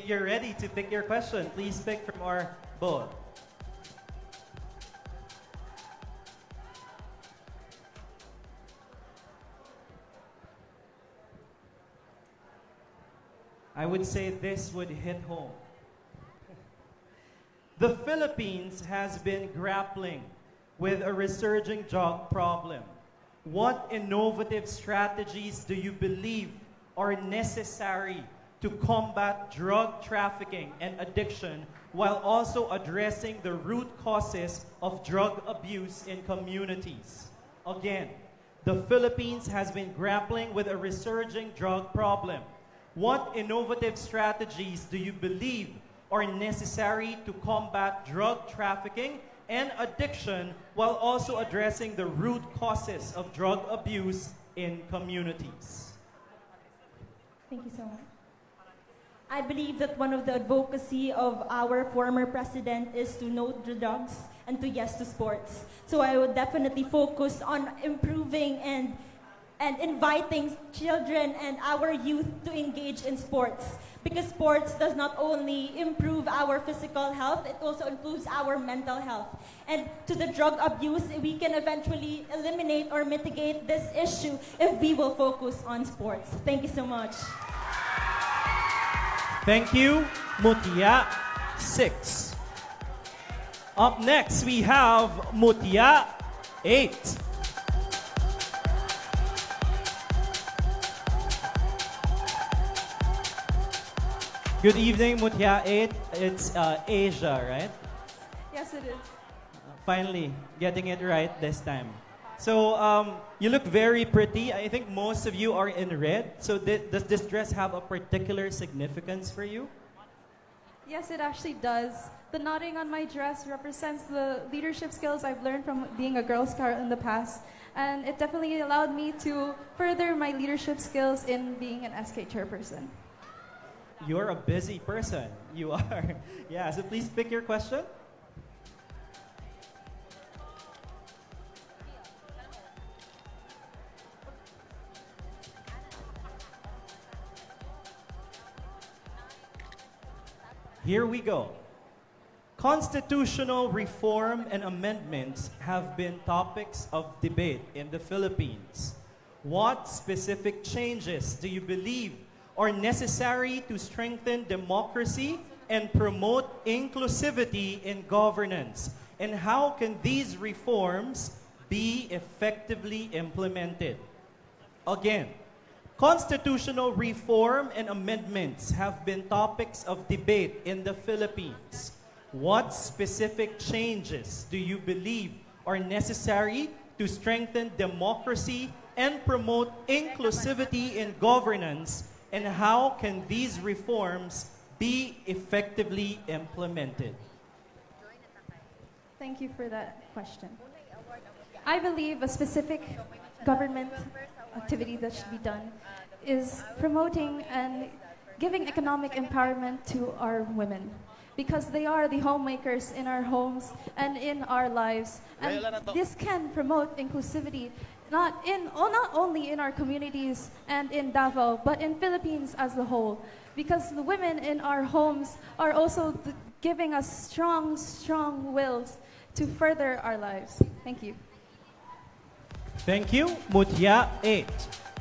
You're ready to pick your question. Please pick from our bowl. I would say this would hit home. The Philippines has been grappling with a resurging drug problem. What innovative strategies do you believe are necessary to combat drug trafficking and addiction while also addressing the root causes of drug abuse in communities? Again, the Philippines has been grappling with a resurging drug problem. What innovative strategies do you believe are necessary to combat drug trafficking and addiction while also addressing the root causes of drug abuse in communities? Thank you so much. I believe that one of the advocacy of our former president is to no to drugs and to yes to sports. So I would definitely focus on improving and and inviting children and our youth to engage in sports. Because sports does not only improve our physical health, it also improves our mental health. And to the drug abuse, we can eventually eliminate or mitigate this issue if we will focus on sports. Thank you so much. Thank you, Mutia 6. Up next, we have Mutia 8. Good evening, Mutia 8. It's Asia, right? Yes, it is. Finally, getting it right this time. So, you look very pretty. I think most of you are in red. So, does this dress have a particular significance for you? Yes, it actually does. The knotting on my dress represents the leadership skills I've learned from being a Girl Scout in the past. And it definitely allowed me to further my leadership skills in being an SK chairperson. You're a busy person. You are. Yeah, so please pick your question. Here we go. Constitutional reform and amendments have been topics of debate in the Philippines. What specific changes do you believe are necessary to strengthen democracy and promote inclusivity in governance? And how can these reforms be effectively implemented? Again, constitutional reform and amendments have been topics of debate in the Philippines. What specific changes do you believe are necessary to strengthen democracy and promote inclusivity in governance? And how can these reforms be effectively implemented? Thank you for that question. I believe a specific government activity that should be done is promoting and giving economic empowerment to our women, because they are the homemakers in our homes and in our lives. And this can promote inclusivity not only in our communities and in Davao, but in Philippines as a whole. Because the women in our homes are also giving us strong wills to further our lives. Thank you. Thank you. Mutia 8.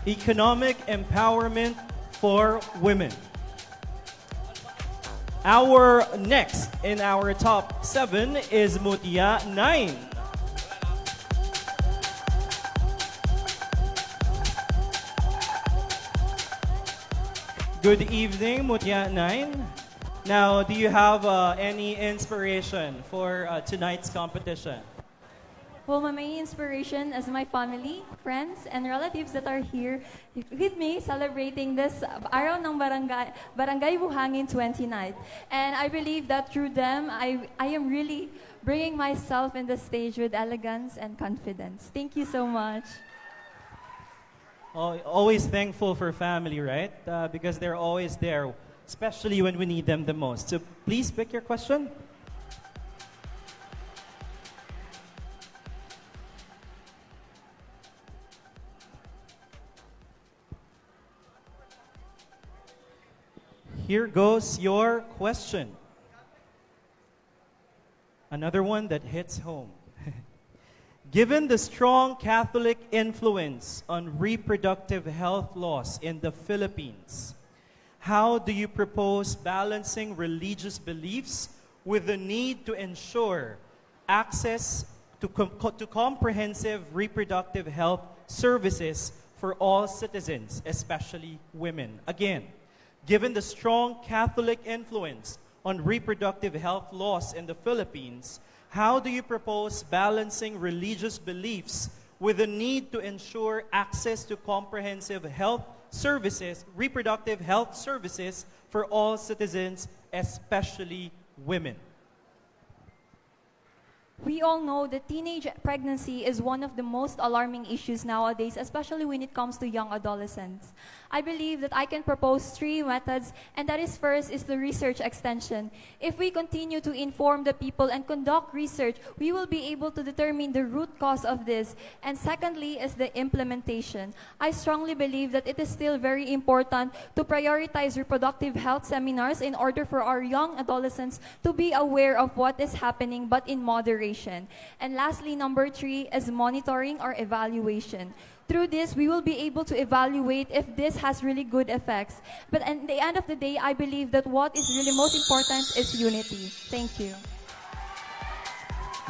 Economic empowerment for women. Our next in our top 7 is Mutia 9. Good evening, Mutia 9. Now, do you have any inspiration for tonight's competition? Well, my main inspiration is my family, friends, and relatives that are here with me celebrating this Araw ng Barangay Buhangin 29. And I believe that through them, I am really bringing myself in the stage with elegance and confidence. Thank you so much. Always thankful for family, right? Because they're always there, especially when we need them the most. So please pick your question. Here goes your question. Another one that hits home. Given the strong Catholic influence on reproductive health laws in the Philippines, how do you propose balancing religious beliefs with the need to ensure access to comprehensive reproductive health services for all citizens, especially women? Again, given the strong Catholic influence on reproductive health laws in the Philippines, how do you propose balancing religious beliefs with the need to ensure access to comprehensive health services, reproductive health services for all citizens, especially women? We all know that teenage pregnancy is one of the most alarming issues nowadays, especially when it comes to young adolescents. I believe that I can propose 3 methods, and that is first is the research extension. If we continue to inform the people and conduct research, we will be able to determine the root cause of this. And secondly is the implementation. I strongly believe that it is still very important to prioritize reproductive health seminars in order for our young adolescents to be aware of what is happening, but in moderation. And lastly, number 3 is monitoring or evaluation. Through this, we will be able to evaluate if this has really good effects. But at the end of the day, I believe that what is really most important is unity. Thank you.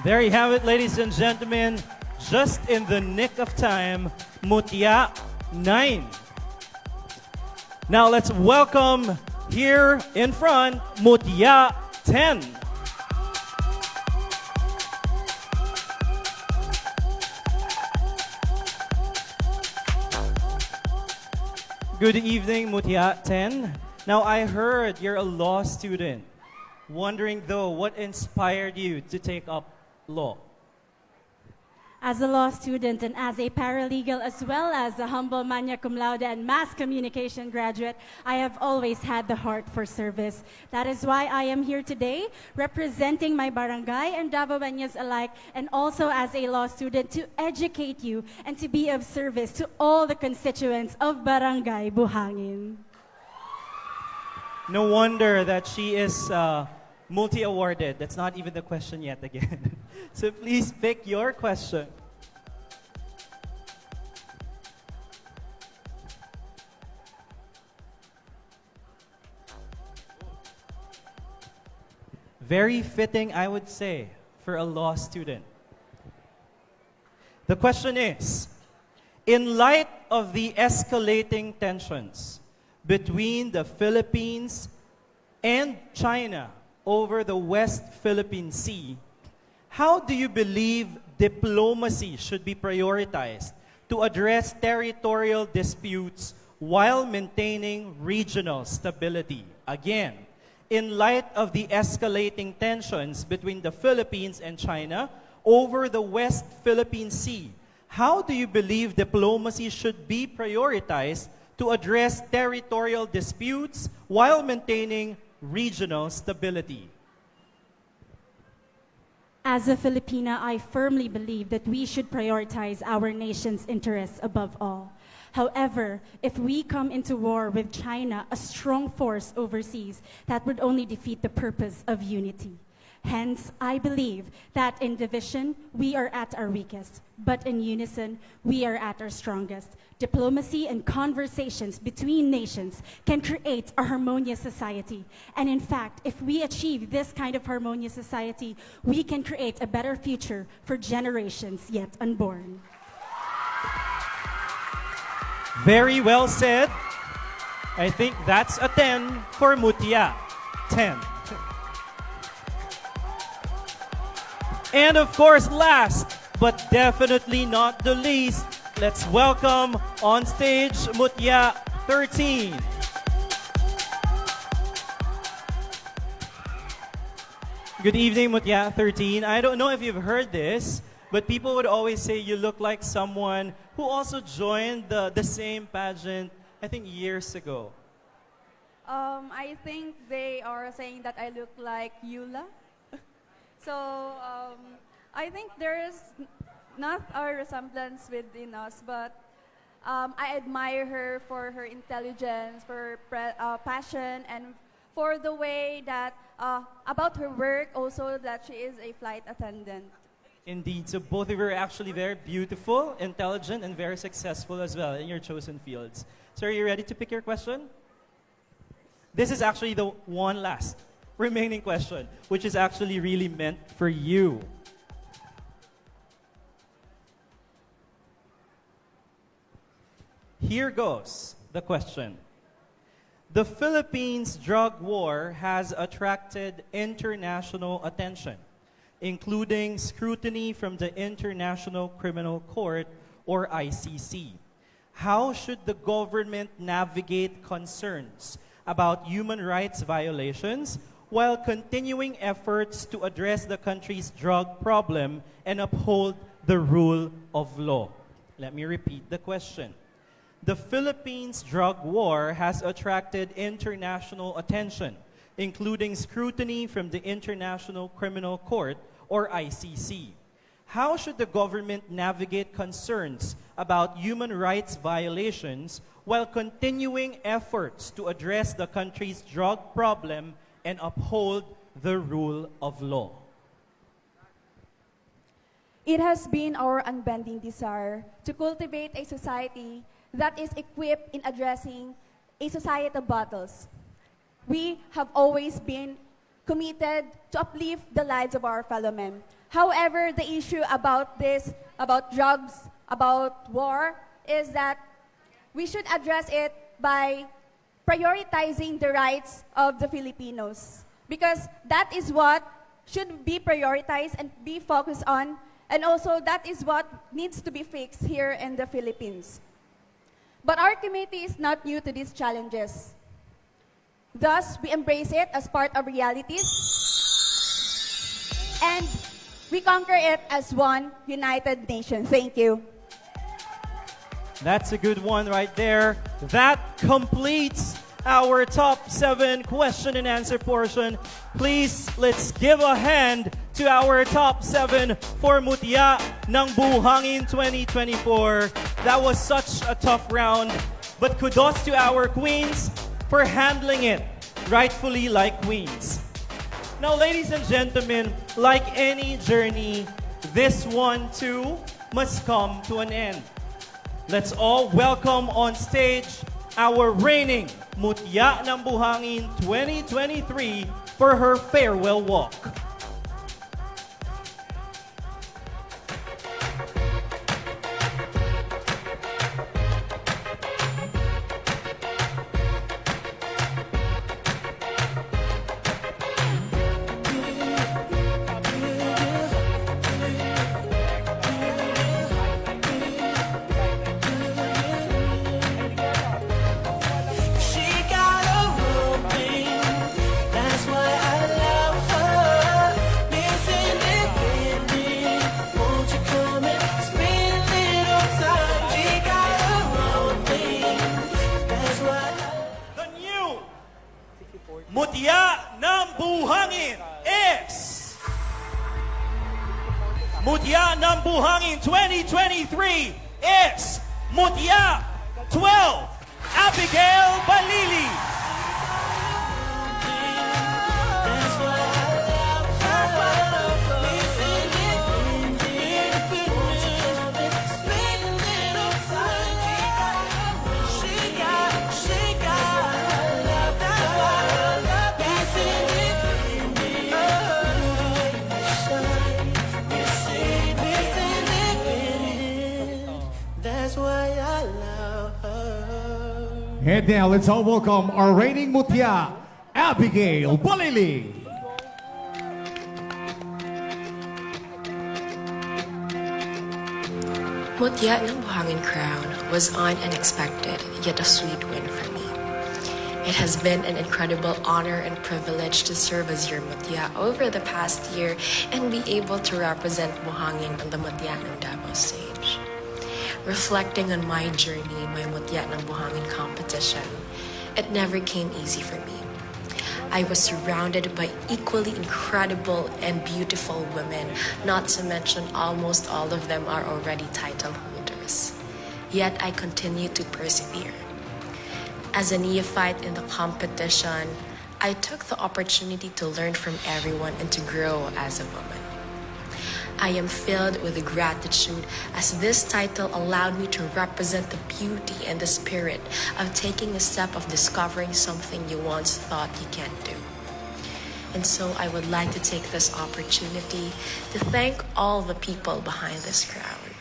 There you have it, ladies and gentlemen. Just in the nick of time, Mutya 9. Now let's welcome here in front, Mutya 10. Good evening, Mutya 10. Now, I heard you're a law student. Wondering, though, what inspired you to take up law? As a law student and as a paralegal, as well as a humble magna cum laude and mass communication graduate, I have always had the heart for service. That is why I am here today, representing my barangay and Davaoeños alike, and also as a law student to educate you and to be of service to all the constituents of Barangay Buhangin. No wonder that she is multi-awarded. That's not even the question yet again. So please pick your question. Very fitting, I would say, for a law student. The question is, in light of the escalating tensions between the Philippines and China over the West Philippine Sea, how do you believe diplomacy should be prioritized to address territorial disputes while maintaining regional stability? Again, in light of the escalating tensions between the Philippines and China over the West Philippine Sea, how do you believe diplomacy should be prioritized to address territorial disputes while maintaining regional stability? As a Filipina, I firmly believe that we should prioritize our nation's interests above all. However, if we come into war with China, a strong force overseas, that would only defeat the purpose of unity. Hence, I believe that in division, we are at our weakest, but in unison, we are at our strongest. Diplomacy and conversations between nations can create a harmonious society. And in fact, if we achieve this kind of harmonious society, we can create a better future for generations yet unborn. Very well said. I think that's a 10 for Mutya. 10. And of course, last but definitely not the least, let's welcome on stage Mutya 13. Good evening, Mutya 13. I don't know if you've heard this, but people would always say you look like someone who also joined the same pageant, I think years ago. I think they are saying that I look like Eula. So I think there is not a resemblance within us, but I admire her for her intelligence, for passion, and for the way that, about her work also, that she is a flight attendant. Indeed. So both of you are actually very beautiful, intelligent, and very successful as well in your chosen fields. So are you ready to pick your question? This is actually the one last remaining question, which is actually really meant for you. Here goes the question. The Philippines drug war has attracted international attention, including scrutiny from the International Criminal Court, or ICC. How should the government navigate concerns about human rights violations while continuing efforts to address the country's drug problem and uphold the rule of law? Let me repeat the question. The Philippines drug war has attracted international attention, including scrutiny from the International Criminal Court, or ICC. How should the government navigate concerns about human rights violations while continuing efforts to address the country's drug problem and uphold the rule of law? It has been our unbending desire to cultivate a society that is equipped in addressing a societal battles. We have always been committed to uplift the lives of our fellow men. However, the issue about this, about drugs, about war, is that we should address it by prioritizing the rights of the Filipinos. Because that is what should be prioritized and be focused on, and also that is what needs to be fixed here in the Philippines. But our community is not new to these challenges. Thus, we embrace it as part of realities, and we conquer it as one united nation. Thank you. That's a good one right there. That completes our top 7 question and answer portion. Please, let's give a hand to our top 7 for Mutya ng Buhangin 2024. That was such a tough round, but kudos to our queens for handling it rightfully like queens. Now, ladies and gentlemen, like any journey, this one too must come to an end. Let's all welcome on stage our reigning Mutya ng Buhangin 2023 for her farewell walk. Mutya ng Buhangin is Mutya ng Buhangin 2023 is Mutya 12 Abigail Balili. And now let's all welcome our reigning Mutya, Abigail Balili. Mutya ng Buhangin crown was unexpected yet a sweet win for me. It has been an incredible honor and privilege to serve as your Mutya over the past year and be able to represent Buhangin on the Mutya ng Davao stage. Reflecting on my journey in my Mutya ng Buhangin competition, it never came easy for me. I was surrounded by equally incredible and beautiful women, not to mention almost all of them are already title holders. Yet I continue to persevere. As a neophyte in the competition, I took the opportunity to learn from everyone and to grow as a woman. I am filled with gratitude as this title allowed me to represent the beauty and the spirit of taking a step of discovering something you once thought you can't do. And so I would like to take this opportunity to thank all the people behind this crown.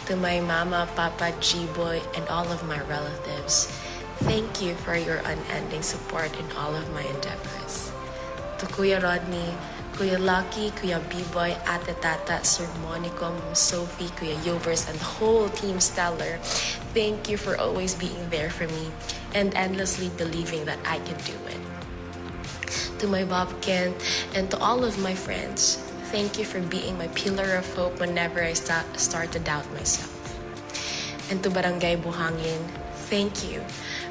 To my mama, papa, G-boy, and all of my relatives, thank you for your unending support in all of my endeavors. To Kuya Rodney, Kuya Lucky, Kuya B-Boy, Ate Tata, Sir Monico, Mom Sophie, Kuya Yovers, and the whole Team Stellar, thank you for always being there for me and endlessly believing that I can do it. To my Bobkin and to all of my friends, thank you for being my pillar of hope whenever I start to doubt myself. And to Barangay Buhangin, thank you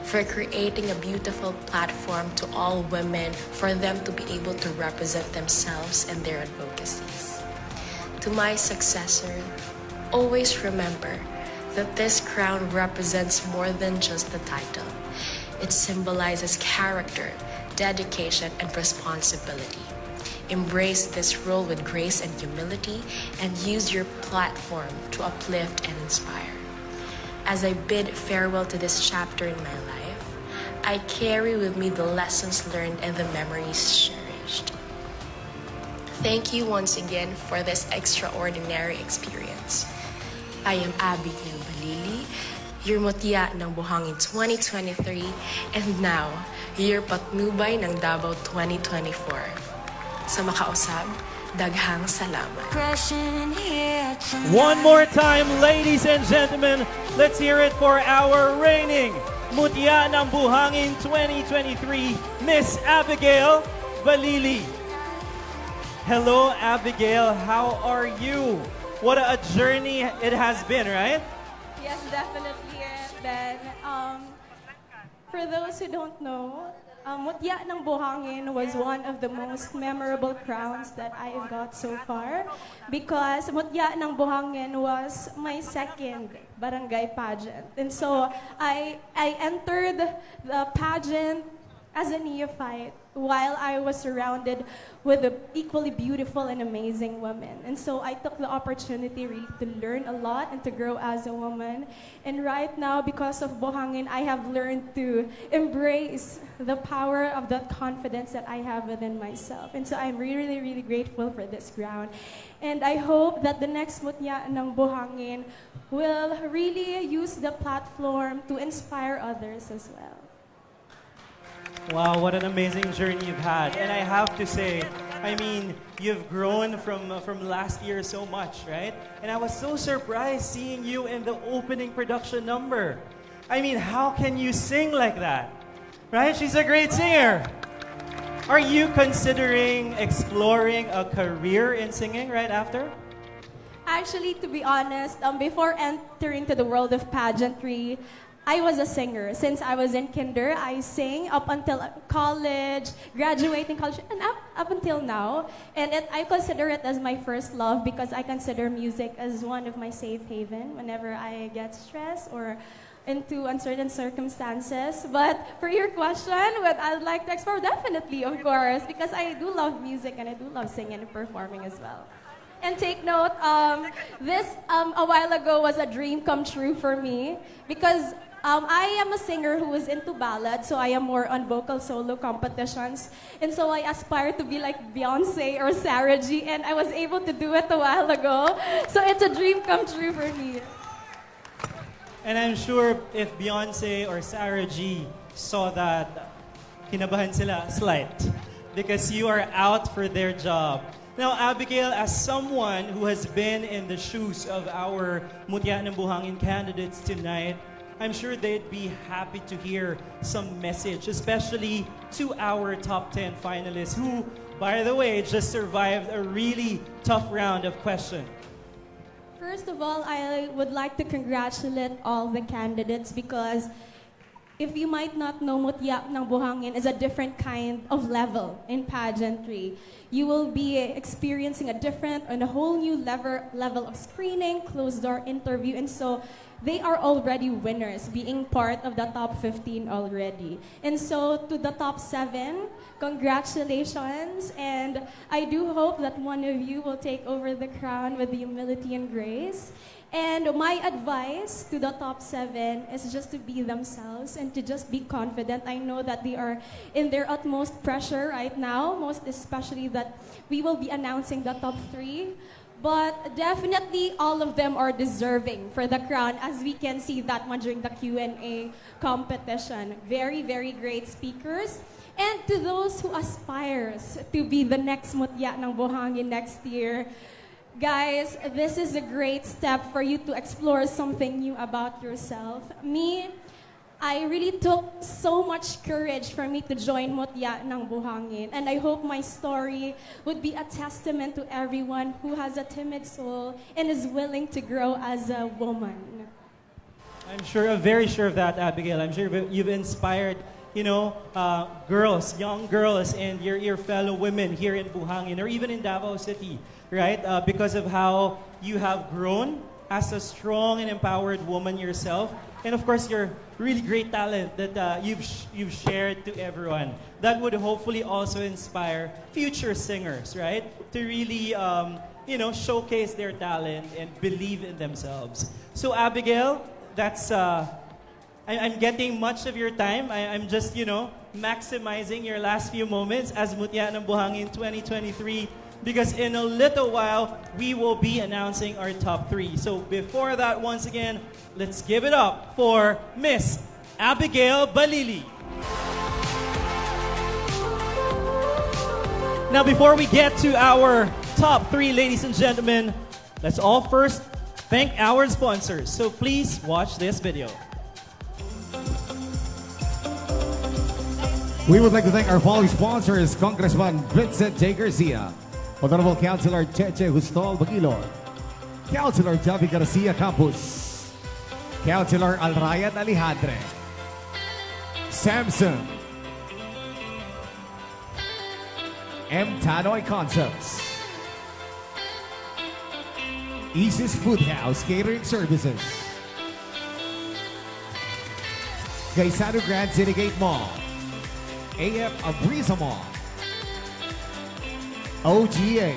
for creating a beautiful platform to all women for them to be able to represent themselves and their advocacies. To my successor, always remember that this crown represents more than just the title. It symbolizes character, dedication, and responsibility. Embrace this role with grace and humility and use your platform to uplift and inspire. As I bid farewell to this chapter in my life, I carry with me the lessons learned and the memories cherished. Thank you once again for this extraordinary experience. I am Abigail Balili, your Mutya ng Buhangin 2023, and now, your Patnubay ng Davao 2024. Sa makausap, daghang salamat. One more time, ladies and gentlemen, let's hear it for our reigning Mutya ng Buhangin 2023, Miss Abigail Balili. Hello, Abigail. How are you? What a journey it has been, right? Yes, definitely, Ben. For those who don't know, Mutya ng Buhangin was one of the most memorable crowns that I have got so far because Mutya ng Buhangin was my second barangay pageant. And so I entered the pageant as a neophyte while I was surrounded with equally beautiful and amazing women. And so I took the opportunity really to learn a lot and to grow as a woman. And right now, because of Buhangin, I have learned to embrace the power of that confidence that I have within myself. And so I'm really, really grateful for this ground. And I hope that the next Mutya ng Buhangin will really use the platform to inspire others as well. Wow, what an amazing journey you've had. And I have to say, I mean, you've grown from last year so much, right? And I was so surprised seeing you in the opening production number. I mean, how can you sing like that? Right? She's a great singer. Are you considering exploring a career in singing right after? Actually, to be honest, before entering to the world of pageantry, I was a singer. Since I was in kinder, I sang up until college, graduating college, and up until now. And I consider it as my first love because I consider music as one of my safe haven whenever I get stressed or into uncertain circumstances. But for your question, what I'd like to explore, definitely, of course, because I do love music and I do love singing and performing as well. And take note, this a while ago was a dream come true for me because I am a singer who is into ballads, so I am more on vocal solo competitions. And so I aspire to be like Beyonce or Sarah G, and I was able to do it a while ago. So it's a dream come true for me. And I'm sure if Beyonce or Sarah G saw that, kinabahan sila slight because you are out for their job. Now, Abigail, as someone who has been in the shoes of our Mutya ng Buhangin candidates tonight, I'm sure they'd be happy to hear some message, especially to our top 10 finalists who, by the way, just survived a really tough round of questions. First of all, I would like to congratulate all the candidates because if you might not know, Mutya ng Buhangin is a different kind of level in pageantry. You will be experiencing a different and a whole new level of screening, closed-door interview, and so they are already winners, being part of the top 15 already. And so to the top 7, congratulations, and I do hope that one of you will take over the crown with humility and grace. And my advice to the top 7 is just to be themselves and to just be confident. I know that they are in their utmost pressure right now, most especially that we will be announcing the top 3. But definitely all of them are deserving for the crown, as we can see that one during the Q&A competition. Very, very great speakers. And to those who aspires to be the next Mutya ng Buhangin next year, guys, this is a great step for you to explore something new about yourself. Me, I really took so much courage for me to join Mutya ng Buhangin. And I hope my story would be a testament to everyone who has a timid soul and is willing to grow as a woman. I'm very sure of that, Abigail. I'm sure you've inspired, girls, young girls, and your fellow women here in Buhangin or even in Davao City, right? Because of how you have grown as a strong and empowered woman yourself. And of course, your really great talent that you've shared to everyone. That would hopefully also inspire future singers, right? To really, showcase their talent and believe in themselves. So Abigail, that's, I'm getting much of your time. I'm just, maximizing your last few moments as Mutya ng Buhangin 2023. Because in a little while, we will be announcing our top 3. So before that, once again, let's give it up for Miss Abigail Balili. Now, before we get to our top 3, ladies and gentlemen, let's all first thank our sponsors. So please watch this video. We would like to thank our following sponsors: Congressman Vincent J. Garcia, Honorable Councilor Cheche Gustol Baguilon, Councilor Javi Garcia Campos, Councilor Alrayan Alejandre, Samson, M. Tanoy Concepts, Isis Food House Catering Services, Gaisano Grand City Gate Mall, AF Abriza Mall, OGH,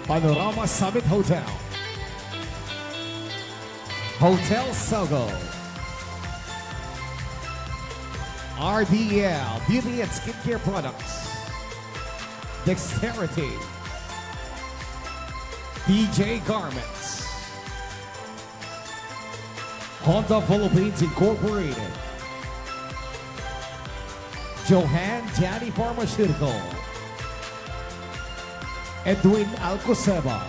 Panorama Summit Hotel, Hotel Sogo, RDL Beauty and Skincare Products, Dexterity, DJ Garments, Honda Philippines Incorporated, Johan Jani Pharmaceutical, Edwin Alcoseba.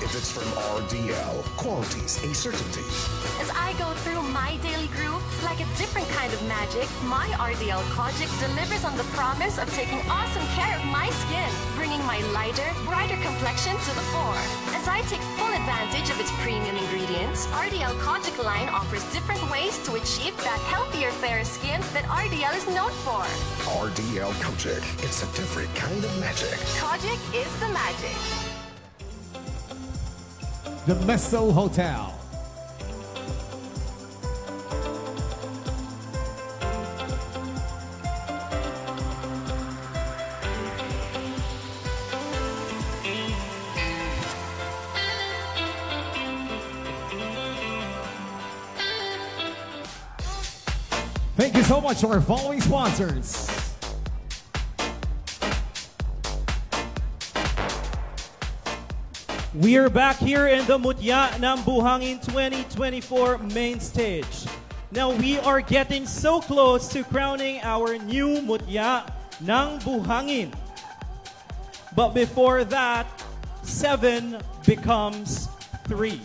If it's from RDL, quality's a certainty. As I go through my daily groove, like a different kind of magic, my RDL Kojic delivers on the promise of taking awesome care of my skin, bringing my lighter, brighter complexion to the fore. As I take full advantage of its premium ingredients, RDL Kojic line offers different ways to achieve that healthier, fairer skin that RDL is known for. RDL Kojic, it's a different kind of magic. Kojic is the magic. The Meso Hotel, thank you so much to our following sponsors. We are back here in the Mutya ng Buhangin 2024 main stage. Now we are getting so close to crowning our new Mutya ng Buhangin. But before that, 7 becomes 3.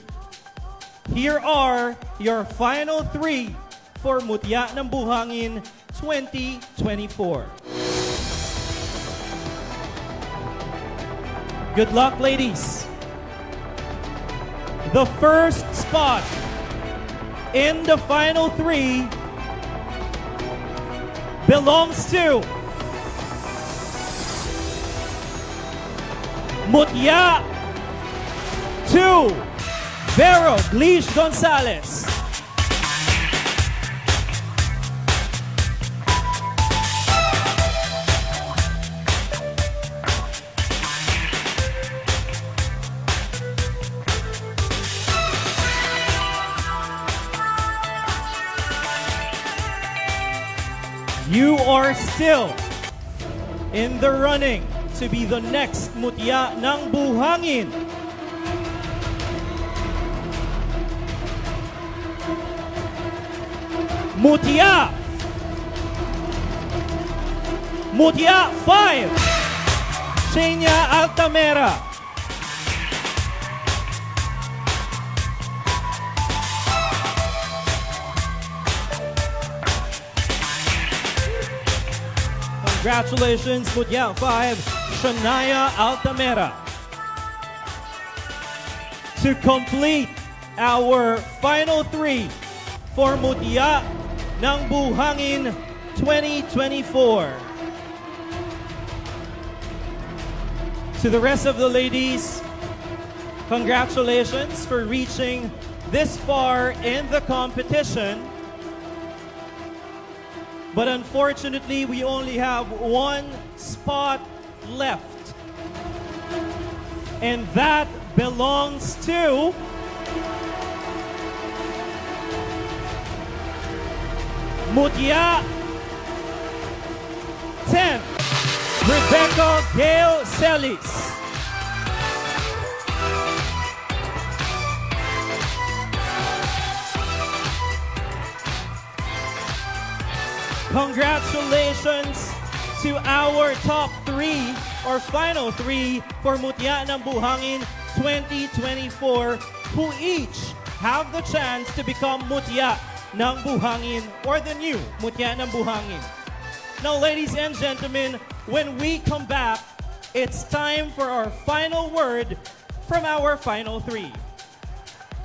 Here are your final 3 for Mutya ng Buhangin 2024. Good luck, ladies. The first spot in the final 3 belongs to Mutya 2, Vero Glish Gonzalez. You are still in the running to be the next Mutya ng Buhangin. Mutya 5, Shania Altamera. Congratulations, Mutya 5, Shania Altamera. To complete our final 3 for Mutya ng Buhangin 2024. To the rest of the ladies, congratulations for reaching this far in the competition. But unfortunately, we only have one spot left. And that belongs to Mutya 10, Rebecca Gail Celis. Congratulations to our top 3 or final 3 for Mutya ng Buhangin 2024 who each have the chance to become Mutya ng Buhangin or the new Mutya ng Buhangin. Now, ladies and gentlemen, when we come back, it's time for our final word from our final 3.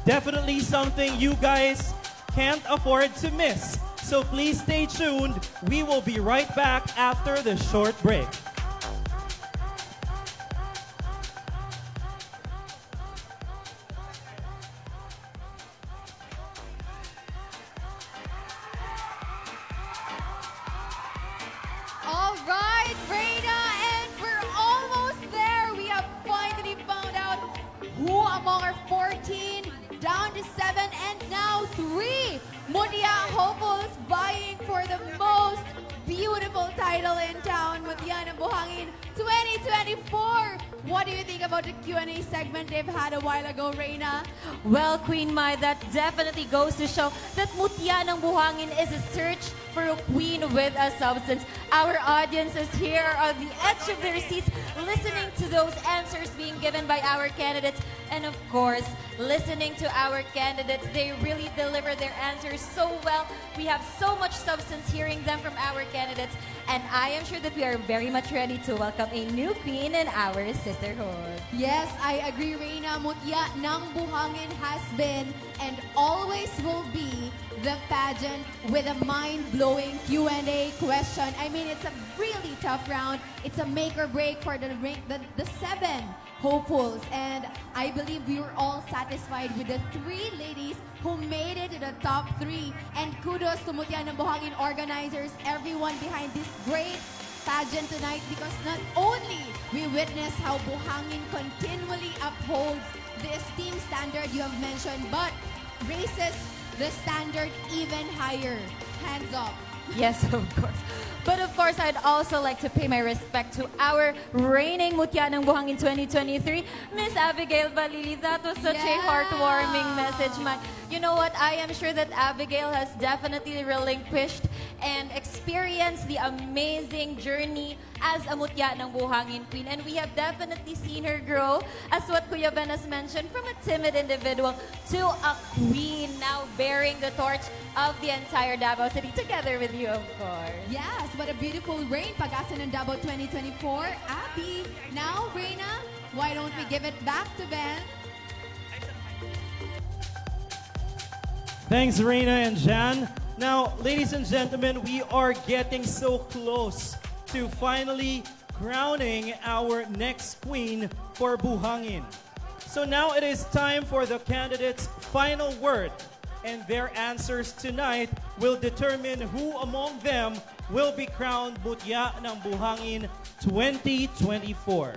Definitely something you guys can't afford to miss. So please stay tuned. We will be right back after this short break. All right, Reina, and we're almost there. We have finally found out who among our 14, down to 7, and now 3 Mutya hopefuls vying for the most beautiful title in town, Mutya ng Buhangin 2024. What do you think about the Q&A segment they've had a while ago, Reina? Well, Queen Mai, that definitely goes to show that Mutya ng Buhangin is a search for a queen with a substance. Our audience is here on the edge of their seats, listening to those answers being given by our candidates. And of course, listening to our candidates, they really deliver their answers so well. We have so much substance hearing them from our candidates. And I am sure that we are very much ready to welcome a new queen in our sisterhood. Yes, I agree, Reina. Mutya ng Buhangin has been and always will be the pageant with a mind-blowing Q&A question. I mean, it's a really tough round. It's a make or break for the 7 hopefuls. And I believe we were all satisfied with the 3 ladies who made it to the top 3. And kudos to Mutya ng Buhangin organizers, everyone behind this great pageant tonight, because not only we witness how Buhangin continually upholds the esteem standard you have mentioned, but raises the standard even higher. Hands up. Yes, of course. But of course, I'd also like to pay my respect to our reigning Mutya ng Buhangin 2023, Miss Abigail Balili. That was such a heartwarming message, man. You know what? I am sure that Abigail has definitely relinquished and experienced the amazing journey as a Mutya ng Buhangin queen. And we have definitely seen her grow, as what Kuya Ben has mentioned, from a timid individual to a queen, now bearing the torch of the entire Davao City, together with you, of course. Yes, what a beautiful reign, Pag-asa ng Davao 2024. Abby, now, Reina, why don't we give it back to Ben? Thanks, Reina and Jan. Now, ladies and gentlemen, we are getting so close to finally crowning our next queen for Buhangin. So now it is time for the candidates' final word, and their answers tonight will determine who among them will be crowned Mutya ng Buhangin 2024.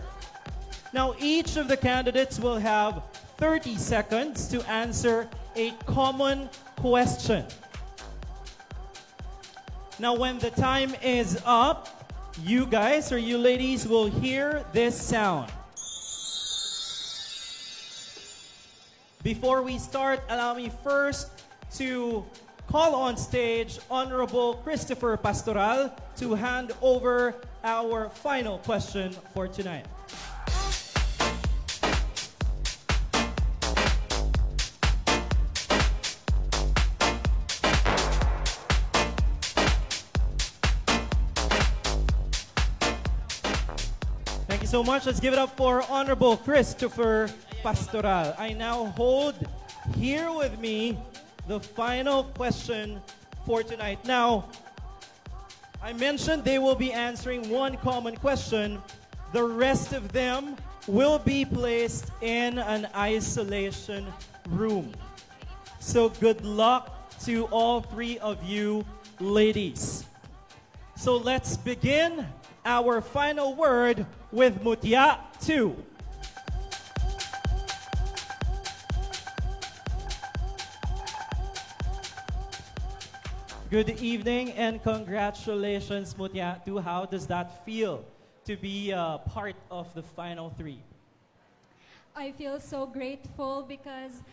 Now, each of the candidates will have 30 seconds to answer a common question. Now, when the time is up, you guys or you ladies will hear this sound. Before we start, allow me first to call on stage Honorable Christopher Pastoral to hand over our final question for tonight. so much. Let's give it up for Honorable Christopher Pastoral. I now hold here with me the final question for tonight. Now, I mentioned they will be answering one common question. The rest of them will be placed in an isolation room. So good luck to all three of you ladies. So let's begin our final word with Mutya 2. Good evening and congratulations, Mutya 2. How does that feel to be part of the final three? I feel so grateful because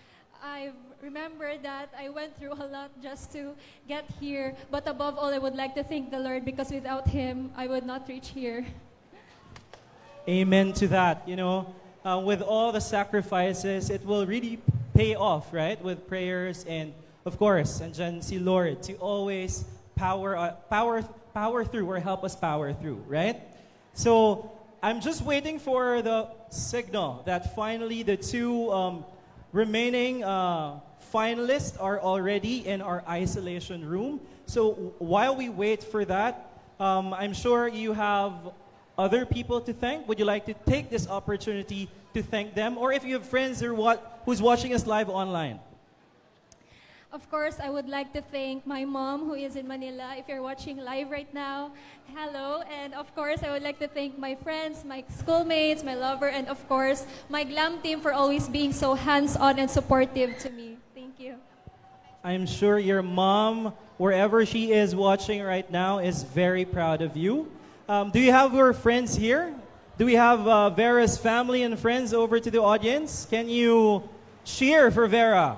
I remember that I went through a lot just to get here. But above all, I would like to thank the Lord because without Him, I would not reach here. Amen to that. You know, with all the sacrifices, it will really pay off, right? With prayers and, of course, and dyan si Lord to always power through or help us power through, right? So I'm just waiting for the signal that finally the two remaining finalists are already in our isolation room. So while we wait for that, I'm sure you have other people to thank. Would you like to take this opportunity to thank them? Or if you have friends who's watching us live online? Of course, I would like to thank my mom who is in Manila. If you're watching live right now, hello. And of course, I would like to thank my friends, my schoolmates, my lover, and of course, my glam team for always being so hands-on and supportive to me. Thank you. I'm sure your mom, wherever she is watching right now, is very proud of you. Do you have your friends here? Do we have Vera's family and friends over to the audience? Can you cheer for Vera?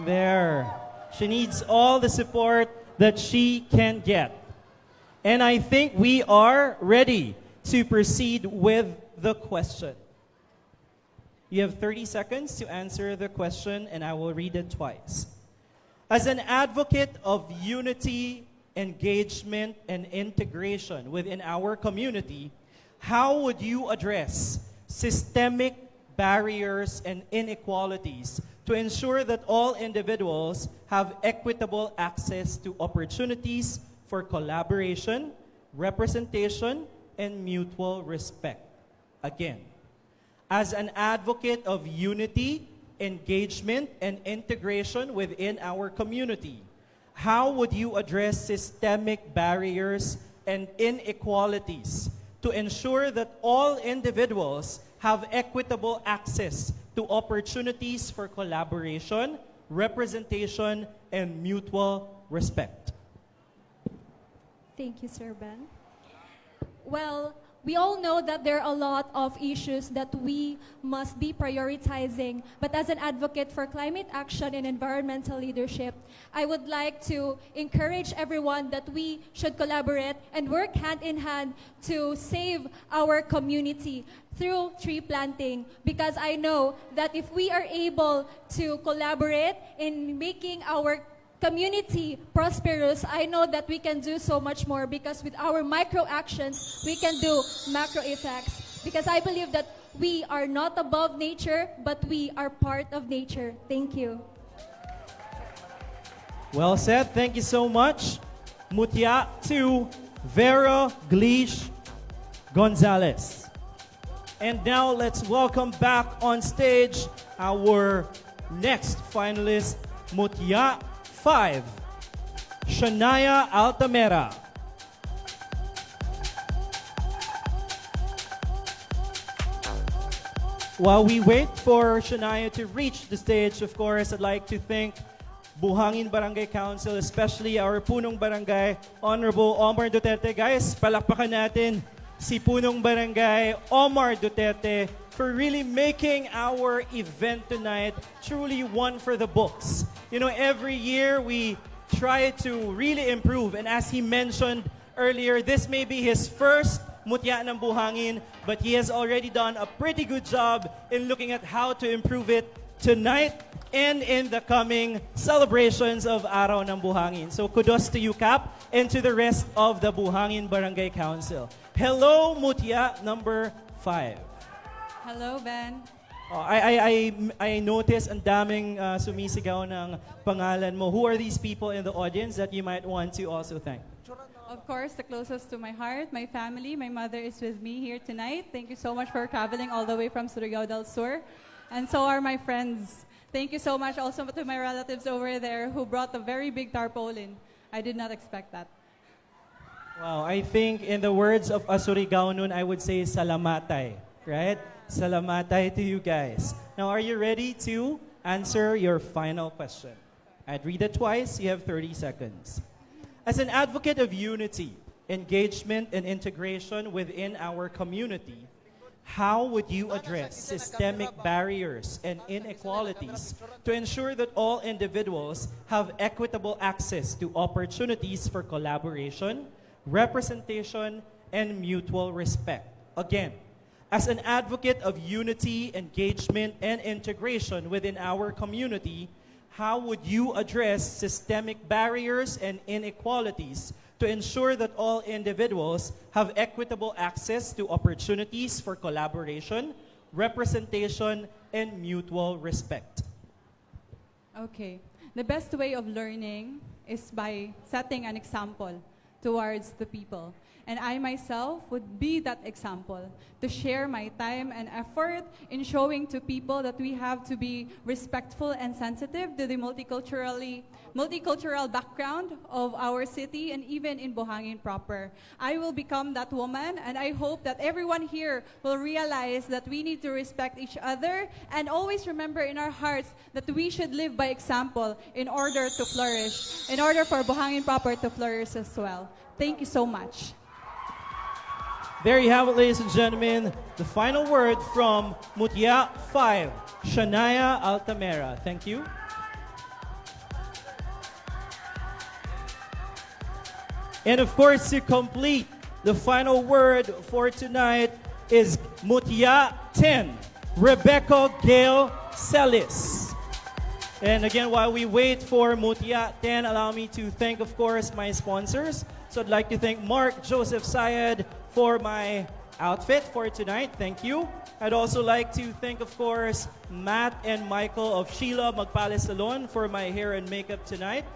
There. She needs all the support that she can get. And I think we are ready to proceed with the question. You have 30 seconds to answer the question, and I will read it twice. As an advocate of unity, engagement, and integration within our community, how would you address systemic barriers and inequalities to ensure that all individuals have equitable access to opportunities for collaboration, representation, and mutual respect? Again, as an advocate of unity, engagement, and integration within our community, how would you address systemic barriers and inequalities to ensure that all individuals have equitable access to opportunities for collaboration, representation, and mutual respect? Thank you, Sir Ben. Well, we all know that there are a lot of issues that we must be prioritizing. But as an advocate for climate action and environmental leadership, I would like to encourage everyone that we should collaborate and work hand in hand to save our community through tree planting. Because I know that if we are able to collaborate in making our community prosperous, I know that we can do so much more, because with our micro actions, we can do macro effects. Because I believe that we are not above nature, but we are part of nature. Thank you. Well said. Thank you so much. Mutya to Vera Gleish Gonzalez. And now let's welcome back on stage our next finalist, Mutya 5, Shania Altamera. While we wait for Shania to reach the stage, of course, I'd like to thank Buhangin Barangay Council, especially our Punong Barangay, Honorable Omar Duterte. Guys, palakpakan natin si Punong Barangay Omar Duterte for really making our event tonight truly one for the books. You know, every year we try to really improve, and as he mentioned earlier, this may be his first Mutya ng Buhangin, but he has already done a pretty good job in looking at how to improve it. Tonight, and in the coming celebrations of Araw ng Buhangin. So kudos to you, Cap, and to the rest of the Buhangin Barangay Council. Hello, Mutya number 5. Hello, Ben. Oh, I noticed ang daming sumisigaw ng pangalan mo. Who are these people in the audience that you might want to also thank? Of course, the closest to my heart, my family. My mother is with me here tonight. Thank you so much for traveling all the way from Surigao del Sur. And so are my friends. Thank you so much also to my relatives over there who brought a very big tarpaulin. I did not expect that. Wow, I think in the words of a Surigao nun, I would say salamatay, right? Salamatay to you guys. Now, are you ready to answer your final question? I'd read it twice. You have 30 seconds. As an advocate of unity, engagement, and integration within our community, how would you address systemic barriers and inequalities to ensure that all individuals have equitable access to opportunities for collaboration, representation, and mutual respect? Again, as an advocate of unity, engagement, and integration within our community, how would you address systemic barriers and inequalities to ensure that all individuals have equitable access to opportunities for collaboration, representation, and mutual respect? Okay. The best way of learning is by setting an example towards the people. And I myself would be that example to share my time and effort in showing to people that we have to be respectful and sensitive to the multicultural background of our city and even in Buhangin proper. I will become that woman, and I hope that everyone here will realize that we need to respect each other and always remember in our hearts that we should live by example in order to flourish, in order for Buhangin proper to flourish as well. Thank you so much. There you have it, ladies and gentlemen. The final word from Mutya 5, Shania Altamera. Thank you. And of course, to complete the final word for tonight is Mutya 10, Rebecca Gail Celis. And again, while we wait for Mutya 10, allow me to thank, of course, my sponsors. So I'd like to thank Mark Joseph Syed for my outfit for tonight. Thank you. I'd also like to thank, of course, Matt and Michael of Sheila Magpale Salon for my hair and makeup tonight.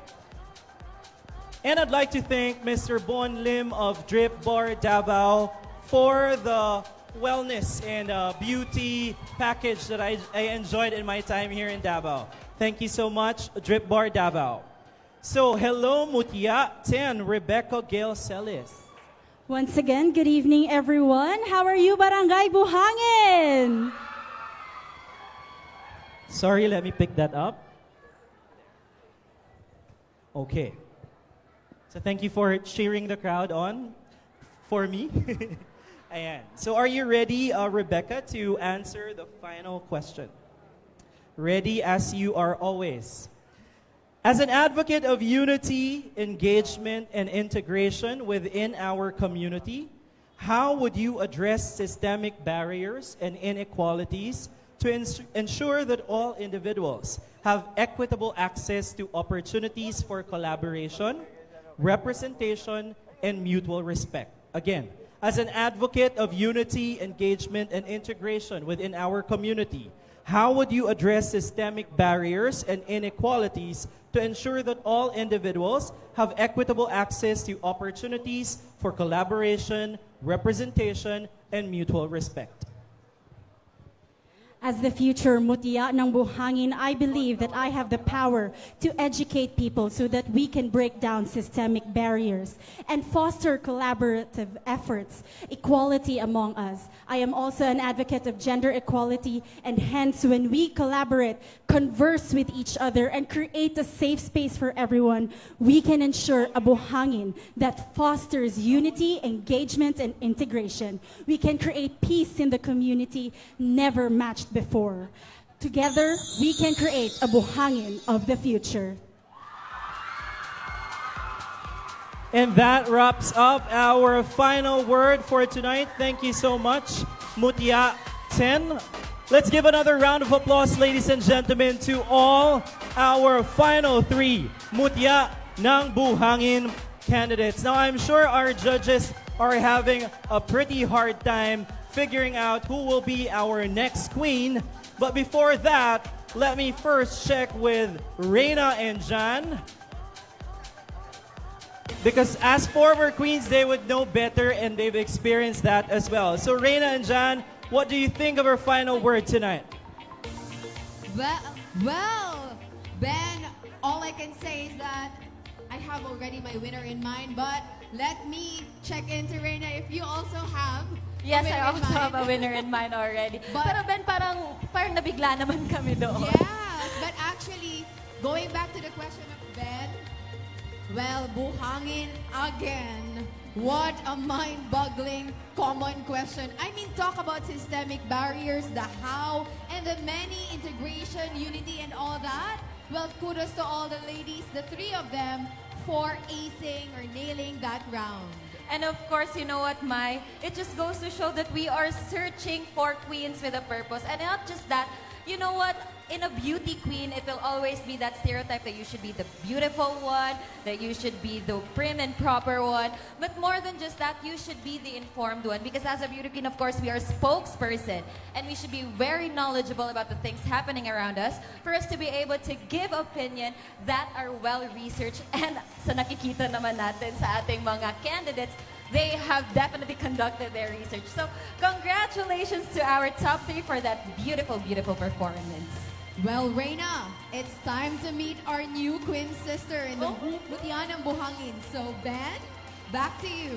And I'd like to thank Mr. Bon Lim of Drip Bar Davao for the wellness and beauty package that I enjoyed in my time here in Davao. Thank you so much, Drip Bar Davao. So, hello, Mutya 10, Rebecca Gail Celis. Once again, good evening, everyone. How are you, Barangay Buhangin? Sorry, let me pick that up. Okay. So thank you for cheering the crowd on for me. Ayan. So are you ready, Rebecca, to answer the final question? Ready as you are always. As an advocate of unity, engagement, and integration within our community, how would you address systemic barriers and inequalities to ensure that all individuals have equitable access to opportunities for collaboration, representation, and mutual respect? Again, as an advocate of unity, engagement, and integration within our community, how would you address systemic barriers and inequalities to ensure that all individuals have equitable access to opportunities for collaboration, representation, and mutual respect? As the future Mutya ng Buhangin, I believe that I have the power to educate people so that we can break down systemic barriers and foster collaborative efforts, equality among us. I am also an advocate of gender equality, and hence when we collaborate, converse with each other, and create a safe space for everyone, we can ensure a Buhangin that fosters unity, engagement, and integration. We can create peace in the community never matched before. Together, we can create a Buhangin of the future. And that wraps up our final word for tonight. Thank you so much, Mutya 10. Let's give another round of applause, ladies and gentlemen, to all our final 3 Mutya ng Buhangin candidates. Now, I'm sure our judges are having a pretty hard time figuring out who will be our next queen. But before that, let me first check with Reina and Jan. Because as former queens, they would know better and they've experienced that as well. So Reina and Jan, what do you think of our final word tonight? Well, Ben, all I can say is that I have already my winner in mind, but let me check into Reina if you also have. Yes, I also have a winner in mind already. Pero Ben, parang nabigla naman kami doon. Yes, but actually, going back to the question of Ben, well, Buhangin again. What a mind-boggling common question. I mean, talk about systemic barriers, the how, and the many integration, unity, and all that. Well, kudos to all the ladies, the 3 of them, for acing or nailing that round. And of course, you know what, Mai? It just goes to show that we are searching for queens with a purpose. And not just that, you know what? In a beauty queen, it will always be that stereotype that you should be the beautiful one, that you should be the prim and proper one. But more than just that, you should be the informed one. Because as a beauty queen, of course, we are a spokesperson. And we should be very knowledgeable about the things happening around us for us to be able to give opinion that are well-researched. And sa nakikita naman natin sa ating mga candidates, they have definitely conducted their research. So, congratulations to our top 3 for that beautiful, beautiful performance. Well, Reina, it's time to meet our new queen sister in the Mutya ng Buhangin. So, Ben, back to you.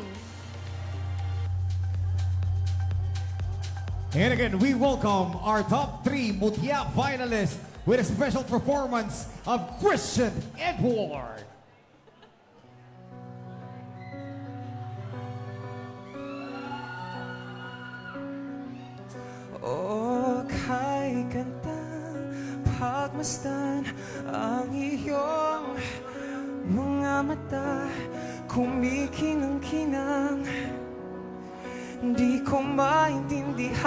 And again, we welcome our top 3 Mutya finalists with a special performance of Christian Edward. O kay kantang pagmasdan ang iyong mga mata, kumikinang-kinang, di ko maintindihan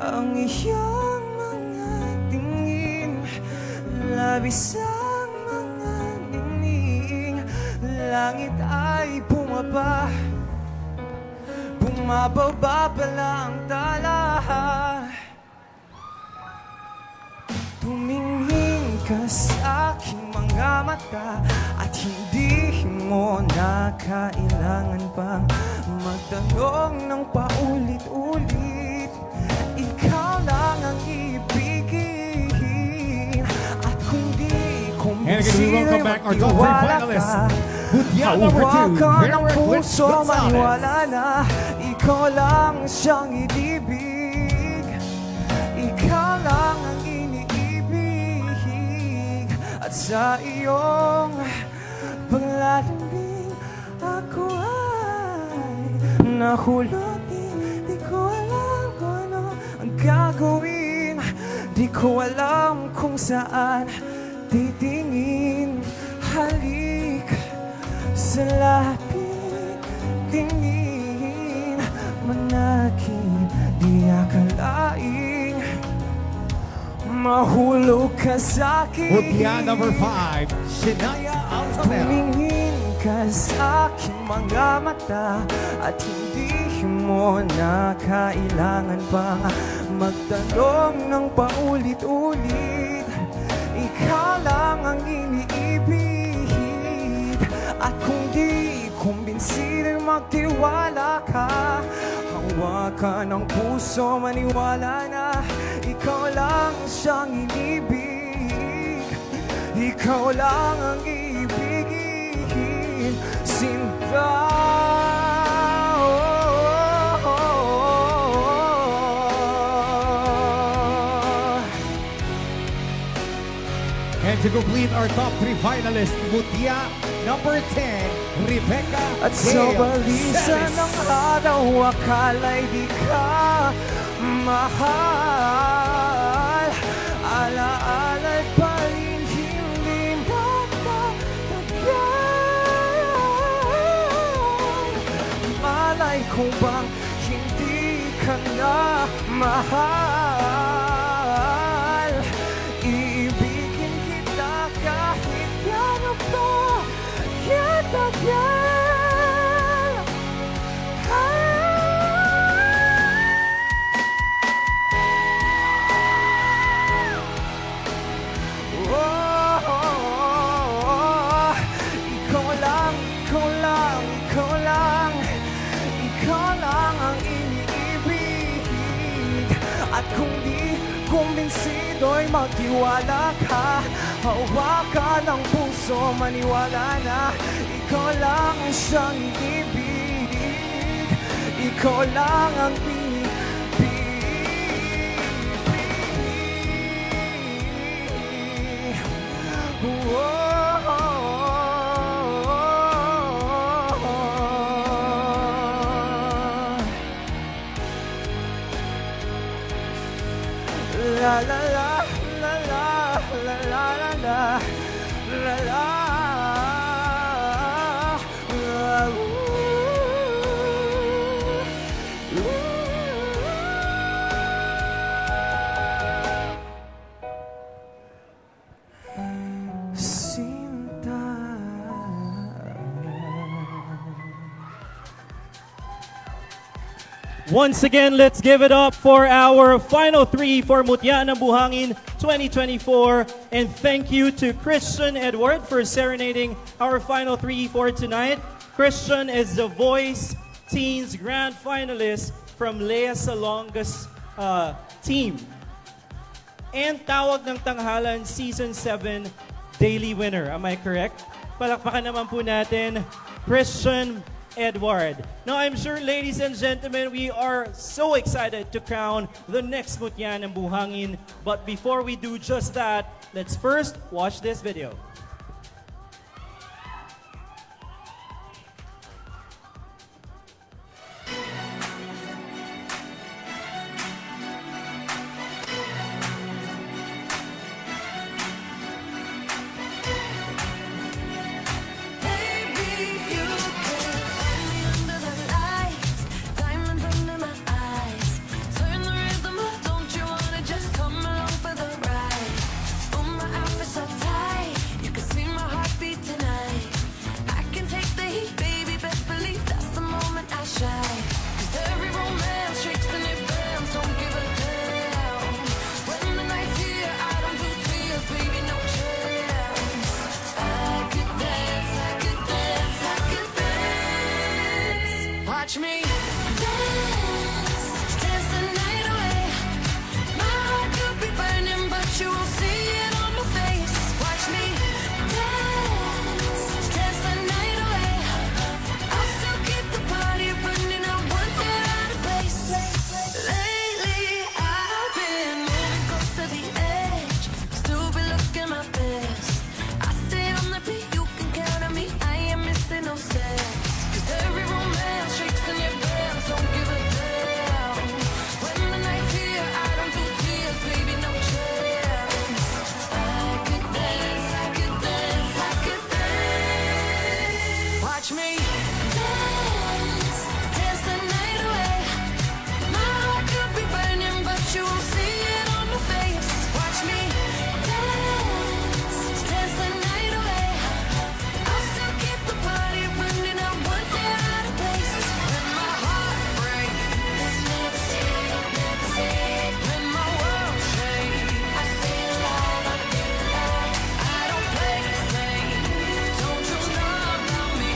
ang iyong mga tingin, labis ang mga ningning, langit ay bumaba, bumababa pala ang tala. Tumingin ka sa aking mga mata at hindi mo na kailangan pang magtanong ng paulit-ulit. Ikaw lang ang ibigin at kung di And again, we welcome back our top 3 finalists. Mutya number 2, Vera Eclipse maniwala Gonzalez. na ikaw lang siyang inibig. Ikaw lang ang iniibig. At sa iyong paglalambing ako ay nahulog. Di ko alam kung ano ang gagawin. Di ko alam kung saan titingin. Halik sa lapit, tingin, manakit, di akalaing mahulog ka sa'kin. Mutya number 5, Shania Altamera. Tumingin ka sa aking mga mata at hindi mo na kailangan pang magtanong ng paulit-ulit. Ikaw lang ang iniibig at kung di kumbinsirin magtiwala ka, hawakan ang puso, maniwala na ikaw lang siyang inibig. Ikaw lang ang ibigin, sinta. And to complete our top 3 finalists, Mutya number 10, Rebecca At sa Gale balisa Celis. ng araw, akala'y di ka mahal. Alaala'y pa rin hindi matatagal. Malay ko bang hindi ka na, mahal. Iibigin kita kahit gano'n pa katagal. Ikaw lang, ikaw lang, ikaw lang, ikaw lang ang iniibig. At kung di kumbinsido'y magtiwala ka, hawakan ang puso, maniwala na ikaw lang ang siyang iniibig. Ikaw lang ang la la la la la la la la la la. Once again, let's give it up for our final three for Mutya ng Buhangin 2024. And thank you to Christian Edward for serenading our final three for tonight. Christian is the Voice Teens Grand Finalist from Lea Salonga's team. And Tawag ng Tanghalan Season 7 Daily Winner. Am I correct? Palakpakan naman po natin Christian Edward. Now, I'm sure, ladies and gentlemen, we are so excited to crown the next Mutya ng Buhangin. But before we do just that, let's first watch this video. Watch me dance, dance the night away. My heart could be burning, but you won't see it on my face. Watch me dance, dance the night away. I'll still keep the party running, I won't get out of place. Lately I've been moving close to the edge, still be looking my best. I stay on the beat, you can count on me, I ain't missing no steps. Every romance shakes in your bands, don't give a damn. When the night's here, I don't do tears, baby, no chance. I could dance, I could dance, I could dance. Watch me dance, dance the night away. My heart could be burning, but you won't see it on my face. Watch me dance, dance the night away. I'll still keep the party running, I want that out of place. When my heart breaks, when my world shakes, I stay alive, I feel alive. I don't play safe, don't you know about me?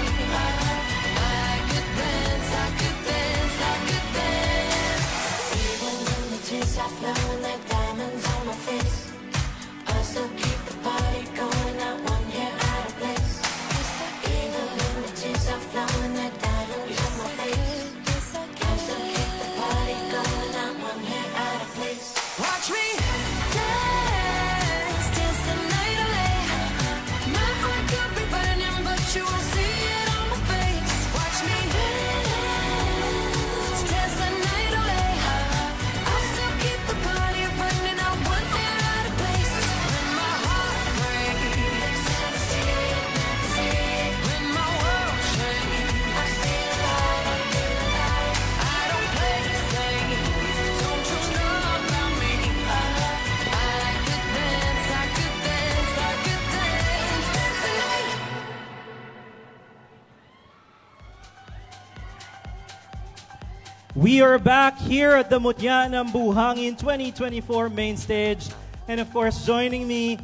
We are back here at the Mutya ng Buhangin 2024 main stage. And of course, joining me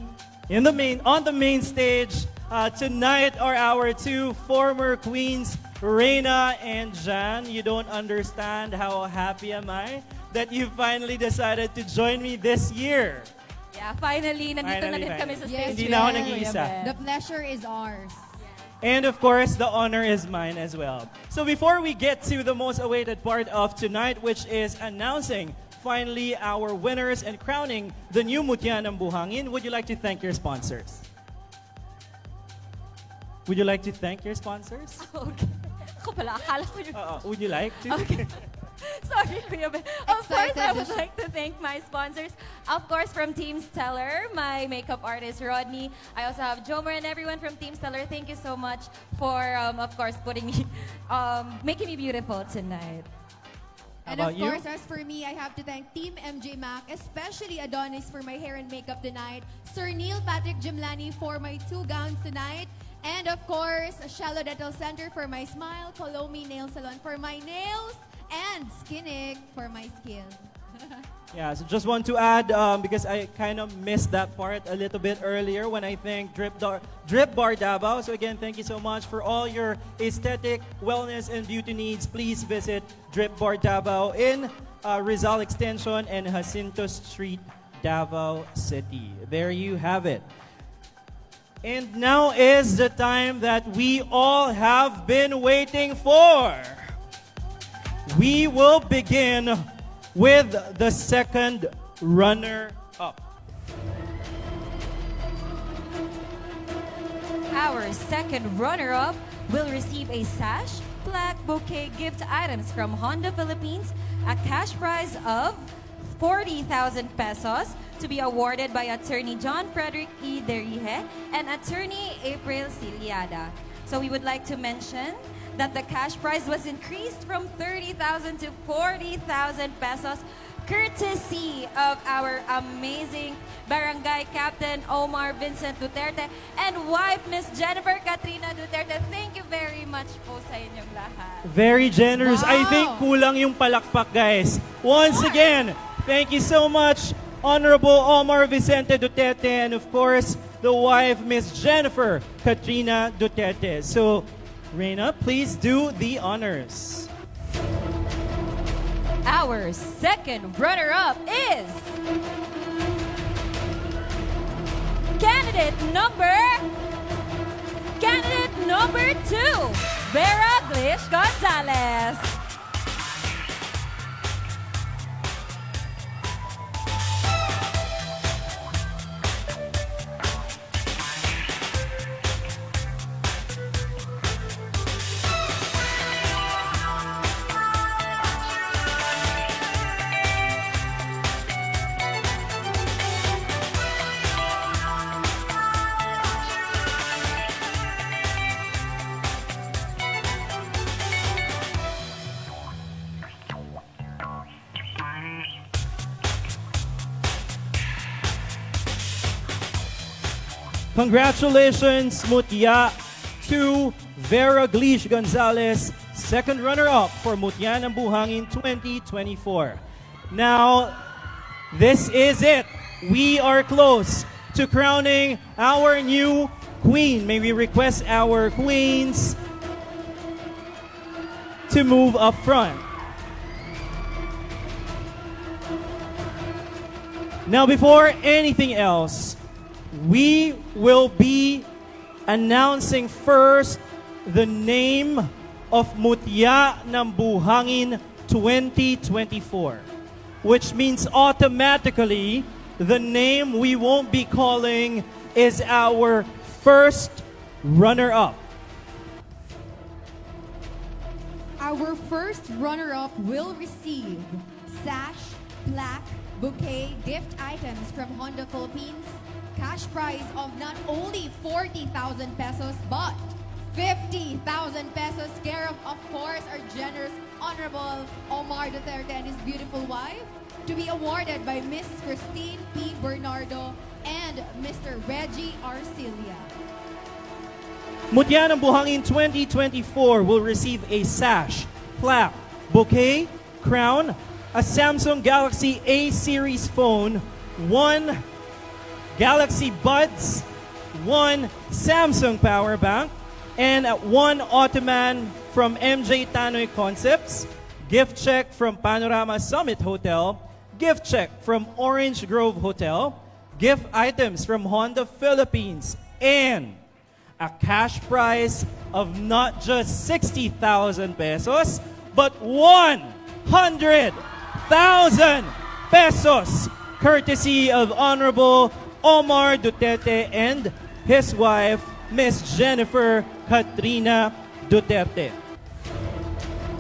on the main stage tonight are our two former queens, Reina and Jan. You don't understand how happy am I that you finally decided to join me this year. Yeah, finally, nandito na din kami sa stage. Hindi na ako nag-iisa. The pleasure is ours. And of course, the honor is mine as well. So before we get to the most awaited part of tonight, which is announcing finally our winners and crowning the new Mutya ng Buhangin, would you like to thank your sponsors? Would you like to thank your sponsors? Okay. Ako pala, akala ko yung... Would you like to? Okay. Sorry, Kuya Ben. Of course, I would like to thank my sponsors. Of course, from Team Stellar, my makeup artist, Rodney. I also have Jomer and everyone from Team Stellar. Thank you so much for, of course, putting me, making me beautiful tonight. And of course, as for me, I have to thank Team MJ Mac, especially Adonis for my hair and makeup tonight, Sir Neil Patrick Jimlani for my 2 gowns tonight, and of course, Shallow Dental Center for my smile, Colomi Nail Salon for my nails, and Skinig for my skin. Yeah, so just want to add, because I kind of missed that part a little bit earlier when I thanked Drip Bar Davao. So again, thank you so much for all your aesthetic, wellness, and beauty needs. Please visit Drip Bar Davao in Rizal Extension and Jacinto Street, Davao City. There you have it. And now is the time that we all have been waiting for. We will begin with the second runner-up. Our second runner-up will receive a sash, plaque, bouquet, gift items from Honda Philippines, a cash prize of 40,000 pesos to be awarded by Attorney John Frederick E. Derije and Attorney April Ciliada. So we would like to mention that the cash prize was increased from 30,000 to 40,000 pesos, courtesy of our amazing Barangay Captain Omar Vincent Duterte and wife Miss Jennifer Katrina Duterte. Thank you very much po sa inyong lahat. Very generous. Wow. I think kulang yung palakpak, guys. Once again, thank you so much, Honorable Omar Vicente Duterte, and of course, the wife, Miss Jennifer Katrina Duterte. So, Reina, please do the honors. Our second runner-up is candidate number 2, Vera Glish Gonzalez. Congratulations, Mutya, to Vera Glish Gonzalez, second runner-up for Mutya ng Buhangin 2024. Now, this is it. We are close to crowning our new queen. May we request our queens to move up front. Now, before anything else, we will be announcing first the name of Mutya ng Buhangin 2024, which means automatically the name we won't be calling is our first runner-up. Our first runner-up will receive sash, plaque, bouquet, gift items from Honda Philippines, cash prize of not only 40,000 pesos but 50,000 pesos, care of course, our generous Honorable Omar Duterte and his beautiful wife, to be awarded by Miss Christine P. Bernardo and Mr. Reggie Arcilia. Mutya ng Buhangin 2024 will receive a sash, plaque, bouquet, crown, a Samsung Galaxy A series phone, 1 Galaxy Buds, 1 Samsung power bank, and 1 Ottoman from MJ Tanoy Concepts, gift check from Panorama Summit Hotel, gift check from Orange Grove Hotel, gift items from Honda Philippines, and a cash prize of not just 60,000 pesos, but 100,000 pesos, courtesy of Honorable Omar Duterte and his wife, Miss Jennifer Katrina Duterte.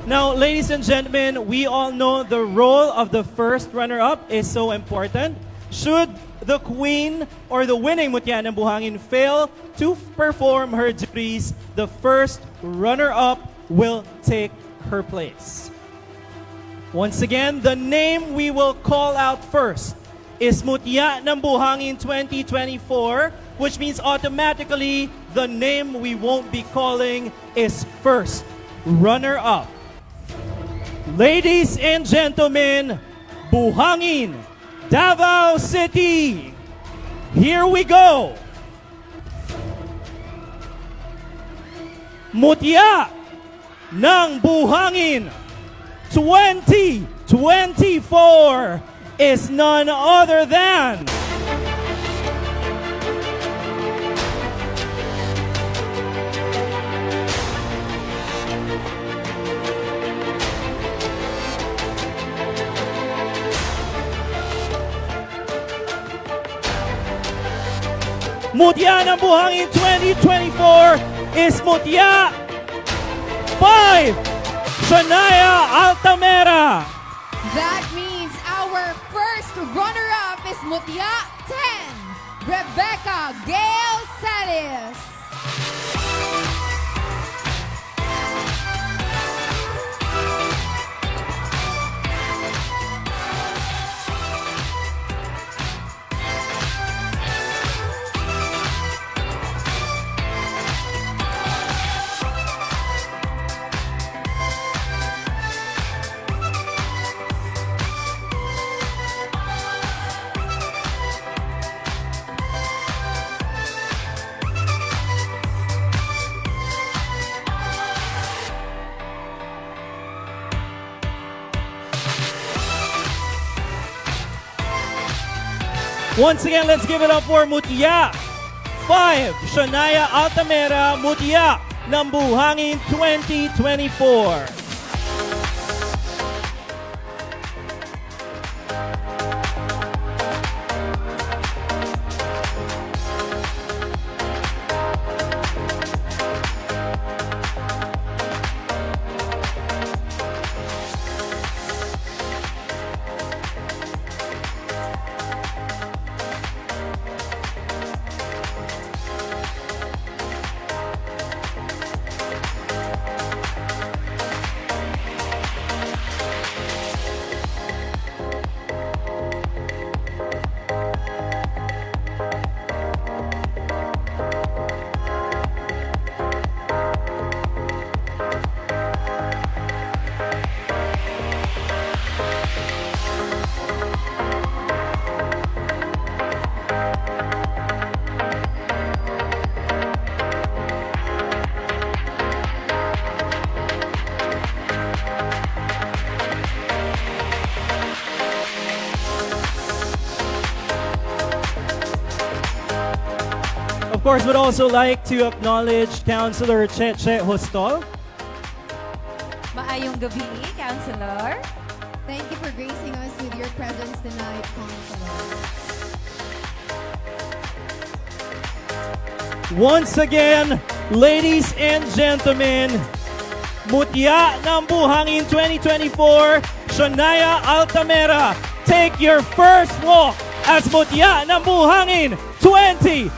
Now, ladies and gentlemen, we all know the role of the first runner-up is so important. Should the queen or the winning Mutya ng Buhangin fail to perform her duties, the first runner-up will take her place. Once again, the name we will call out first is Mutya ng Buhangin 2024, which means automatically the name we won't be calling is first runner-up. Ladies and gentlemen, Buhangin, Davao City. Here we go. Mutya ng Buhangin 2024 is none other than Mutya ng Buhangin 2024 is Mutya 5, Shania Altamera. That means our first runner-up is Mutya 10, Rebecca Gail Salis. Once again, let's give it up for Mutya 5, Shania Altamera, Mutya ng Buhangin 2024. Of course, would also like to acknowledge Councilor Cheche Hostol. Maayong gabi, Councilor. Thank you for gracing us with your presence tonight, Councilor. Once again, ladies and gentlemen, Mutya ng Buhangin 2024, Shania Altamera, take your first walk as Mutya ng Buhangin 2024.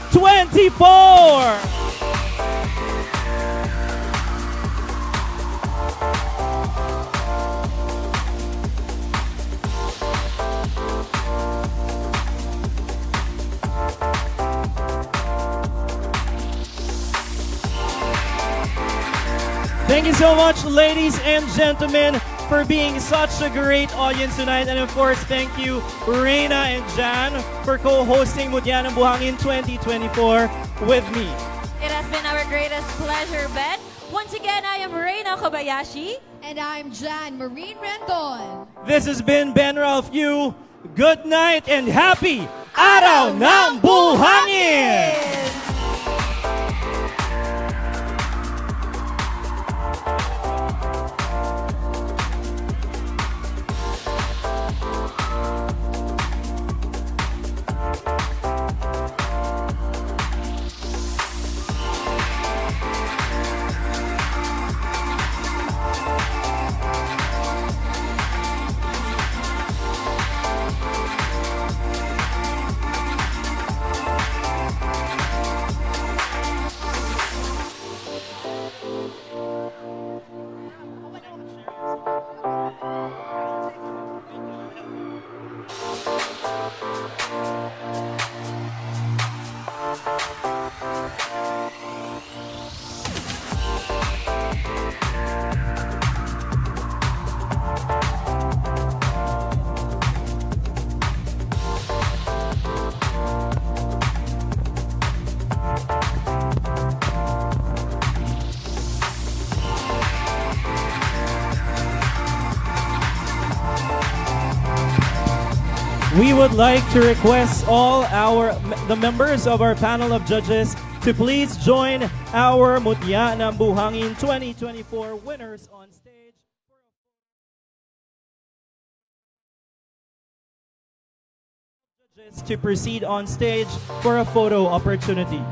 Thank you so much, ladies and gentlemen. for being such a great audience tonight. And of course, thank you, Reina and Jan, for co-hosting Mutya ng Buhangin 2024 with me. It has been our greatest pleasure, Ben. Once again, I am Reina Kobayashi. And I'm Jan Marine Rendon. This has been Ben Ralph Yu. Good night and happy Araw ng Buhangin! We would like to request all the members of our panel of judges to please join our Mutya ng Buhangin 2024 winners on stage. Judges to proceed on stage for a photo opportunity.